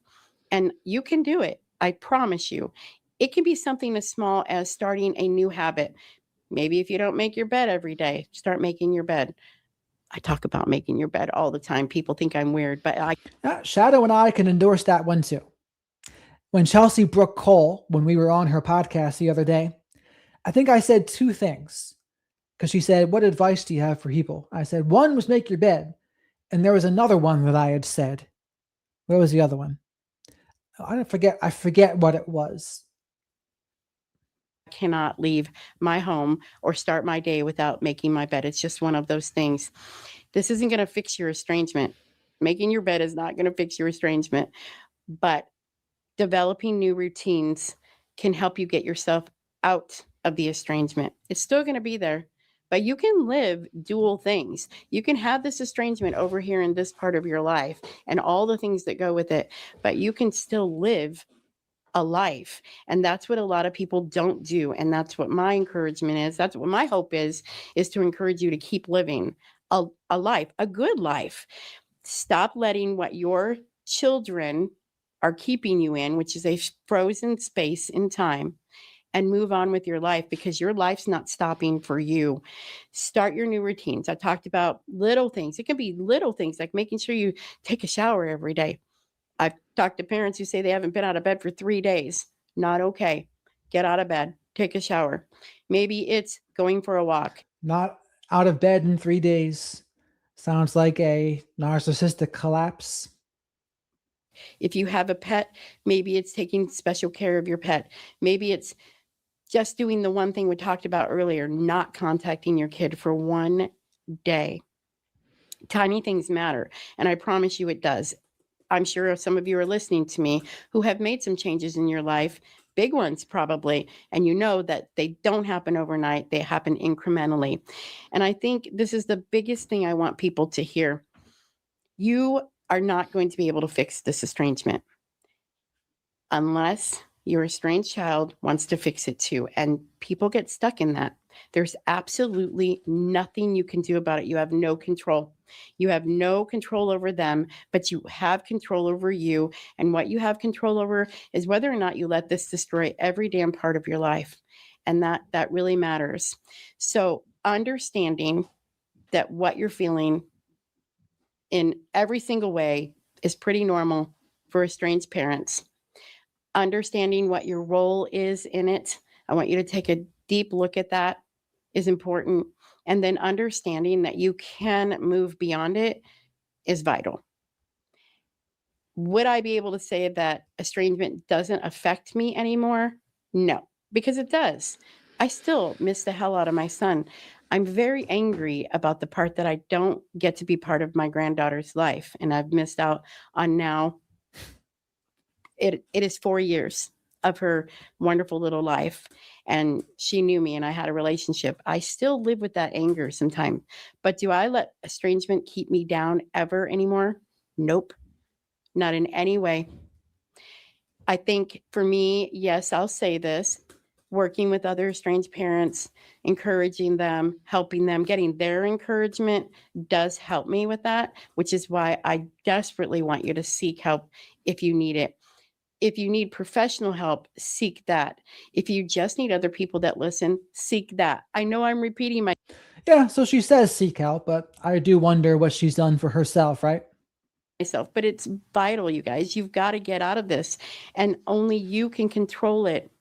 S2: And you can do it. I promise you. It can be something as small as starting a new habit. Maybe if you don't make your bed every day, start making your bed. I talk about making your bed all the time. People think I'm weird, but
S1: Shadow and I can endorse that one too. When Chelsea Brooke Cole, when we were on her podcast the other day, I think I said two things because she said, "What advice do you have for people?" I said, one was make your bed. And there was another one that I had said. What was the other one? I forget what it was.
S2: cannot leave my home or start my day without making my bed. It's just one of those things. This isn't going to fix your estrangement. Making your bed is not going to fix your estrangement, but developing new routines can help you get yourself out of the estrangement. It's still going to be there, but you can live dual things. You can have this estrangement over here in this part of your life and all the things that go with it, but you can still live a life. And that's what a lot of people don't do. And that's what my encouragement is. That's what my hope is to encourage you to keep living a life, a good life. Stop letting what your children are keeping you in, which is a frozen space in time, and move on with your life because your life's not stopping for you. Start your new routines. I talked about little things. It can be little things like making sure you take a shower every day. I've talked to parents who say they haven't been out of bed for 3 days. Not okay. Get out of bed, take a shower. Maybe it's going for a walk.
S1: Not out of bed in 3 days. Sounds like a narcissistic collapse.
S2: If you have a pet, maybe it's taking special care of your pet. Maybe it's just doing the one thing we talked about earlier, not contacting your kid for 1 day. Tiny things matter, and I promise you it does. I'm sure some of you are listening to me who have made some changes in your life, big ones probably, and you know that they don't happen overnight, they happen incrementally. And I think this is the biggest thing I want people to hear. You are not going to be able to fix this estrangement unless your estranged child wants to fix it too. And people get stuck in that. There's absolutely nothing you can do about it. You have no control. You have no control over them, but you have control over you. And what you have control over is whether or not you let this destroy every damn part of your life. And that really matters. So understanding that what you're feeling in every single way is pretty normal for estranged parents. Understanding what your role is in it, I want you to take a deep look at that, is important. And then understanding that you can move beyond it is vital. Would I be able to say that estrangement doesn't affect me anymore? No, because it does. I still miss the hell out of my son. I'm very angry about the part that I don't get to be part of my granddaughter's life. And I've missed out on now, it is 4 years of her wonderful little life. And she knew me and I had a relationship. I still live with that anger sometimes. But do I let estrangement keep me down ever anymore? Nope. Not in any way. I think for me, yes, I'll say this, working with other estranged parents, encouraging them, helping them, getting their encouragement does help me with that, which is why I desperately want you to seek help if you need it. If you need professional help, seek that. If you just need other people that listen, seek that. I know I'm repeating
S1: Yeah, so she says seek help, but I do wonder what she's done for herself, right?
S2: myself, but it's vital, you guys. You've got to get out of this, and only you can control it.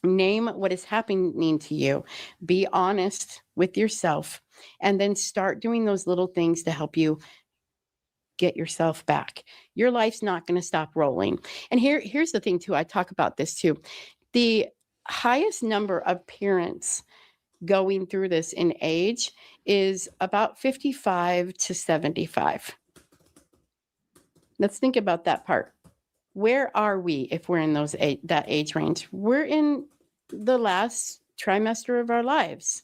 S2: Name what is happening to you. Be honest with yourself, and then start doing those little things to help you get yourself back. Your life's not going to stop rolling. And here's the thing too. I talk about this too. The highest number of parents going through this in age is about 55 to 75. Let's think about that part. Where are we if we're in that age range? We're in the last trimester of our lives.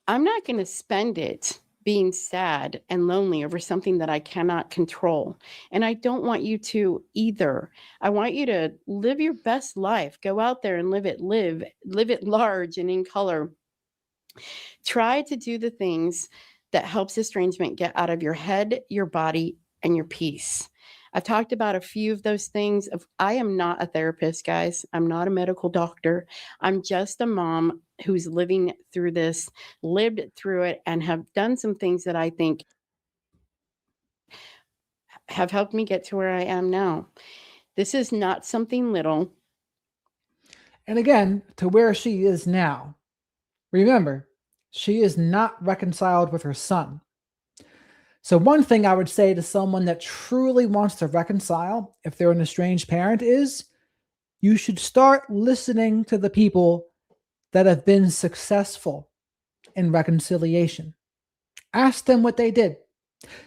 S2: I'm not going to spend it being sad and lonely over something that I cannot control. And I don't want you to either. I want you to live your best life. Go out there and live it large and in color. Try to do the things that helps estrangement get out of your head, your body, and your peace. I've talked about a few of those things. I am not a therapist, guys. I'm not a medical doctor. I'm just a mom who's living through this, lived through it, and have done some things that I think have helped me get to where I am now. This is not something little.
S1: And again, to where she is now. Remember, she is not reconciled with her son. So, one thing I would say to someone that truly wants to reconcile, if they're an estranged parent, is you should start listening to the people that have been successful in reconciliation. Ask them what they did.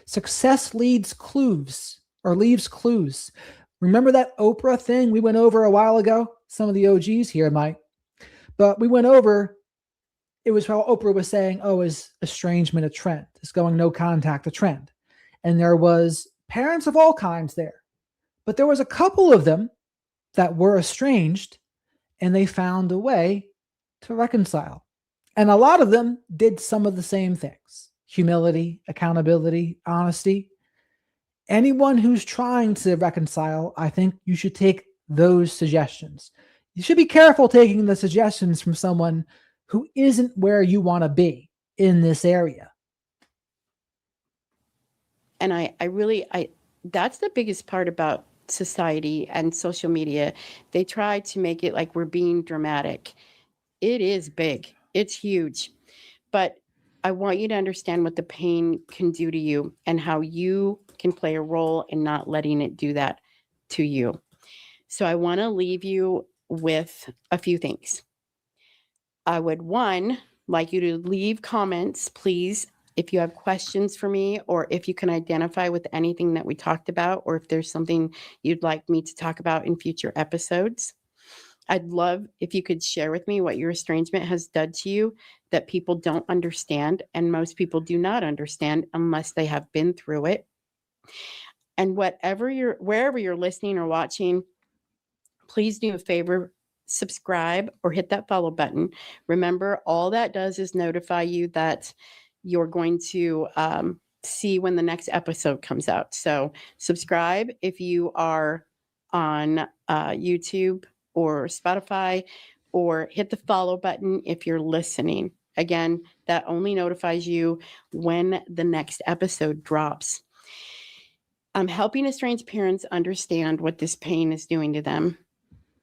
S1: Success leaves clues. Remember that Oprah thing we went over a while ago? Some of the OGs here might. But we went over, it was how Oprah was saying, oh, is estrangement a trend? Is going no contact a trend? And there was parents of all kinds there. But there was a couple of them that were estranged, and they found a way to reconcile. And a lot of them did some of the same things: humility, accountability, honesty. Anyone who's trying to reconcile, I think you should take those suggestions. You should be careful taking the suggestions from someone who isn't where you want to be in this area.
S2: And I really, that's the biggest part about society and social media. They try to make it like we're being dramatic. It is big, it's huge. But I want you to understand what the pain can do to you and how you can play a role in not letting it do that to you. So I want to leave you with a few things. I would, one, like you to leave comments, please, if you have questions for me, or if you can identify with anything that we talked about, or if there's something you'd like me to talk about in future episodes. I'd love if you could share with me what your estrangement has done to you that people don't understand, and most people do not understand unless they have been through it. And wherever you're listening or watching, please do a favor, subscribe or hit that follow button. Remember, all that does is notify you that you're going to see when the next episode comes out. So subscribe if you are on YouTube or Spotify, or hit the follow button if you're listening. Again, that only notifies you when the next episode drops. I'm helping estranged parents understand what this pain is doing to them.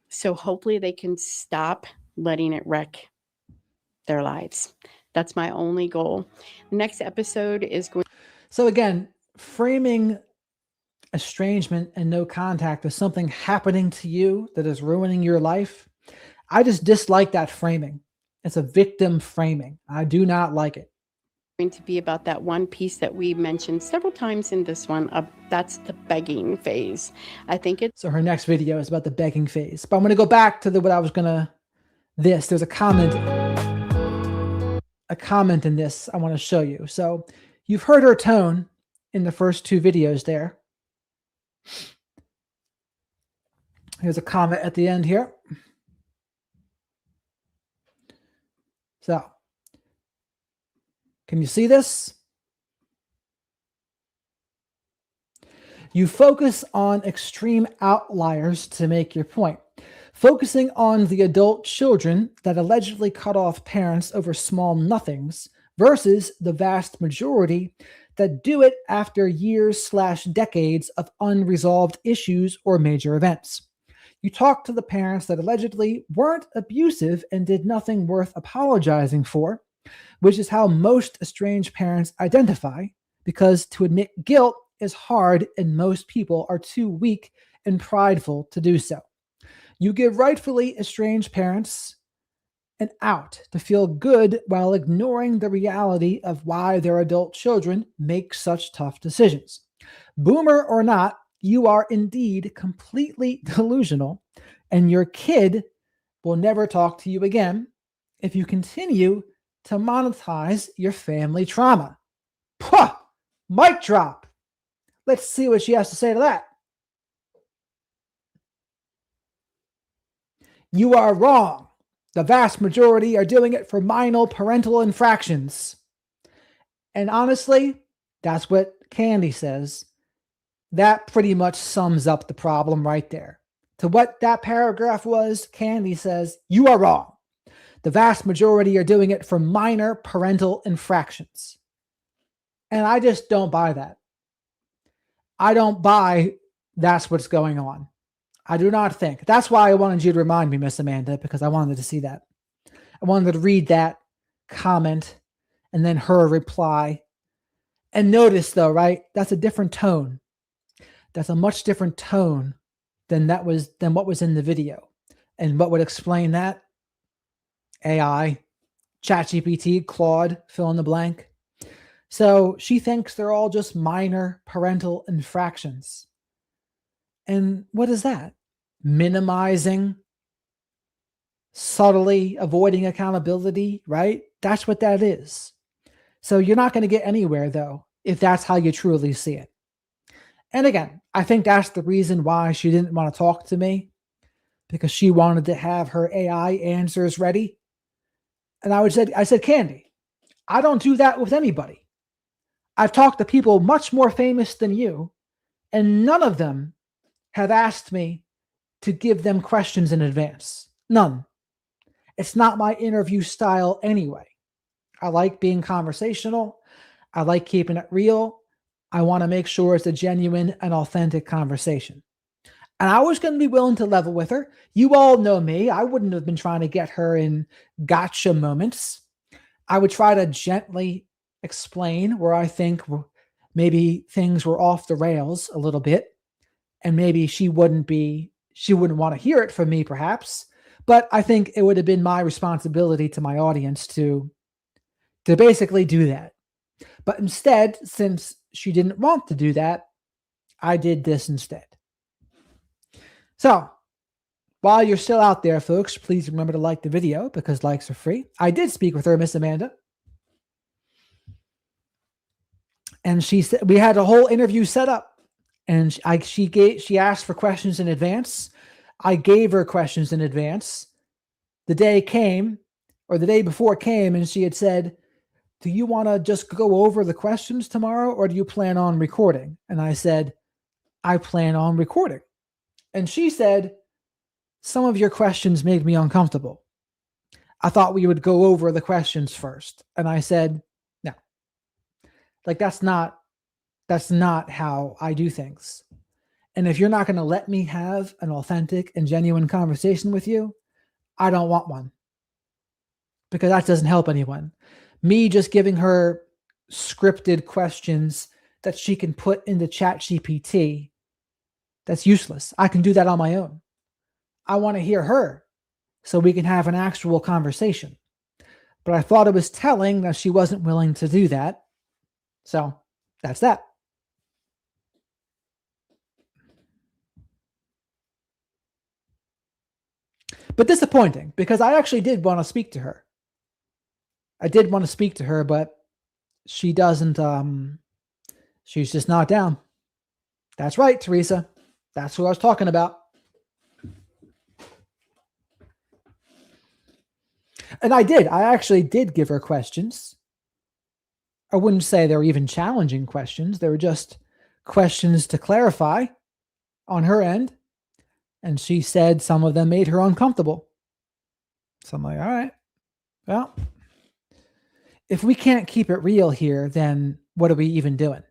S2: So hopefully they can stop letting it wreck their lives. That's my only goal. The next episode is going.
S1: So again, framing estrangement and no contact as something happening to you that is ruining your life, I just dislike that framing. It's a victim framing. I do not like it.
S2: Going to be about that one piece that we mentioned several times in this one. That's the begging phase. I think it's.
S1: So her next video is about the begging phase. But I'm going to go back to what I was going to. There's a comment in this I want to show you. So you've heard her tone in the first two videos there. Here's a comment at the end here. So, can you see this? You focus on extreme outliers to make your point, focusing on the adult children that allegedly cut off parents over small nothings versus the vast majority that do it after years/decades of unresolved issues or major events. You talk to the parents that allegedly weren't abusive and did nothing worth apologizing for, which is how most estranged parents identify, because to admit guilt is hard and most people are too weak and prideful to do so. You give rightfully estranged parents an out to feel good while ignoring the reality of why their adult children make such tough decisions. Boomer or not, you are indeed completely delusional, and your kid will never talk to you again if you continue to monetize your family trauma. Puh! Mic drop. Let's see what she has to say to that. You are wrong. The vast majority are doing it for minor parental infractions. And honestly, that's what Candi says. That pretty much sums up the problem right there. To what that paragraph was, Candi says, you are wrong. The vast majority are doing it for minor parental infractions. And I just don't buy that. I don't buy that's what's going on. I do not think. That's why I wanted you to remind me, Miss Amanda, because I wanted to see that. I wanted to read that comment and then her reply. And notice though, right? That's a different tone. That's a much different tone than what was in the video. And what would explain that? AI, ChatGPT, Claude, fill in the blank. So she thinks they're all just minor parental infractions. And what is that? Minimizing, subtly avoiding accountability, right? That's what that is. So you're not going to get anywhere, though, if that's how you truly see it. And again, I think that's the reason why she didn't want to talk to me, because she wanted to have her AI answers ready. And I said, Candi, I don't do that with anybody. I've talked to people much more famous than you, and none of them have asked me to give them questions in advance. None. It's not my interview style anyway. I like being conversational. I like keeping it real. I want to make sure it's a genuine and authentic conversation. And I was going to be willing to level with her. You all know me. I wouldn't have been trying to get her in gotcha moments. I would try to gently explain where I think maybe things were off the rails a little bit. And maybe she wouldn't want to hear it from me, perhaps. But I think it would have been my responsibility to my audience to basically do that. But instead, since she didn't want to do that, I did this instead. So, while you're still out there, folks, please remember to like the video because likes are free. I did speak with her, Miss Amanda. And she said we had a whole interview set up. And she asked for questions in advance. I gave her questions in advance. The day came, or the day before came, and she had said, do you want to just go over the questions tomorrow, or do you plan on recording? And I said, I plan on recording. And she said, some of your questions made me uncomfortable. I thought we would go over the questions first. And I said, no, like that's not how I do things. And if you're not going to let me have an authentic and genuine conversation with you, I don't want one, because that doesn't help anyone. Me just giving her scripted questions that she can put into Chat GPT, that's useless. I can do that on my own. I want to hear her so we can have an actual conversation. But I thought it was telling that she wasn't willing to do that. So that's that. But disappointing, because I actually did want to speak to her. But she doesn't, she's just not down. That's right, Teresa. That's who I was talking about. And I actually did give her questions. I wouldn't say they were even challenging questions. They were just questions to clarify on her end. And she said some of them made her uncomfortable. So I'm like, all right, well, if we can't keep it real here, then what are we even doing?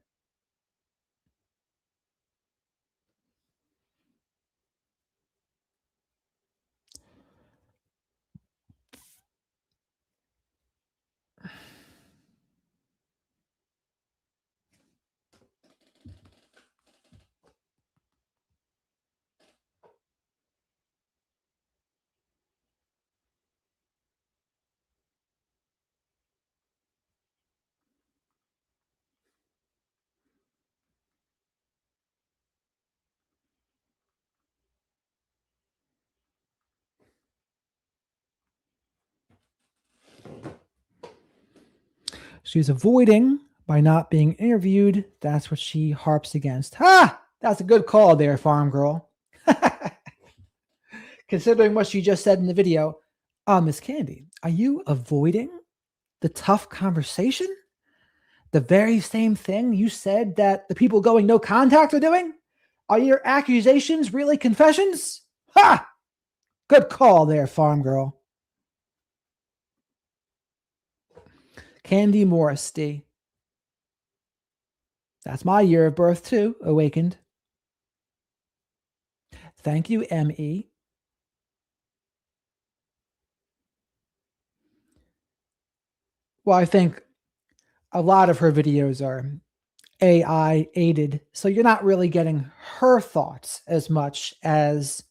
S1: She's avoiding by not being interviewed. That's what she harps against. Ha! That's a good call there, farm girl. Considering what she just said in the video, Miss Candi, are you avoiding the tough conversation? The very same thing you said that the people going no contact are doing? Are your accusations really confessions? Ha! Good call there, farm girl. Candi Morris, D. That's my year of birth, too, awakened. Thank you, M.E. Well, I think a lot of her videos are AI aided, so you're not really getting her thoughts as much as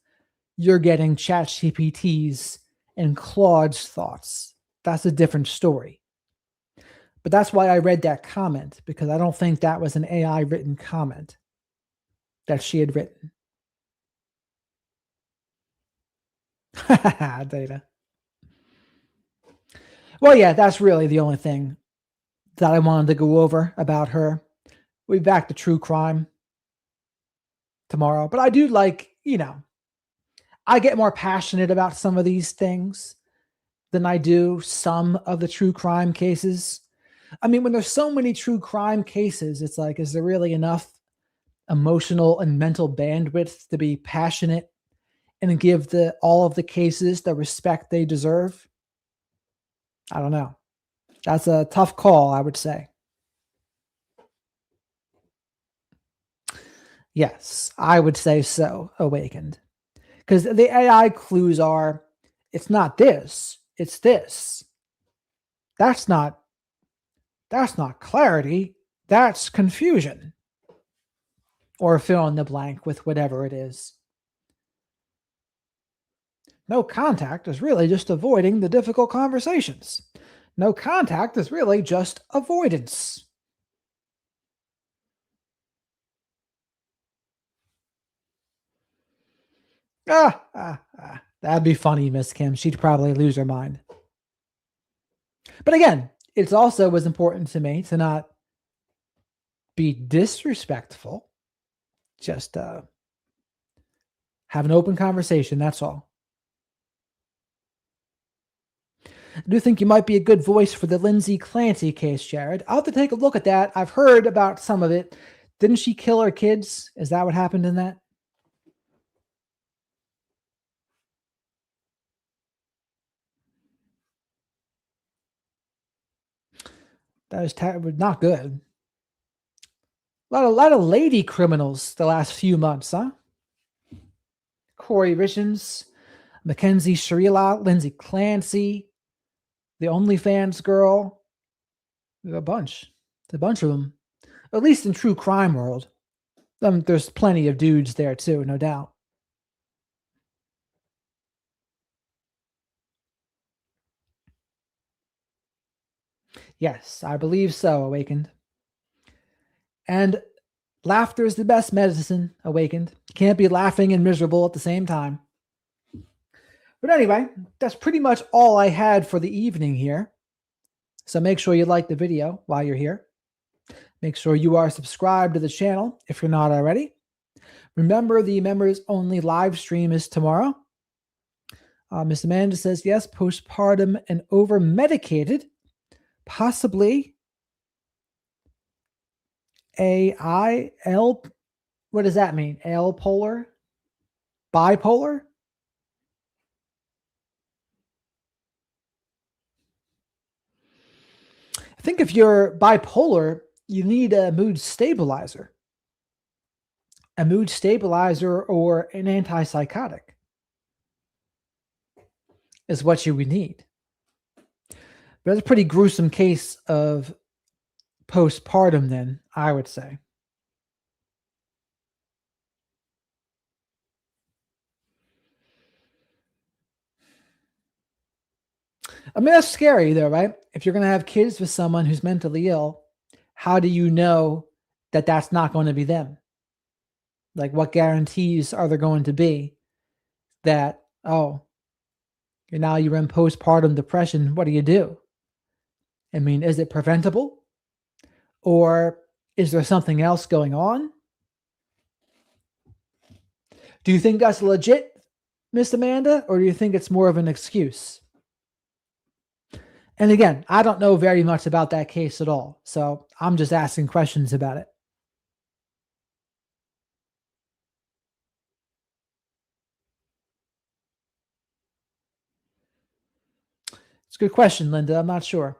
S1: you're getting ChatGPT's and Claude's thoughts. That's a different story. But that's why I read that comment, because I don't think that was an AI written comment that she had written. Data. Well, yeah, that's really the only thing that I wanted to go over about her. We'll be back to true crime tomorrow. But I do like, I get more passionate about some of these things than I do some of the true crime cases. I mean, when there's so many true crime cases, it's like, is there really enough emotional and mental bandwidth to be passionate and give all of the cases the respect they deserve? I don't know. That's a tough call, I would say. Yes, I would say so, awakened. Because the AI clues are, it's not this, it's this. That's not clarity, that's confusion. Or fill in the blank with whatever it is. No contact is really just avoiding the difficult conversations. No contact is really just avoidance. That'd be funny, Miss Kim. She'd probably lose her mind. But again, it's also was important to me to not be disrespectful. Just have an open conversation. That's all. I do think you might be a good voice for the Lindsay Clancy case, Jared. I'll have to take a look at that. I've heard about some of it. Didn't she kill her kids? Is that what happened in that? That was not good. A lot of lady criminals the last few months, huh? Corey Richens, Mackenzie Sherilla, Lindsay Clancy, the OnlyFans girl. A bunch. A bunch of them. At least in true crime world. There's plenty of dudes there too, no doubt. Yes, I believe so, Awakened. And laughter is the best medicine, Awakened. Can't be laughing and miserable at the same time. But anyway, that's pretty much all I had for the evening here. So make sure you like the video while you're here. Make sure you are subscribed to the channel if you're not already. Remember, the members only live stream is tomorrow. Miss Amanda says, yes, postpartum and over medicated. Possibly AIL. What does that mean? L polar? Bipolar? I think if you're bipolar, you need a mood stabilizer. A mood stabilizer or an antipsychotic is what you would need. But that's a pretty gruesome case of postpartum then, I would say. I mean, that's scary though, right? If you're going to have kids with someone who's mentally ill, how do you know that that's not going to be them? Like, what guarantees are there going to be that, oh, now you're in postpartum depression? What do you do? I mean, is it preventable? Or is there something else going on? Do you think that's legit, Miss Amanda? Or do you think it's more of an excuse? And again, I don't know very much about that case at all. So I'm just asking questions about it. It's a good question, Linda. I'm not sure.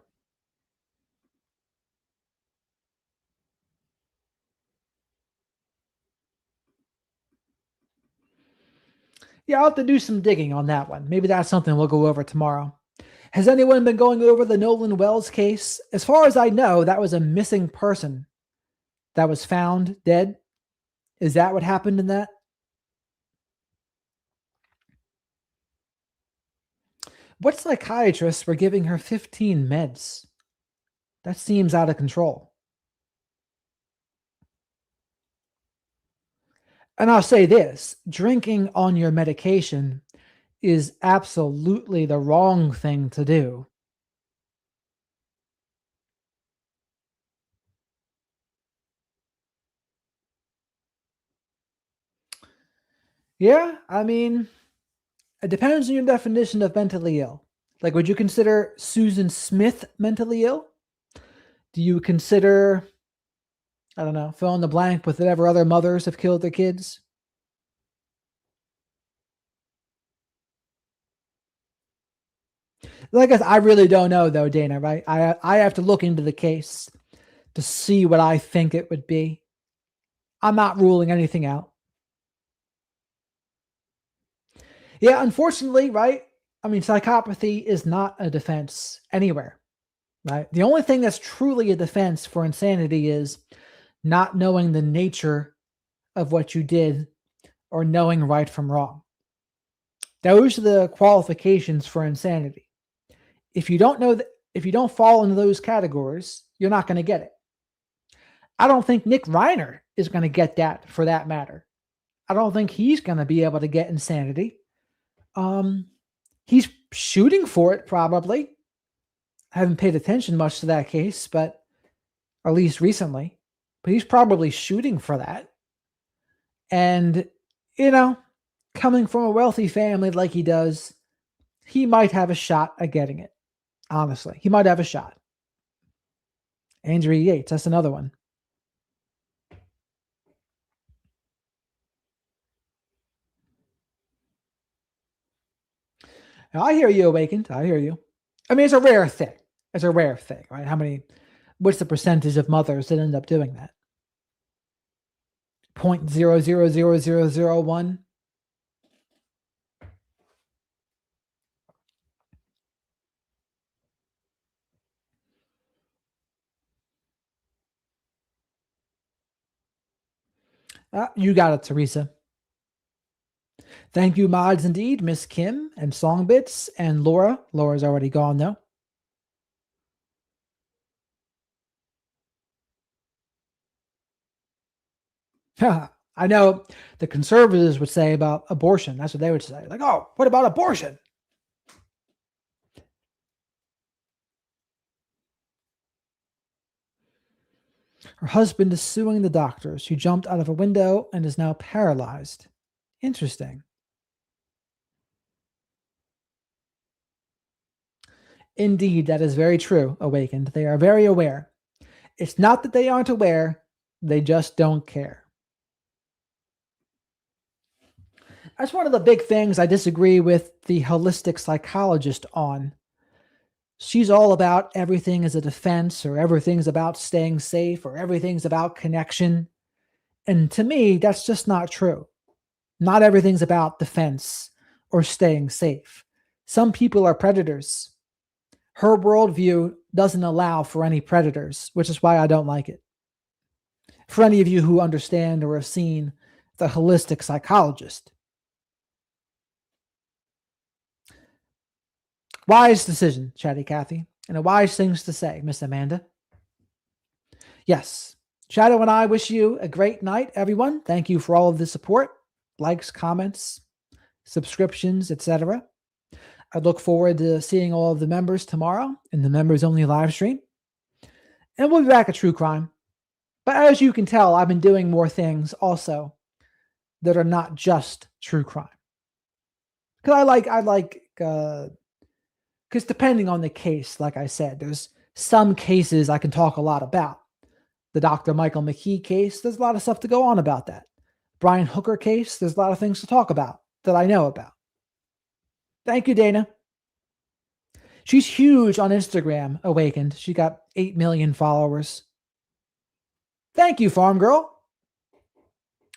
S1: Yeah, I'll have to do some digging on that one. Maybe that's something we'll go over tomorrow. Has anyone been going over the Nolan Wells case? As far as I know, that was a missing person that was found dead. Is that what happened in that? What psychiatrists were giving her 15 meds? That seems out of control. And I'll say this, drinking on your medication is absolutely the wrong thing to do. Yeah, I mean, it depends on your definition of mentally ill. Like, would you consider Susan Smith mentally ill? Do you consider, I don't know, fill in the blank with whatever other mothers have killed their kids? Like I really don't know though, Dana, right? I have to look into the case to see what I think it would be. I'm not ruling anything out. Yeah, unfortunately, right? I mean, psychopathy is not a defense anywhere, right? The only thing that's truly a defense for insanity is not knowing the nature of what you did or knowing right from wrong. Those are the qualifications for insanity. If you don't know that, if you don't fall into those categories, you're not going to get it. I don't think Nick Reiner is going to get that, for that matter. I don't think he's going to be able to get insanity. He's shooting for it, probably. I haven't paid attention much to that case, but at least recently. But he's probably shooting for that. And, you know, coming from a wealthy family like he does, he might have a shot at getting it. Honestly, he might have a shot. Andrea Yates, that's another one. Now, I hear you, Awakened. I hear you. I mean, it's a rare thing. It's a rare thing, right? How many What's the percentage of mothers that end up doing that? 0.000001. You got it, Teresa. Thank you, mods, indeed, Miss Kim and Songbits and Laura. Laura's already gone, though. I know the conservatives would say about abortion. That's what they would say. Like, oh, what about abortion? Her husband is suing the doctors. She jumped out of a window and is now paralyzed. Interesting. Indeed, that is very true, Awakened. They are very aware. It's not that they aren't aware, they just don't care. That's one of the big things I disagree with the holistic psychologist on. She's all about everything is a defense, or everything's about staying safe, or everything's about connection. And to me, that's just not true. Not everything's about defense or staying safe. Some people are predators. Her worldview doesn't allow for any predators, which is why I don't like it. For any of you who understand or have seen the holistic psychologist. Wise decision, Chatty Cathy, and a wise things to say, Miss Amanda. Yes, Shadow and I wish you a great night, everyone. Thank you for all of the support, likes, comments, subscriptions, etc. I look forward to seeing all of the members tomorrow in the members only live stream. And we'll be back at True Crime. But as you can tell, I've been doing more things also that are not just true crime. Because because depending on the case, like I said, there's some cases I can talk a lot about. The Dr. Michael McKee case, there's a lot of stuff to go on about that. Brian Hooker case, there's a lot of things to talk about that I know about. Thank you, Dana. She's huge on Instagram, Awakened. She got 8 million followers. Thank you, Farm Girl.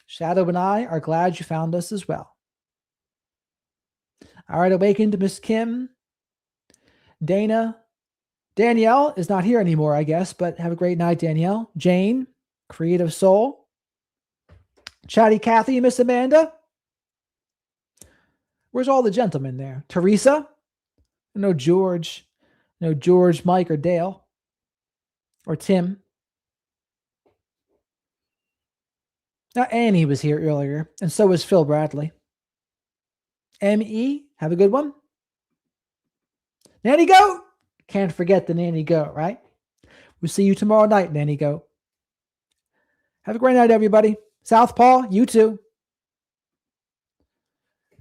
S1: Shadow and I are glad you found us as well. All right, Awakened, Miss Kim. Dana. Danielle is not here anymore, I guess, but have a great night, Danielle. Jane, Creative Soul. Chatty Cathy, Miss Amanda. Where's all the gentlemen there? Teresa? No George. No George, Mike, or Dale. Or Tim. Now, Annie was here earlier, and so was Phil Bradley. M.E., have a good one. Nanny Goat! Can't forget the Nanny Goat, right? We'll see you tomorrow night, Nanny Goat. Have a great night, everybody. Southpaw, you too.